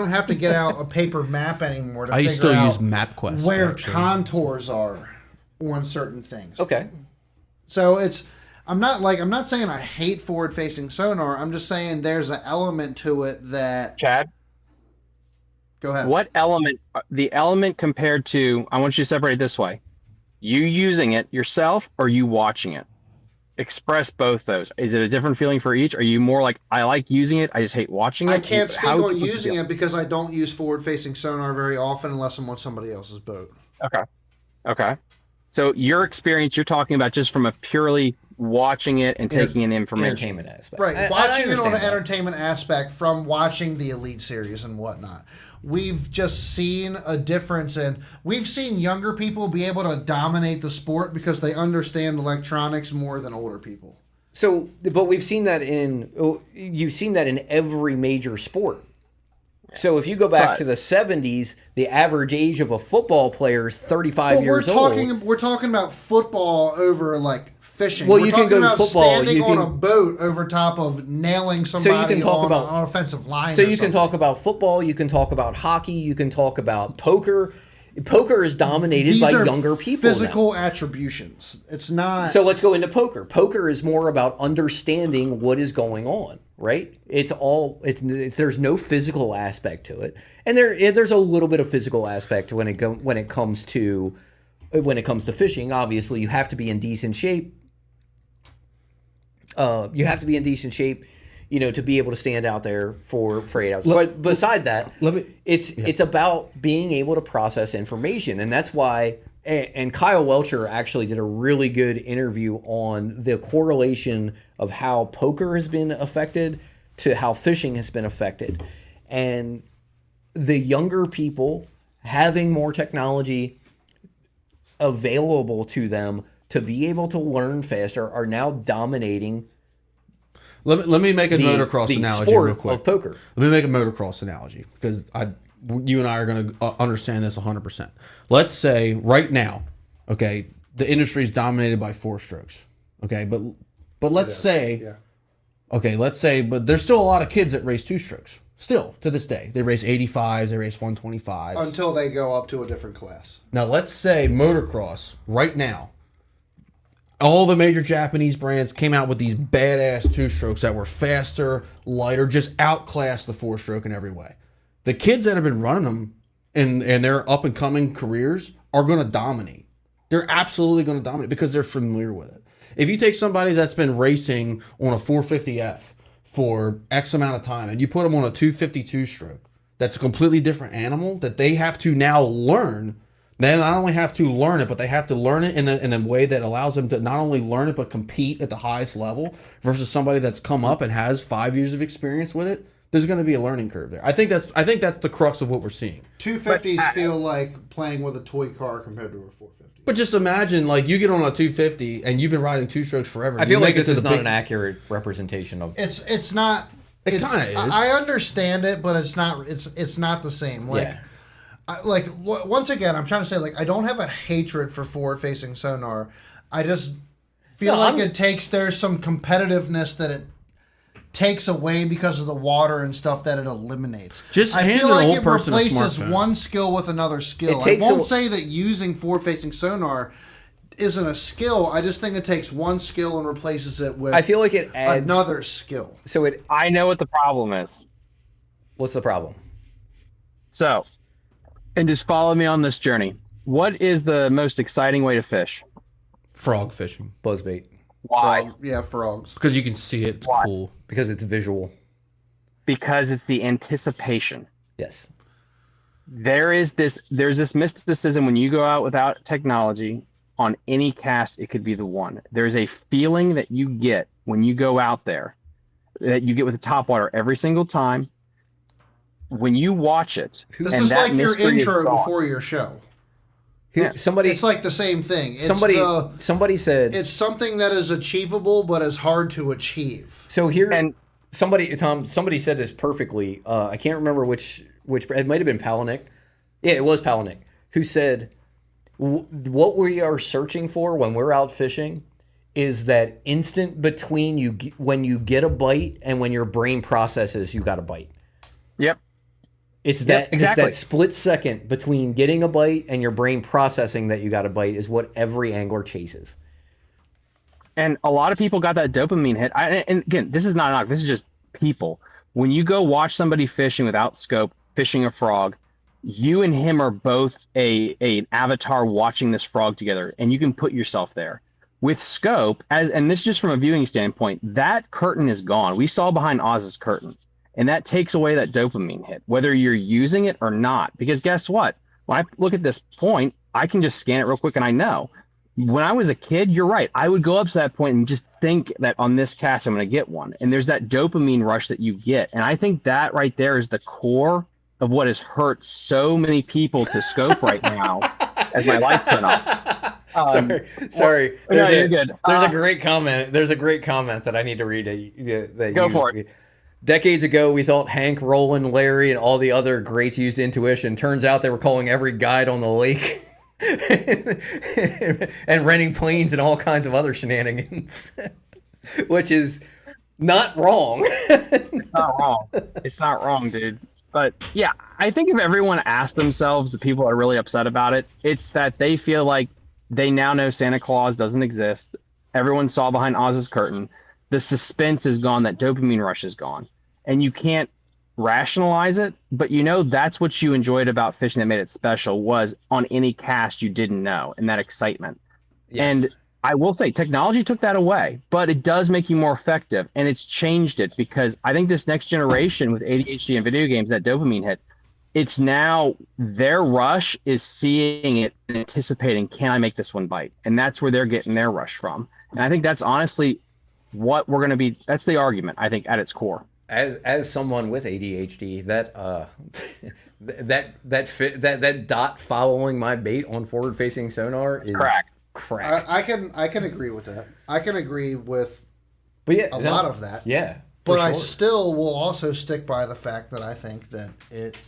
Speaker 1: have to get out a paper map anymore to figure out
Speaker 2: use MapQuest
Speaker 1: where contours are on certain things.
Speaker 3: Okay.
Speaker 1: So I'm not saying I hate forward-facing sonar. I'm just saying there's an element to it that.
Speaker 4: Chad,
Speaker 1: go ahead.
Speaker 4: What element? The element compared to? I want you to separate it this way: you using it yourself or you watching it. Express both those. Is it a different feeling for each? Are you more like, I like using it, I just hate watching it?
Speaker 1: I can't speak on using it because I don't use forward-facing sonar very often unless I'm on somebody else's boat.
Speaker 4: Okay. So your experience, you're talking about just from a purely watching it and taking in information.
Speaker 3: Entertainment aspect.
Speaker 1: Right. Watching it on an entertainment aspect from watching the Elite Series and whatnot. We've just seen a difference we've seen younger people be able to dominate the sport because they understand electronics more than older people.
Speaker 3: So, but you've seen that in every major sport. So if you go back to the 70s, the average age of a football player is 35 years old.
Speaker 1: We're talking about football over like fishing.
Speaker 3: Well,
Speaker 1: we're
Speaker 3: you
Speaker 1: talking
Speaker 3: can go
Speaker 1: about
Speaker 3: football.
Speaker 1: Standing on a boat over top of nailing somebody on an offensive line.
Speaker 3: So you can talk about football. You can talk about hockey. You can talk about poker. Poker is dominated by younger people.
Speaker 1: Physical attributions. It's not.
Speaker 3: So let's go into poker. Poker is more about understanding what is going on, right? There's no physical aspect to it, and there's a little bit of physical aspect when it comes to fishing. Obviously, you have to be in decent shape. To be able to stand out there for 8 hours. But beside that, it's about being able to process information. And that's why, and Kyle Welcher actually did a really good interview on the correlation of how poker has been affected to how fishing has been affected. And the younger people having more technology available to them to be able to learn faster are now dominating.
Speaker 2: Let me make a motocross analogy real quick.
Speaker 3: Of poker.
Speaker 2: Let me make a motocross analogy because you and I are going to understand this 100%. Let's say right now, okay, the industry is dominated by 4 strokes, okay, but let's say, but there's still a lot of kids that race 2 strokes. Still to this day, they race 85s, they race 125s
Speaker 1: until they go up to a different class.
Speaker 2: Now let's say motocross right now. All the major Japanese brands came out with these badass 2-strokes that were faster, lighter, just outclassed the 4-stroke in every way. The kids that have been running them and their up-and-coming careers are going to dominate. They're absolutely going to dominate because they're familiar with it. If you take somebody that's been racing on a 450F for X amount of time and you put them on a 252-stroke, that's a completely different animal that they have to now learn. They not only have to learn it, but they have to learn it in a way that allows them to not only learn it, but compete at the highest level versus somebody that's come up and has 5 years of experience with it. There's going to be a learning curve there. I think that's the crux of what we're seeing.
Speaker 1: 250s feel like playing with a toy car compared to a 450.
Speaker 2: But just imagine, like, you get on a 250 and you've been riding two strokes forever.
Speaker 3: I feel like this is not an accurate representation of.
Speaker 1: It's not.
Speaker 2: It kind of is.
Speaker 1: I understand it, but it's not. It's not the same. Like.
Speaker 3: Yeah.
Speaker 1: Once again, I'm trying to say, like, I don't have a hatred for forward-facing sonar. I just feel there's some competitiveness that it takes away because of the water and stuff that it eliminates.
Speaker 2: Just
Speaker 1: I
Speaker 2: hand
Speaker 1: feel
Speaker 2: an
Speaker 1: like
Speaker 2: old
Speaker 1: it
Speaker 2: person a
Speaker 1: replaces
Speaker 2: smartphone.
Speaker 1: one skill with another skill. I won't say that using forward-facing sonar isn't a skill. I just think it takes one skill and replaces it with
Speaker 3: I feel like it adds
Speaker 1: another skill.
Speaker 3: So
Speaker 4: I know what the problem is.
Speaker 3: What's the problem?
Speaker 4: So, and just follow me on this journey. What is the most exciting way to fish?
Speaker 2: Frog fishing.
Speaker 3: Buzzbait.
Speaker 4: Why?
Speaker 1: Frogs.
Speaker 2: Because you can see it. It's
Speaker 4: Why?
Speaker 2: cool.
Speaker 3: Because it's visual.
Speaker 4: Because it's the anticipation.
Speaker 3: Yes.
Speaker 4: There's this mysticism when you go out without technology on any cast. It could be the one. There's a feeling that you get when you go out there that you get with the topwater every single time. When you watch it,
Speaker 1: This is like your intro before your show.
Speaker 3: Yeah.
Speaker 1: It's like the same thing.
Speaker 3: Somebody said
Speaker 1: it's something that is achievable but is hard to achieve.
Speaker 3: So here, somebody said this perfectly. I can't remember which it might have been Palaniuk. Yeah, it was Palaniuk who said, "What we are searching for when we're out fishing is that instant between when you get a bite and when your brain processes you got a bite."
Speaker 4: Yep.
Speaker 3: It's that
Speaker 4: exactly.
Speaker 3: It's that split second between getting a bite and your brain processing that you got a bite is what every angler chases.
Speaker 4: And a lot of people got that dopamine hit. And again, this is not a knock. This is just people. When you go watch somebody fishing without scope, fishing a frog, you and him are both an avatar watching this frog together, and you can put yourself there. With scope, and this is just from a viewing standpoint, that curtain is gone. We saw behind Oz's curtain. And that takes away that dopamine hit, whether you're using it or not. Because guess what? When I look at this point, I can just scan it real quick and I know. When I was a kid, you're right. I would go up to that point and just think that on this cast, I'm going to get one. And there's that dopamine rush that you get. And I think that right there is the core of what has hurt so many people to scope right now as my lights turn off.
Speaker 3: Sorry.
Speaker 4: You're good.
Speaker 3: There's a great comment. There's a great comment that I need to read.
Speaker 4: Go for it.
Speaker 3: Decades ago, we thought Hank, Roland, Larry, and all the other greats used intuition. Turns out they were calling every guide on the lake and renting planes and all kinds of other shenanigans, which is not wrong.
Speaker 4: It's not wrong. It's not wrong, dude. But yeah, I think if everyone asked themselves, the people that are really upset about it, it's that they feel like they now know Santa Claus doesn't exist. Everyone saw behind Oz's curtain. The suspense is gone, that dopamine rush is gone. And you can't rationalize it, but that's what you enjoyed about fishing that made it special was on any cast you didn't know, and that excitement. Yes. And I will say technology took that away, but it does make you more effective, and it's changed it because I think this next generation with ADHD and video games, that dopamine hit, it's now their rush is seeing it and anticipating, can I make this one bite? And that's where they're getting their rush from. And I think that's honestly what we're going to be. That's the argument, I think, at its core.
Speaker 3: As someone with ADHD, that dot following my bait on forward facing sonar is crack.
Speaker 1: I can agree with that. I can agree with
Speaker 3: a
Speaker 1: lot of that.
Speaker 3: Yeah.
Speaker 1: But I still will also stick by the fact that I think that it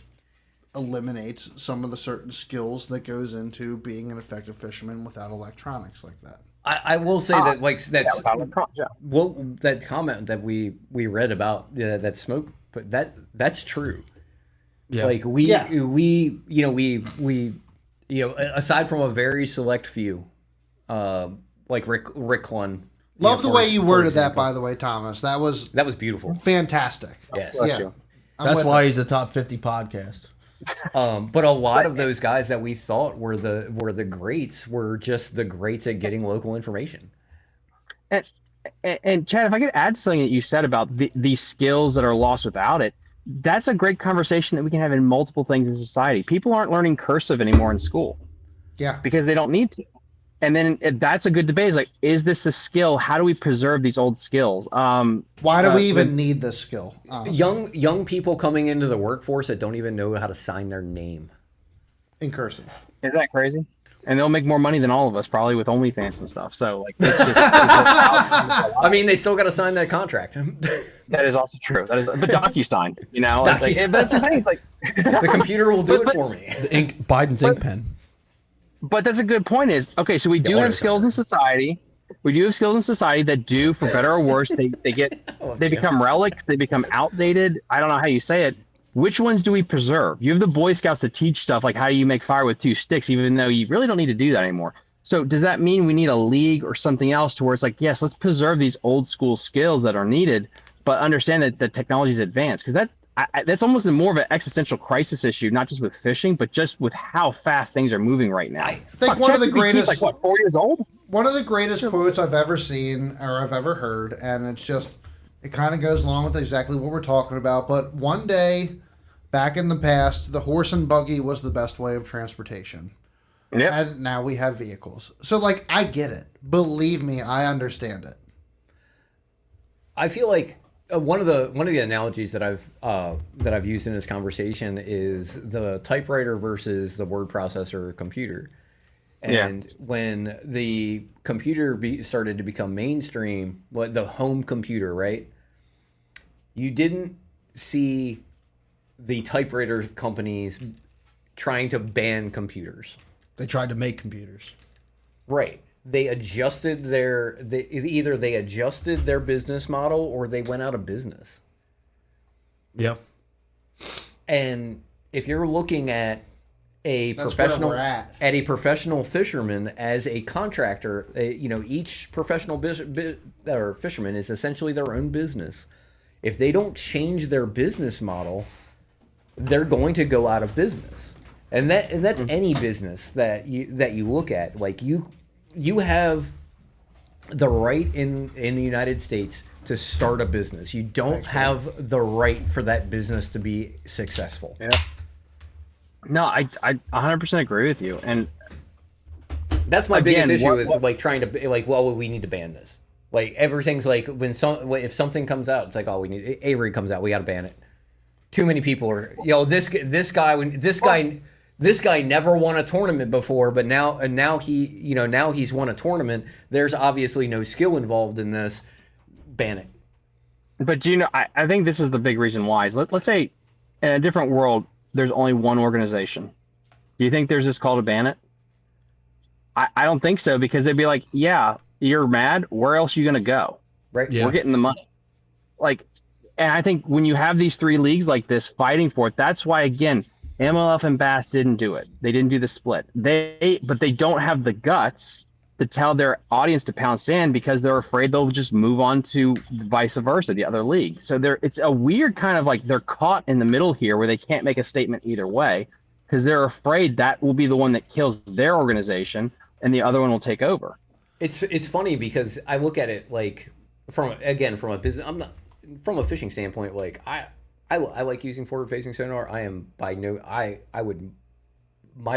Speaker 1: eliminates some of the certain skills that goes into being an effective fisherman without electronics like that.
Speaker 3: I will say that that comment that we read about that smoke, but that's true. Yeah. Like we aside from a very select few, like Rick Clun.
Speaker 1: Love the way you worded that, by the way, Thomas. That was
Speaker 3: beautiful,
Speaker 1: fantastic.
Speaker 3: Yes,
Speaker 1: yeah.
Speaker 2: That's why he's a top 50 podcast.
Speaker 3: But a lot of those guys that we thought were the greats were just the greats at getting local information.
Speaker 4: And Chad, if I could add something that you said about the skills that are lost without it, that's a great conversation that we can have in multiple things in society. People aren't learning cursive anymore in school.
Speaker 1: Yeah.
Speaker 4: because they don't need to. And then that's a good debate. Is like, is this a skill? How do we preserve these old skills?
Speaker 1: Why do we even need this skill? Honestly?
Speaker 3: Young people coming into the workforce that don't even know how to sign their name.
Speaker 1: In cursive.
Speaker 4: Is that crazy? And they'll make more money than all of us probably with OnlyFans and stuff. So like,
Speaker 3: I mean, they still got to sign that contract.
Speaker 4: that is also true. But DocuSign, you know, like, but that's the thing. It's like
Speaker 3: the computer will do it for me.
Speaker 2: Biden's ink pen.
Speaker 4: But that's a good point. Is okay. So we do have skills in society. We do have skills in society that do, for better or worse, they become relics. They become outdated. I don't know how you say it. Which ones do we preserve? You have the Boy Scouts that teach stuff like how you make fire with 2 sticks, even though you really don't need to do that anymore. So does that mean we need a league or something else to where it's like, yes, let's preserve these old school skills that are needed, but understand that the technology is advanced? Because that's almost more of an existential crisis issue, not just with fishing, but just with how fast things are moving right now.
Speaker 1: I think one of the greatest,
Speaker 4: like what, 4 years old?
Speaker 1: One of the greatest quotes I've ever seen or I've ever heard, and it's just, it kind of goes along with exactly what we're talking about. But one day, back in the past, the horse and buggy was the best way of transportation.
Speaker 4: Yep.
Speaker 1: And now we have vehicles. So, like, I get it. Believe me, I understand it.
Speaker 3: I feel like one of the analogies that I've used in this conversation is the typewriter versus the word processor computer. And when the computer started to become mainstream, the home computer, right? You didn't see the typewriter companies trying to ban computers.
Speaker 2: They tried to make computers.
Speaker 3: Right. They adjusted either they adjusted their business model or they went out of business.
Speaker 2: Yep.
Speaker 3: And if you're looking at a
Speaker 1: That's
Speaker 3: professional
Speaker 1: where we're at.
Speaker 3: a professional fisherman as a contractor, each professional or fisherman is essentially their own business. If they don't change their business model, they're going to go out of business. And that's any business that you look at. Like you have the right in the United States to start a business. You don't have the right for that business to be successful.
Speaker 4: Yeah. No, I 100% agree with you. And
Speaker 3: that's my biggest issue is like trying to like, well, we need to ban this. Like everything's like if something comes out, it's like, oh, we need A-rig comes out, we got to ban it. Too many people are, this guy never won a tournament before, but now he's won a tournament. There's obviously no skill involved in this. Ban it.
Speaker 4: But I think this is the big reason why. Is let's say in a different world, there's only one organization. Do you think there's this call to ban it? I don't think so, because they'd be like, yeah, you're mad. Where else are you going to go?
Speaker 3: Right.
Speaker 4: Yeah. We're getting the money. And I think when you have these 3 leagues like this fighting for it, that's why, again, MLF and Bass didn't do it. They didn't do the split. But they don't have the guts to tell their audience to pounce in because they're afraid they'll just move on to vice versa, the other league. So it's a weird kind of like they're caught in the middle here where they can't make a statement either way because they're afraid that will be the one that kills their organization and the other one will take over.
Speaker 3: It's funny because I look at it like from a business, from a fishing standpoint, like I like using forward-facing sonar. I am my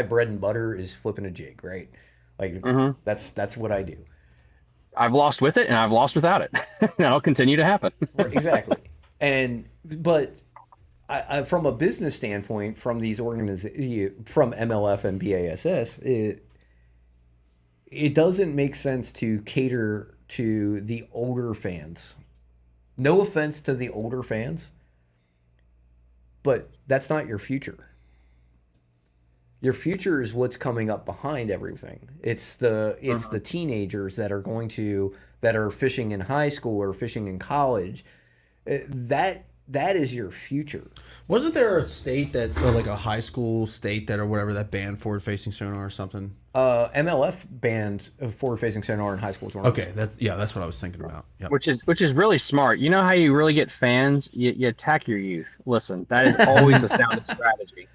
Speaker 3: bread and butter is flipping a jig, right? Like that's what I do.
Speaker 4: I've lost with it and I've lost without it. And that'll continue to happen.
Speaker 3: Exactly. But I, from a business standpoint, from these organizations, from MLF and BASS, it doesn't make sense to cater to the older fans. No offense to the older fans, but that's not your future. Your future is what's coming up behind everything. It's the teenagers that are fishing in high school or fishing in college. That is your future.
Speaker 2: Wasn't there a state or like a high school state that or whatever that banned forward-facing sonar or something?
Speaker 3: MLF banned forward-facing sonar in high school tournaments.
Speaker 2: Okay, that's what I was thinking about. Yep.
Speaker 4: Which is really smart. You know how you really get fans? You attack your youth. Listen, that is always the soundest strategy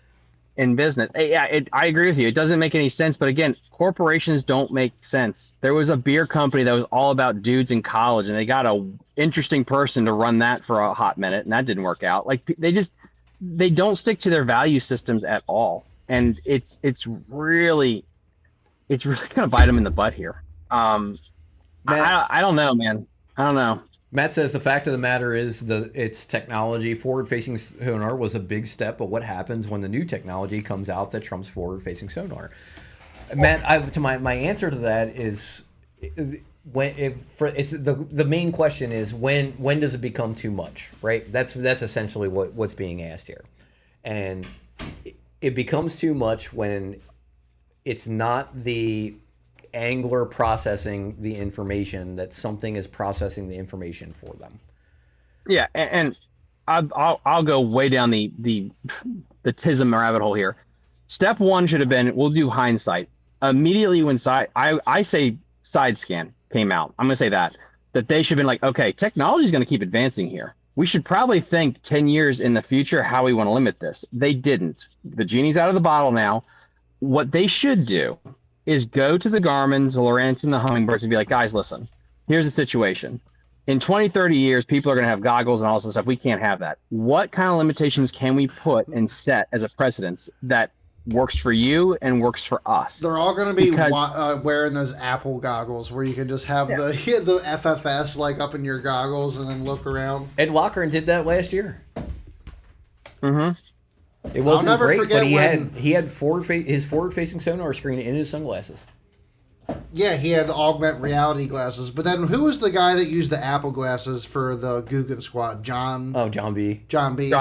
Speaker 4: in business. I agree with you. It doesn't make any sense. But again, corporations don't make sense. There was a beer company that was all about dudes in college, and they got a interesting person to run that for a hot minute, and that didn't work out. Like they don't stick to their value systems at all, and it's really it's really going to bite them in the butt here. I don't know, man. I don't know.
Speaker 3: Matt says the fact of the matter is it's technology. Forward-facing sonar was a big step, but what happens when the new technology comes out that trumps forward-facing sonar? Matt, my answer to that is the main question is when does it become too much, right? That's essentially what's being asked here, and it becomes too much when it's not the angler processing the information, that something is processing the information for them.
Speaker 4: Yeah, and I'll go way down the TISM rabbit hole here. Step one should have been, we'll do hindsight. Immediately when I say side scan came out, I'm going to say that they should have been like, okay, technology is going to keep advancing here. We should probably think 10 years in the future how we want to limit this. They didn't. The genie's out of the bottle now. What they should do is go to the Garmins, the Lowrance, and the Hummingbirds and be like, guys, listen, here's the situation. In 20, 30 years, people are going to have goggles and all this stuff. We can't have that. What kind of limitations can we put and set as a precedence that works for you and works for us?
Speaker 1: They're all going to be wearing those Apple goggles where you can just have the FFS like up in your goggles and then look around.
Speaker 3: Ed Lochran did that last year.
Speaker 4: Mm-hmm.
Speaker 3: It wasn't great, but he had his forward-facing sonar screen in his sunglasses.
Speaker 1: Yeah, he had the augmented reality glasses. But then who was the guy that used the Apple glasses for the Guggen squad? John B.
Speaker 4: John B.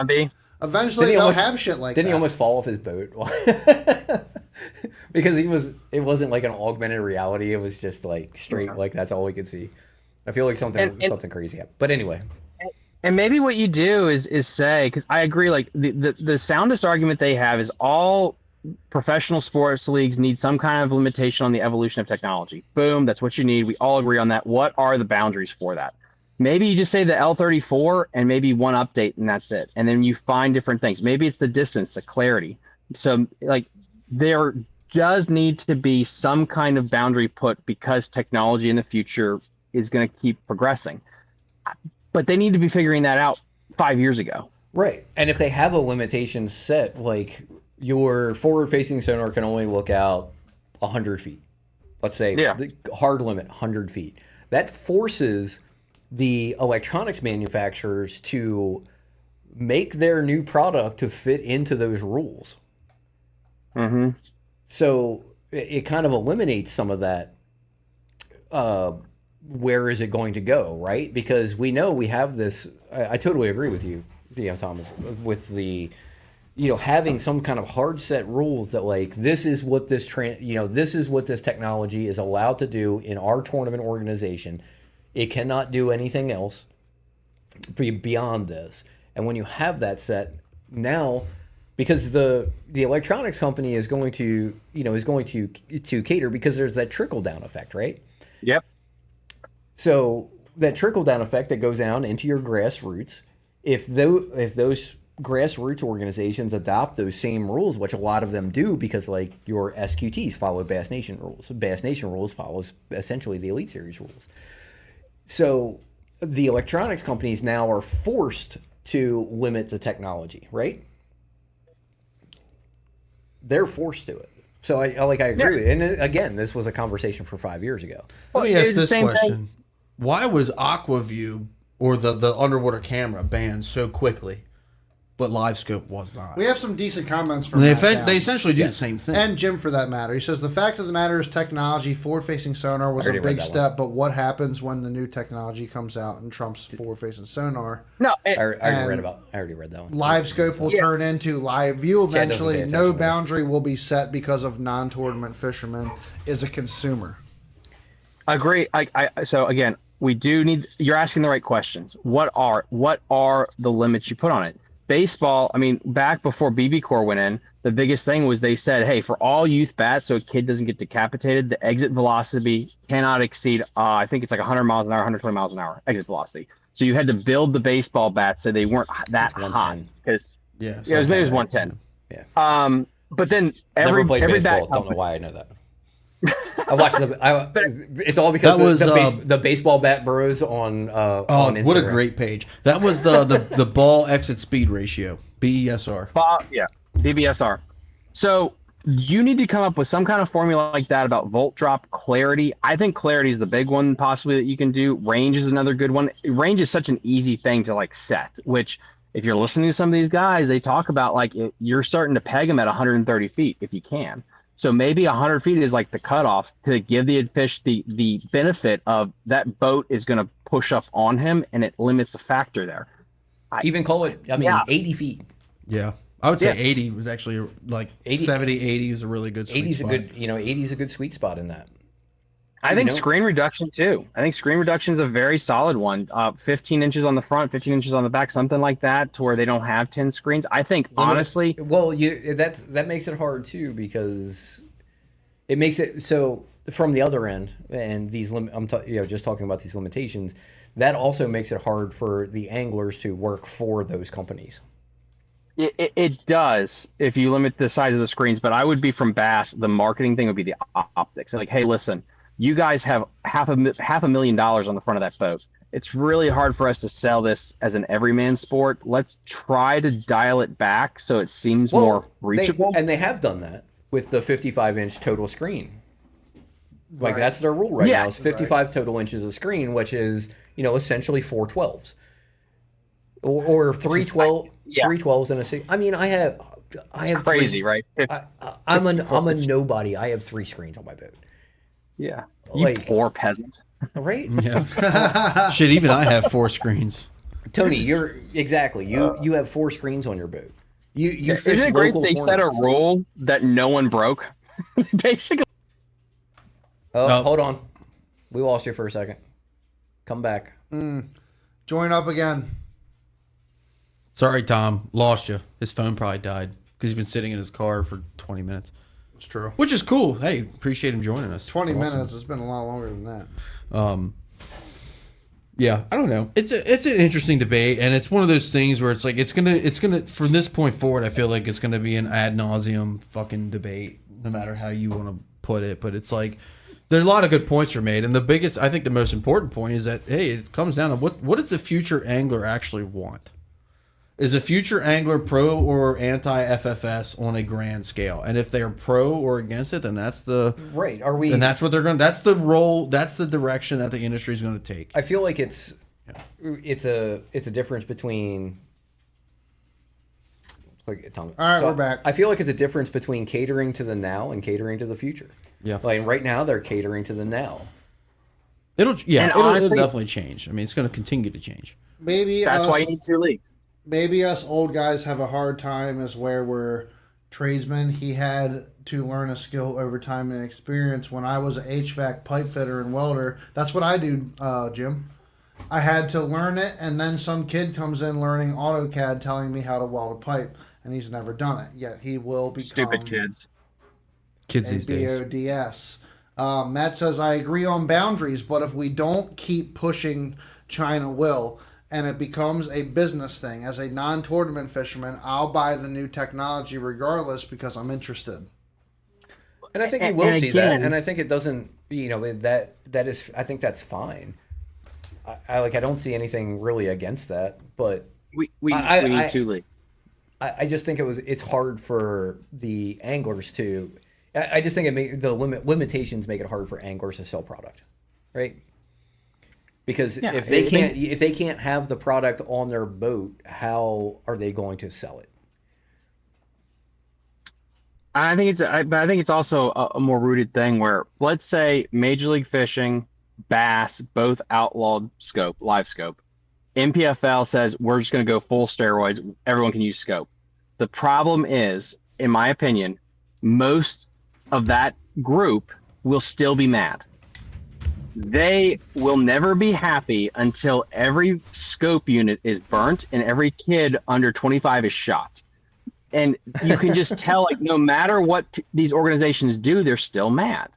Speaker 1: Eventually they'll have shit like that.
Speaker 3: Didn't he almost fall off his boat? Because it wasn't like an augmented reality. It was just like straight, like that's all we could see. I feel like something crazy happened. But anyway.
Speaker 4: And maybe what you do is say, because I agree, like the soundest argument they have is all professional sports leagues need some kind of limitation on the evolution of technology. Boom, that's what you need. We all agree on that. What are the boundaries for that? Maybe you just say the L34 and maybe one update and that's it. And then you find different things. Maybe it's the distance, the clarity. So like there does need to be some kind of boundary put because technology in the future is going to keep progressing. But they need to be figuring that out 5 years ago.
Speaker 3: Right. And if they have a limitation set, like your forward-facing sonar can only look out 100 feet. Let's say the hard limit, 100 feet. That forces the electronics manufacturers to make their new product to fit into those rules.
Speaker 4: Mm-hmm.
Speaker 3: So it kind of eliminates some of that where is it going to go, right? Because we know we have this. I totally agree with you, Thomas, with the, having some kind of hard set rules that like this is what this this is what this technology is allowed to do in our tournament organization. It cannot do anything else beyond this. And when you have that set now, because the electronics company is going to cater, because there's that trickle down effect, right?
Speaker 4: Yep.
Speaker 3: So that trickle-down effect that goes down into your grassroots, if those grassroots organizations adopt those same rules, which a lot of them do, because like your SQTs follow Bass Nation rules. Bass Nation rules follows essentially the Elite Series rules. So the electronics companies now are forced to limit the technology, right? They're forced to it. So I agree with you. And again, this was a conversation from 5 years ago.
Speaker 2: Let me ask this question. Why was AquaView or the underwater camera banned so quickly, but LiveScope was not?
Speaker 1: We have some decent comments from
Speaker 2: they
Speaker 1: Matt
Speaker 2: they essentially do the same thing.
Speaker 1: And Jim, for that matter. He says, the fact of the matter is technology, forward-facing sonar was a big step, but what happens when the new technology comes out and trumps forward-facing sonar?
Speaker 4: No,
Speaker 3: I already read that one.
Speaker 1: LiveScope will turn into live view eventually. No boundary will be set because of non-tournament fishermen is a consumer.
Speaker 4: Agree. So again, we do need. You're asking the right questions. What are the limits you put on it? Baseball. I mean, back before BB Corps went in, the biggest thing was they said, hey, for all youth bats, so a kid doesn't get decapitated, the exit velocity cannot exceed. I think it's like 100 miles an hour, 120 miles an hour exit velocity. So you had to build the baseball bats so they weren't that hot because it was maybe 110.
Speaker 3: Yeah.
Speaker 4: But then
Speaker 3: never played baseball. Don't know why I know that. I watched it's all because the baseball bat bros on Instagram.
Speaker 2: What a great page. That was the ball exit speed ratio, BESR.
Speaker 4: Yeah, BBSR. So You need to come up with some kind of formula like that about volt drop clarity. I think clarity is the big one possibly that you can do. Range is another good one. Range is such an easy thing to like set, which if you're listening to some of these guys, they talk about like you're starting to peg them at 130 feet if you can. So maybe 100 feet is like the cutoff to give the fish the benefit of that boat is going to push up on him, and it limits the factor there.
Speaker 3: Even call it, 80 feet.
Speaker 2: Yeah. I would say 80 was actually like
Speaker 3: 80,
Speaker 2: 70, 80 is a really good sweet
Speaker 3: 80's
Speaker 2: spot.
Speaker 3: a good, 80's a good sweet spot in that.
Speaker 4: I think screen reduction too. I think screen reduction is a very solid one. 15 inches on the front, 15 inches on the back, something like that, to where they don't have 10 screens. I think honestly,
Speaker 3: well, that makes it hard too, because it makes it so from the other end, and just talking about these limitations, that also makes it hard for the anglers to work for those companies.
Speaker 4: It does if you limit the size of the screens, but I would be from Bass. The marketing thing would be the optics. Like, hey, listen, you guys have $500,000 on the front of that boat. It's really hard for us to sell this as an everyman sport. Let's try to dial it back so it seems more reachable.
Speaker 3: And they have done that with the 55-inch total screen. Like that's their rule right now. It's 55 total inches of screen, which is essentially 4 12s. Or 3 12s and a 6. I mean, I have
Speaker 4: crazy, right?
Speaker 3: I'm a nobody. I have 3 screens on my boat.
Speaker 4: Yeah, you poor peasant.
Speaker 3: Right?
Speaker 2: Yeah. Shit, even I have 4 screens.
Speaker 3: Tony, you have 4 screens on your boat. You fish
Speaker 4: Isn't it great
Speaker 3: local
Speaker 4: they set a rule that no one broke? Basically.
Speaker 3: Oh, hold on. We lost you for a second. Come back.
Speaker 1: Join up again.
Speaker 2: Sorry, Tom. Lost you. His phone probably died because he's been sitting in his car for 20 minutes.
Speaker 1: It's true.
Speaker 2: Which is cool. Hey, appreciate him joining us.
Speaker 1: 20 minutes. It's been a lot longer than that.
Speaker 2: Yeah, I don't know. It's an interesting debate, and it's one of those things where it's like it's gonna from this point forward. I feel like it's gonna be an ad nauseum fucking debate, no matter how you want to put it. But it's like there are a lot of good points are made, and I think the most important point is that hey, it comes down to what does the future angler actually want? Is a future angler pro or anti FFS on a grand scale? And if they're pro or against it, then that's the
Speaker 3: right. Are we?
Speaker 2: And that's what they're going. That's the role. That's the direction that the industry is going to take.
Speaker 3: I feel like it's a difference between. All
Speaker 1: right, we're back.
Speaker 3: I feel like it's a difference between catering to the now and catering to the future.
Speaker 2: Yeah.
Speaker 3: Like right now, they're catering to the now.
Speaker 2: It'll definitely change. I mean, it's going to continue to change.
Speaker 1: Maybe
Speaker 4: that's why you need 2 leagues.
Speaker 1: Maybe us old guys have a hard time as where we're tradesmen. He had to learn a skill over time and experience. When I was an HVAC pipe fitter and welder, that's what I do, Jim. I had to learn it, and then some kid comes in learning AutoCAD telling me how to weld a pipe, and he's never done it. Yet he will become
Speaker 4: stupid kids
Speaker 2: these days.
Speaker 1: BODS. Matt says, I agree on boundaries, but if we don't keep pushing, China will. And it becomes a business thing. As a non-tournament fisherman, I'll buy the new technology regardless because I'm interested.
Speaker 3: And I think you will see that. And I think it doesn't, that is, I think that's fine. I don't see anything really against that. But
Speaker 4: we need 2 leagues.
Speaker 3: I just think it's hard for the anglers to. I just think the limitations make it hard for anglers to sell product, right? Because if they can't have the product on their boat, how are they going to sell it?
Speaker 4: I think it's also a more rooted thing where, let's say Major League Fishing, Bass, both outlawed live scope. MPFL says we're just going to go full steroids. Everyone can use scope. The problem is, in my opinion, most of that group will still be mad. They will never be happy until every scope unit is burnt and every kid under 25 is shot. And you can just tell, like, no matter what these organizations do, they're still mad.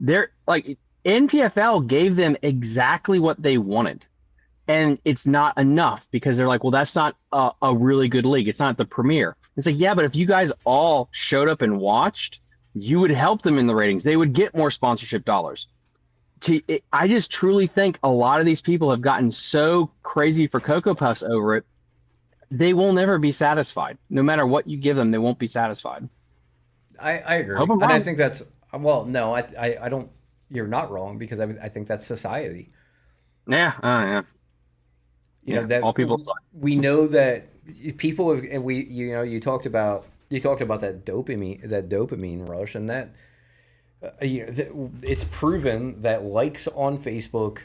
Speaker 4: They're like, NPFL gave them exactly what they wanted. And it's not enough because they're like, well, that's not a really good league. It's not the premier. It's like, yeah, but if you guys all showed up and watched, you would help them in the ratings. They would get more sponsorship dollars. I just truly think a lot of these people have gotten so crazy for Cocoa Puffs over it, they will never be satisfied. No matter what you give them, they won't be satisfied.
Speaker 3: I agree,
Speaker 4: Hope I'm
Speaker 3: and I
Speaker 4: wrong.
Speaker 3: think that's well. No, I don't. You're not wrong because I think that's society.
Speaker 4: Yeah.
Speaker 3: You know that
Speaker 4: all people suck.
Speaker 3: we know that people have, and we you talked about that dopamine rush, and that it's proven that likes on Facebook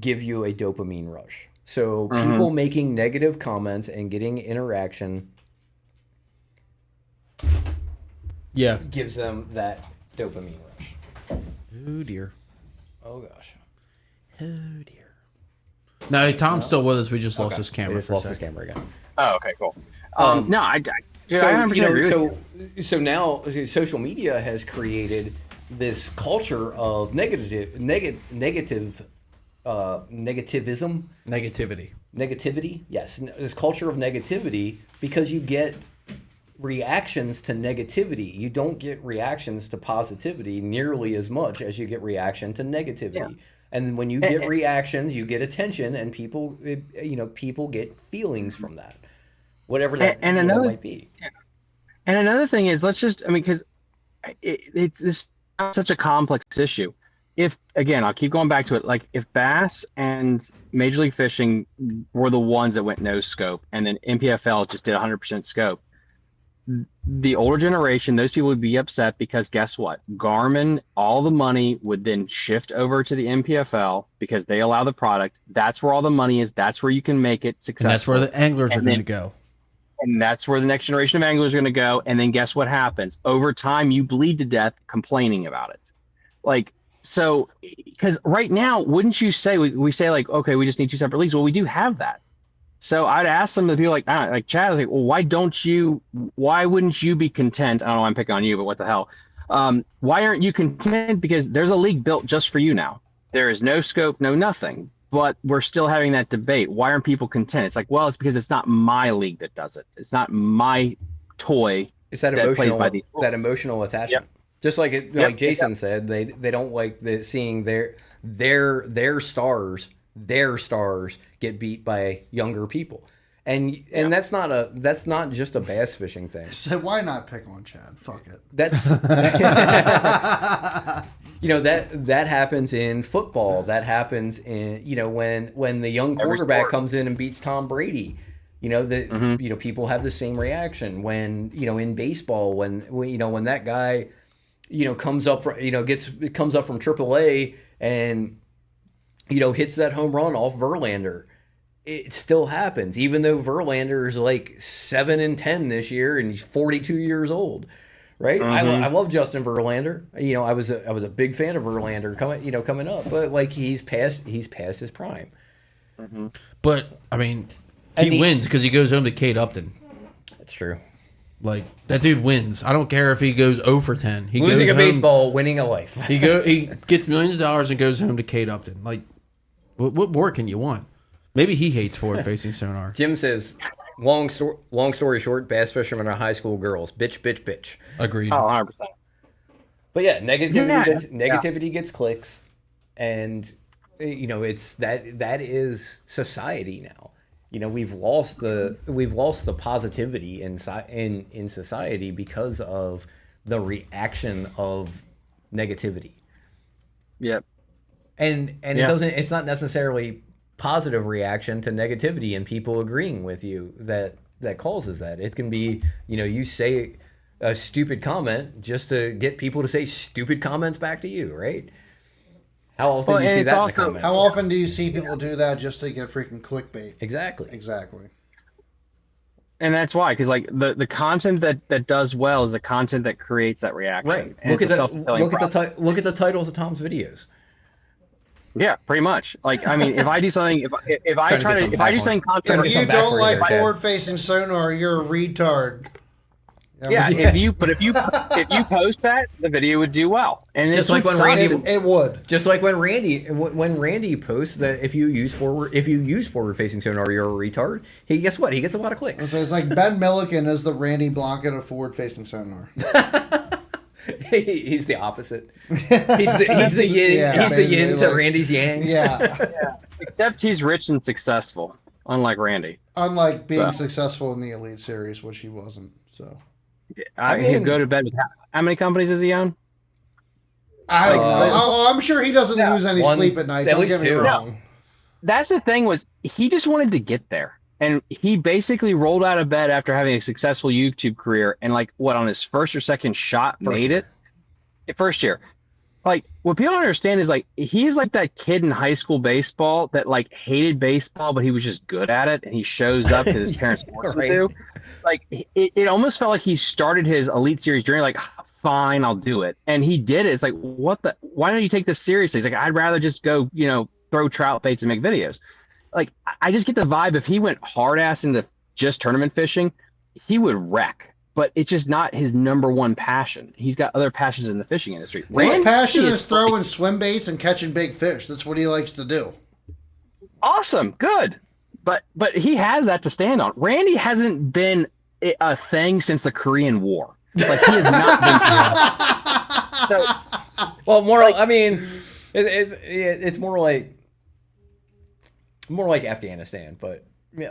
Speaker 3: give you a dopamine rush. So people making negative comments and getting interaction
Speaker 2: Yeah.
Speaker 3: gives them that dopamine rush.
Speaker 2: Oh dear.
Speaker 3: Oh gosh.
Speaker 2: Oh dear. No, Tom's still with us. We just lost his
Speaker 3: We
Speaker 2: camera
Speaker 3: just
Speaker 2: for a
Speaker 3: lost his
Speaker 2: second.
Speaker 3: camera again.
Speaker 4: Oh, okay, cool. No, I dude,
Speaker 3: So
Speaker 4: I 100%
Speaker 3: you know,
Speaker 4: agree with you.
Speaker 3: so now social media has created this culture of negativism, negativity. Yes, this culture of negativity because you get reactions to negativity. You don't get reactions to positivity nearly as much as you get reaction to negativity.
Speaker 4: Yeah.
Speaker 3: And when you get reactions, you get attention, and people get feelings from that, whatever that,
Speaker 4: And
Speaker 3: that
Speaker 4: another-
Speaker 3: might be.
Speaker 4: And another thing is, because it's this such a complex issue. If again, I'll keep going back to it. Like if Bass and Major League Fishing were the ones that went no scope, and then MPFL just did 100% scope, the older generation, those people would be upset because guess what? Garmin, all the money would then shift over to the MPFL because they allow the product. That's where all the money is. That's where you can make it successful.
Speaker 2: And that's where the anglers are
Speaker 4: And
Speaker 2: going
Speaker 4: then-
Speaker 2: to go.
Speaker 4: And that's where the next generation of anglers are going to go. And then guess what happens? Over time, you bleed to death complaining about it. Like, so, because right now, wouldn't you say, we say like, okay, we just need two separate leagues. Well, we do have that. So I'd ask some of the people like Chad, I was like, well, why wouldn't you be content? I don't know why I'm picking on you, but what the hell? Why aren't you content? Because there's a league built just for you now. There is no scope, no nothing. But we're still having that debate. Why aren't people content? It's like, well, it's because it's not my league that does it. It's not my toy.
Speaker 3: It's that emotional attachment.
Speaker 4: Yep.
Speaker 3: Just like like Jason said, they don't like seeing their stars get beat by younger people. And that's not just a bass fishing thing.
Speaker 1: So why not pick on Chad? Fuck it.
Speaker 3: That's that happens in football. That happens in when the young quarterback
Speaker 4: sport.
Speaker 3: comes in and beats Tom Brady. People have the same reaction when in baseball when that guy comes up from AAA and hits that home run off Verlander. It still happens, even though Verlander is like 7-10 this year and he's 42 years old, right? I love Justin Verlander. I was a big fan of Verlander coming up, but like he's past his prime.
Speaker 2: But, I mean, he wins because he goes home to Kate Upton.
Speaker 3: That's true.
Speaker 2: Like, that dude wins. I don't care if he goes 0 for 10. He
Speaker 3: Losing
Speaker 2: goes
Speaker 3: a
Speaker 2: home,
Speaker 3: baseball, winning a life.
Speaker 2: He gets millions of dollars and goes home to Kate Upton. Like, what more can you want? Maybe he hates forward-facing sonar.
Speaker 3: Jim says, long story short, bass fishermen are high school girls. Bitch.
Speaker 2: Agreed.
Speaker 4: Oh, 100%.
Speaker 3: But yeah, negativity gets clicks, and it's that is society now. We've lost the positivity in society because of the reaction of negativity.
Speaker 4: Yep.
Speaker 3: And it's not necessarily positive reaction to negativity and people agreeing with you that causes that. It can be, you say a stupid comment just to get people to say stupid comments back to you, right? How often do you see that in the comments?
Speaker 1: How often do you see people do that just to get freaking clickbait?
Speaker 3: Exactly.
Speaker 4: And that's why, because like the content that does well is the content that creates that reaction.
Speaker 3: Right.
Speaker 4: And
Speaker 3: Look at the titles of Tom's videos.
Speaker 4: Yeah, pretty much. Like, I mean, if I do something, if I do something content,
Speaker 1: If you don't like forward-facing sonar, you're a retard.
Speaker 4: yeah, if you post that, the video would do well. And
Speaker 3: Just like when
Speaker 1: it would.
Speaker 3: Just like when Randy posts that if you use forward-facing sonar, you're a retard. Guess what? He gets a lot of clicks.
Speaker 1: So it's like Ben Milliken is the Randy Blanket of forward-facing sonar.
Speaker 3: He's the opposite. He's the yin.
Speaker 1: Yeah,
Speaker 3: he's the yin to
Speaker 1: like-
Speaker 3: Randy's yang.
Speaker 1: Yeah.
Speaker 4: except he's rich and successful, unlike Randy.
Speaker 1: Unlike being successful in the Elite Series, which he wasn't. So.
Speaker 4: He'll go to bed with how many companies does he own?
Speaker 1: I don't know. I'm sure he doesn't lose any sleep at night.
Speaker 3: At
Speaker 1: Don't
Speaker 3: least
Speaker 1: get me
Speaker 3: 2.
Speaker 1: wrong.
Speaker 4: That's the thing, was he just wanted to get there. And he basically rolled out of bed after having a successful YouTube career, and on his first or second shot made it. First year. Like, what people don't understand is, like, he's like that kid in high school baseball that, like, hated baseball, but he was just good at it, and he shows up because his parents forced him to. Like, it almost felt like he started his Elite Series journey, like, fine, I'll do it. And he did it. It's like, why don't you take this seriously? He's like, I'd rather just go, throw trout baits and make videos. Like, I just get the vibe if he went hard ass into just tournament fishing, he would wreck. But it's just not his number one passion. He's got other passions in the fishing industry.
Speaker 1: His passion is throwing swim baits and catching big fish. That's what he likes to do.
Speaker 4: Awesome, good. But he has that to stand on. Randy hasn't been a thing since the Korean War. Like, he has not been. So,
Speaker 3: well, more. I mean, it's more like Afghanistan, but. Yeah,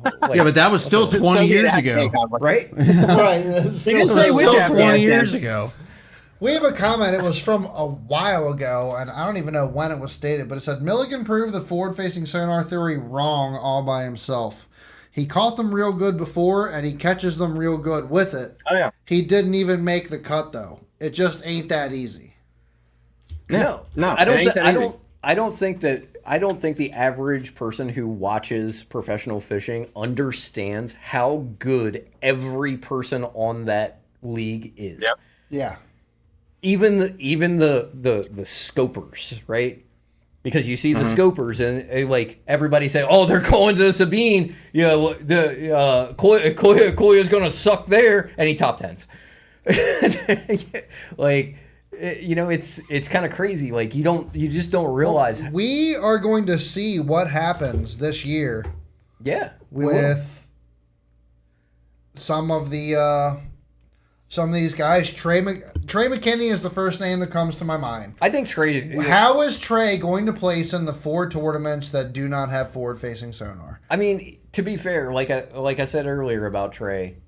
Speaker 2: but that was still 20 years ago,
Speaker 3: right?
Speaker 1: Right. It's still
Speaker 2: 20 years ago.
Speaker 1: We have a comment. It was from a while ago, and I don't even know when it was stated, but it said, Milligan proved the forward-facing sonar theory wrong all by himself. He caught them real good before, and he catches them real good with it.
Speaker 4: Oh, yeah.
Speaker 1: He didn't even make the cut, though. It just ain't that easy.
Speaker 3: No. I don't think the average person who watches professional fishing understands how good every person on that league is.
Speaker 4: Yep.
Speaker 1: Yeah.
Speaker 3: Even the scopers, right? Because you see the scopers and like everybody say, "Oh, they're going to Sabine. The Koya's going to suck there," and he top tens. Like. It's kind of crazy. Like you just don't realize.
Speaker 1: Well, we are going to see what happens this year.
Speaker 3: Yeah,
Speaker 1: with some of these guys. Trey McKinney is the first name that comes to my mind.
Speaker 3: I think Trey.
Speaker 1: How is Trey going to place in the 4 tournaments that do not have forward-facing sonar?
Speaker 3: I mean, to be fair, like I said earlier about Trey,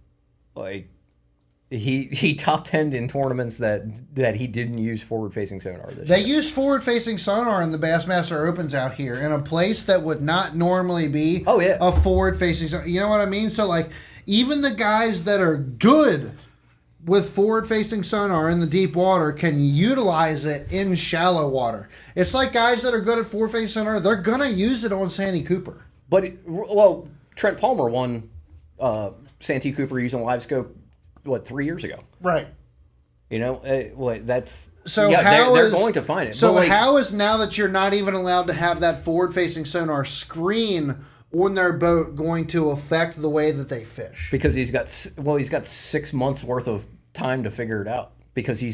Speaker 3: like. He top 10'd in tournaments that he didn't use forward-facing sonar this year.
Speaker 1: They use forward-facing sonar in the Bassmaster Opens out here in a place that would not normally be a forward-facing sonar. You know what I mean? So, like, even the guys that are good with forward-facing sonar in the deep water can utilize it in shallow water. It's like guys that are good at forward-facing sonar, they're going to use it on Santee Cooper.
Speaker 3: But, Trent Palmer won Santee Cooper using live scope 3 years ago,
Speaker 1: right?
Speaker 3: That's
Speaker 1: so.
Speaker 3: They're going to find it.
Speaker 1: So how is now that you're not even allowed to have that forward-facing sonar screen on their boat going to affect the way that they fish?
Speaker 3: Because he's got 6 months worth of time to figure it out. Because he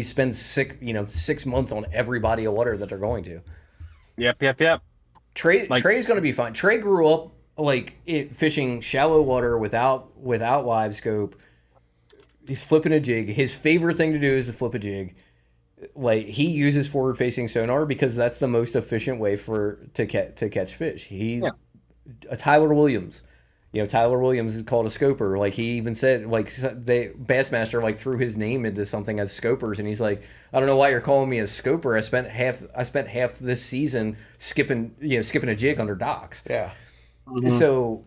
Speaker 3: spends 6 months on every body of water that they're going to.
Speaker 4: Yep.
Speaker 3: Trey's going to be fine. Trey grew up fishing shallow water without live scope. He's flipping a jig. His favorite thing to do is to flip a jig. Like, he uses forward-facing sonar because that's the most efficient way to catch fish. Tyler Williams, Tyler Williams is called a scoper. Like, he even said, Bassmaster threw his name into something as scopers, and he's like, I don't know why you're calling me a scoper. I spent half this season skipping a jig under docks.
Speaker 1: Yeah.
Speaker 3: Mm-hmm. So,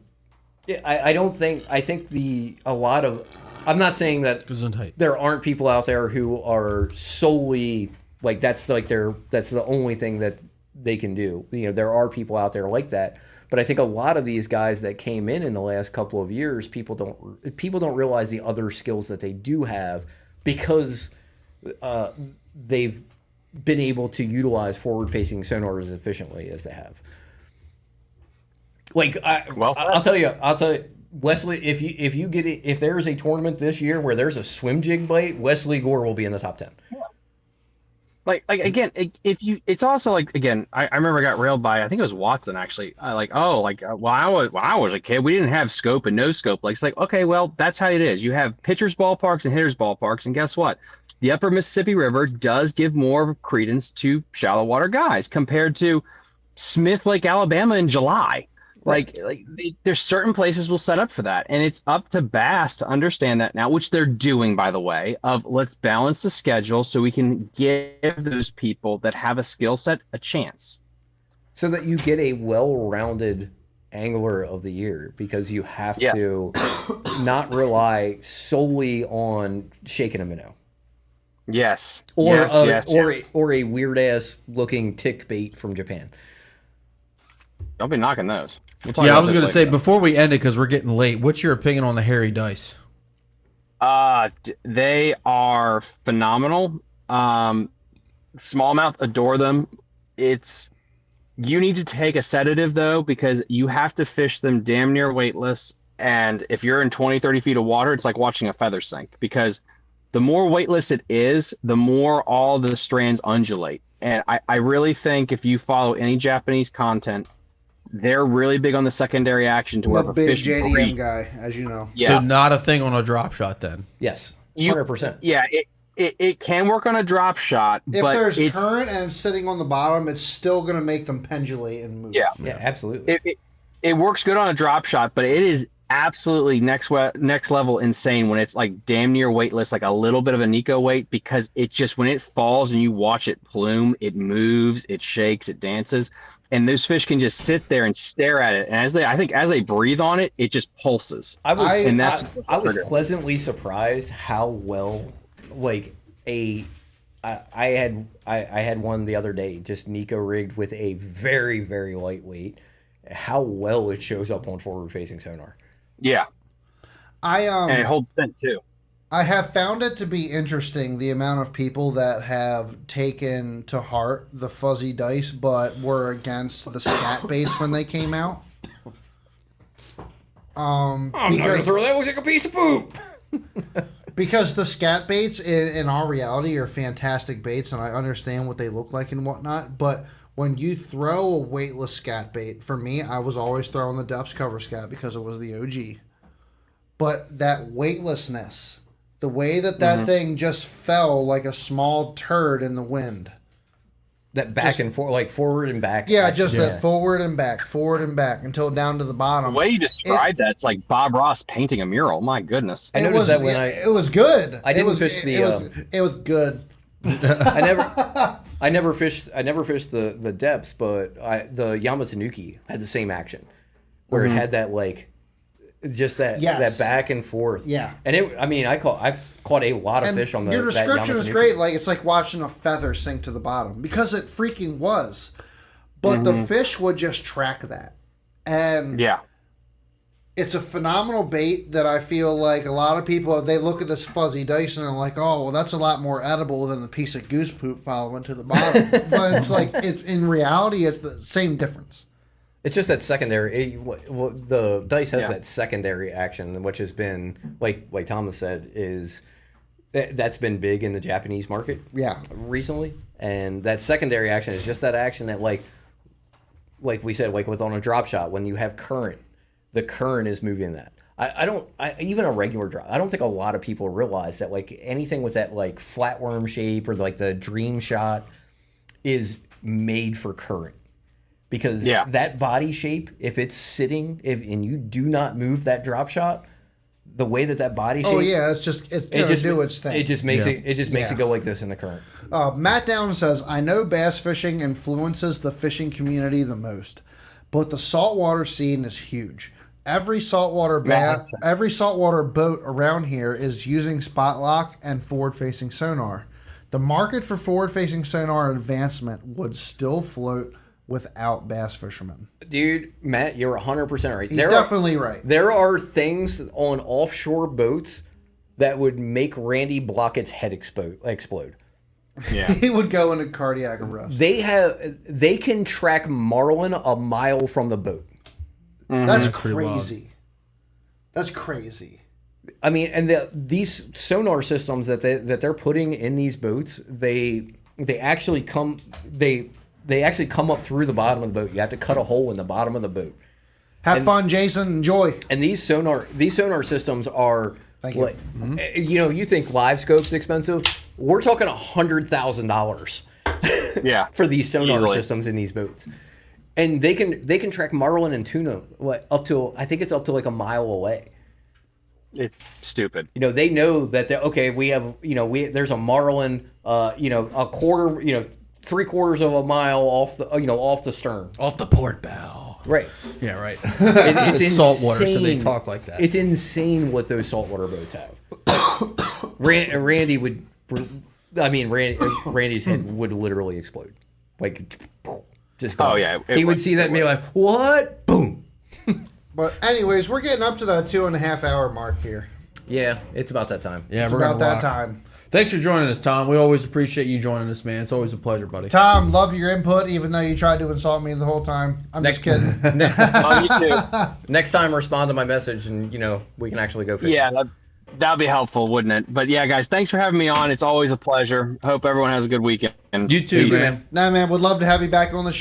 Speaker 3: I'm not saying that there aren't people out there who are solely that's the only thing that they can do. There are people out there like that, but I think a lot of these guys that came in the last couple of years, people don't realize the other skills that they do have because they've been able to utilize forward-facing sonar as efficiently as they have. I'll tell you, Wesley, if there is a tournament this year where there's a swim jig bite, Wesley Gore will be in the top 10.
Speaker 4: It's also I remember I got railed by, I think it was Watson actually. When I was a kid, we didn't have scope and no scope. It's like, okay, well, that's how it is. You have pitchers ballparks and hitters ballparks, and guess what? The upper Mississippi River does give more credence to shallow water guys compared to Smith Lake, Alabama in July. There's certain places will set up for that, and it's up to Bass to understand that now, which they're doing, by the way. Of let's balance the schedule so we can give those people that have a skill set a chance,
Speaker 3: so that you get a well-rounded angler of the year, because you have to not rely solely on shaking a minnow.
Speaker 4: Yes.
Speaker 3: Or a weird ass looking tick bait from Japan.
Speaker 4: Don't be knocking those.
Speaker 2: Yeah, I was going to say, before we end it, because we're getting late, what's your opinion on the hairy dice?
Speaker 4: They are phenomenal. Smallmouth adore them. You need to take a sedative, though, because you have to fish them damn near weightless. And if you're in 20, 30 feet of water, it's like watching a feather sink, because the more weightless it is, the more all the strands undulate. And I really think if you follow any Japanese content, they're really big on the secondary action to where
Speaker 1: I'm a big
Speaker 4: fish
Speaker 1: JDM
Speaker 4: breathe.
Speaker 1: guy, as you know.
Speaker 4: Yeah.
Speaker 2: So not a thing on a drop shot then?
Speaker 3: Yes, 100%.
Speaker 4: Yeah, it can work on a drop shot.
Speaker 1: If
Speaker 4: but
Speaker 1: there's current and it's sitting on the bottom, it's still going to make them pendulate and move.
Speaker 4: Yeah,
Speaker 3: absolutely.
Speaker 4: It works good on a drop shot, but it is absolutely next level insane when it's like damn near weightless, like a little bit of a Nico weight, because it just, when it falls and you watch it plume, it moves, it shakes, it dances. And those fish can just sit there and stare at it. And as they breathe on it, it just pulses.
Speaker 3: I was pleasantly surprised how well, like I had one the other day, just Nico rigged with a very, very lightweight, how well it shows up on forward facing sonar.
Speaker 4: Yeah.
Speaker 1: And
Speaker 4: it holds scent too.
Speaker 1: I have found it to be interesting the amount of people that have taken to heart the fuzzy dice but were against the scat baits when they came out.
Speaker 3: I'm not gonna throw that, looks like a piece of poop.
Speaker 1: Because the scat baits in our reality are fantastic baits, and I understand what they look like and whatnot, but when you throw a weightless scat bait, for me, I was always throwing the depths cover scat because it was the OG. But that weightlessness, the way that thing just fell like a small turd in the wind.
Speaker 3: That back and forth, like forward and back.
Speaker 1: Yeah, that forward and back until down to the bottom.
Speaker 4: The way you described that, it's like Bob Ross painting a mural. My goodness.
Speaker 3: I noticed that when
Speaker 1: it was good.
Speaker 3: I didn't fish
Speaker 1: it was good.
Speaker 3: I never fished the depths, but the Yamatanuki had the same action, where it had that like just that back and forth.
Speaker 1: Yeah.
Speaker 3: And I've caught a lot of fish on the.
Speaker 1: Your description is great. Like, it's like watching a feather sink to the bottom, because it freaking was. But the fish would just track that. And it's a phenomenal bait that I feel like a lot of people, they look at this fuzzy dice and they're like, oh, well, that's a lot more edible than the piece of goose poop following to the bottom. But it's like, in reality, it's the same difference.
Speaker 3: It's just that secondary. The dice has that secondary action, which has been, like Thomas said, that's been big in the Japanese market. Recently, and that secondary action is just that action that, like we said, like with on a drop shot, when you have current, the current is moving that. Even a regular drop, I don't think a lot of people realize that, like, anything with that like flatworm shape or like the dream shot is made for current. Because that body shape, if it's sitting, and you do not move that drop shot, the way that body shape,
Speaker 1: it's gonna do its thing.
Speaker 3: It just makes it go like this in the current.
Speaker 1: Matt Down says, I know bass fishing influences the fishing community the most, but the saltwater scene is huge. Every saltwater boat around here is using spot lock and forward-facing sonar. The market for forward-facing sonar advancement would still float without bass fishermen.
Speaker 3: Dude, Matt, you're 100% right.
Speaker 1: He's definitely right.
Speaker 3: There are things on offshore boats that would make Randy Blockett's head explode.
Speaker 4: Yeah.
Speaker 1: He would go into cardiac arrest.
Speaker 3: They can track marlin a mile from the boat.
Speaker 1: That's crazy. That's crazy.
Speaker 3: I mean, and these sonar systems that they're putting in these boats, they actually come up through the bottom of the boat. You have to cut a hole in the bottom of the boat.
Speaker 1: Have fun, Jason. Enjoy.
Speaker 3: And these sonar systems are like, you think live scope's expensive? We're talking $100,000. For these sonar systems in these boats. And they can track marlin and tuna up to, I think it's up to like a mile away.
Speaker 4: It's stupid.
Speaker 3: They know that we have, there's a marlin, a quarter, 3/4 of a mile off the stern.
Speaker 2: Off the port bow.
Speaker 3: Right.
Speaker 2: Yeah, right.
Speaker 3: It's
Speaker 2: saltwater, so they
Speaker 3: insane.
Speaker 2: talk like that.
Speaker 3: It's insane what those saltwater boats have. Randy would, Randy's head would literally explode. Like, just go.
Speaker 4: Oh, yeah.
Speaker 3: He would see that and be like, what? Boom.
Speaker 1: But anyways, we're getting up to that 2.5 hour mark here.
Speaker 3: Yeah, it's about that time.
Speaker 2: Yeah,
Speaker 1: It's
Speaker 2: we're
Speaker 1: about
Speaker 2: gonna
Speaker 1: that
Speaker 2: rock.
Speaker 1: time.
Speaker 2: Thanks for joining us, Tom. We always appreciate you joining us, man. It's always a pleasure, buddy.
Speaker 1: Tom, love your input, even though you tried to insult me the whole time. I'm just kidding.
Speaker 4: Oh, you too.
Speaker 3: Next time, respond to my message, and we can actually go fishing.
Speaker 4: Yeah, that'd be helpful, wouldn't it? But yeah, guys, thanks for having me on. It's always a pleasure. Hope everyone has a good weekend.
Speaker 2: You too, man.
Speaker 1: Nah, man, would love to have you back on the show.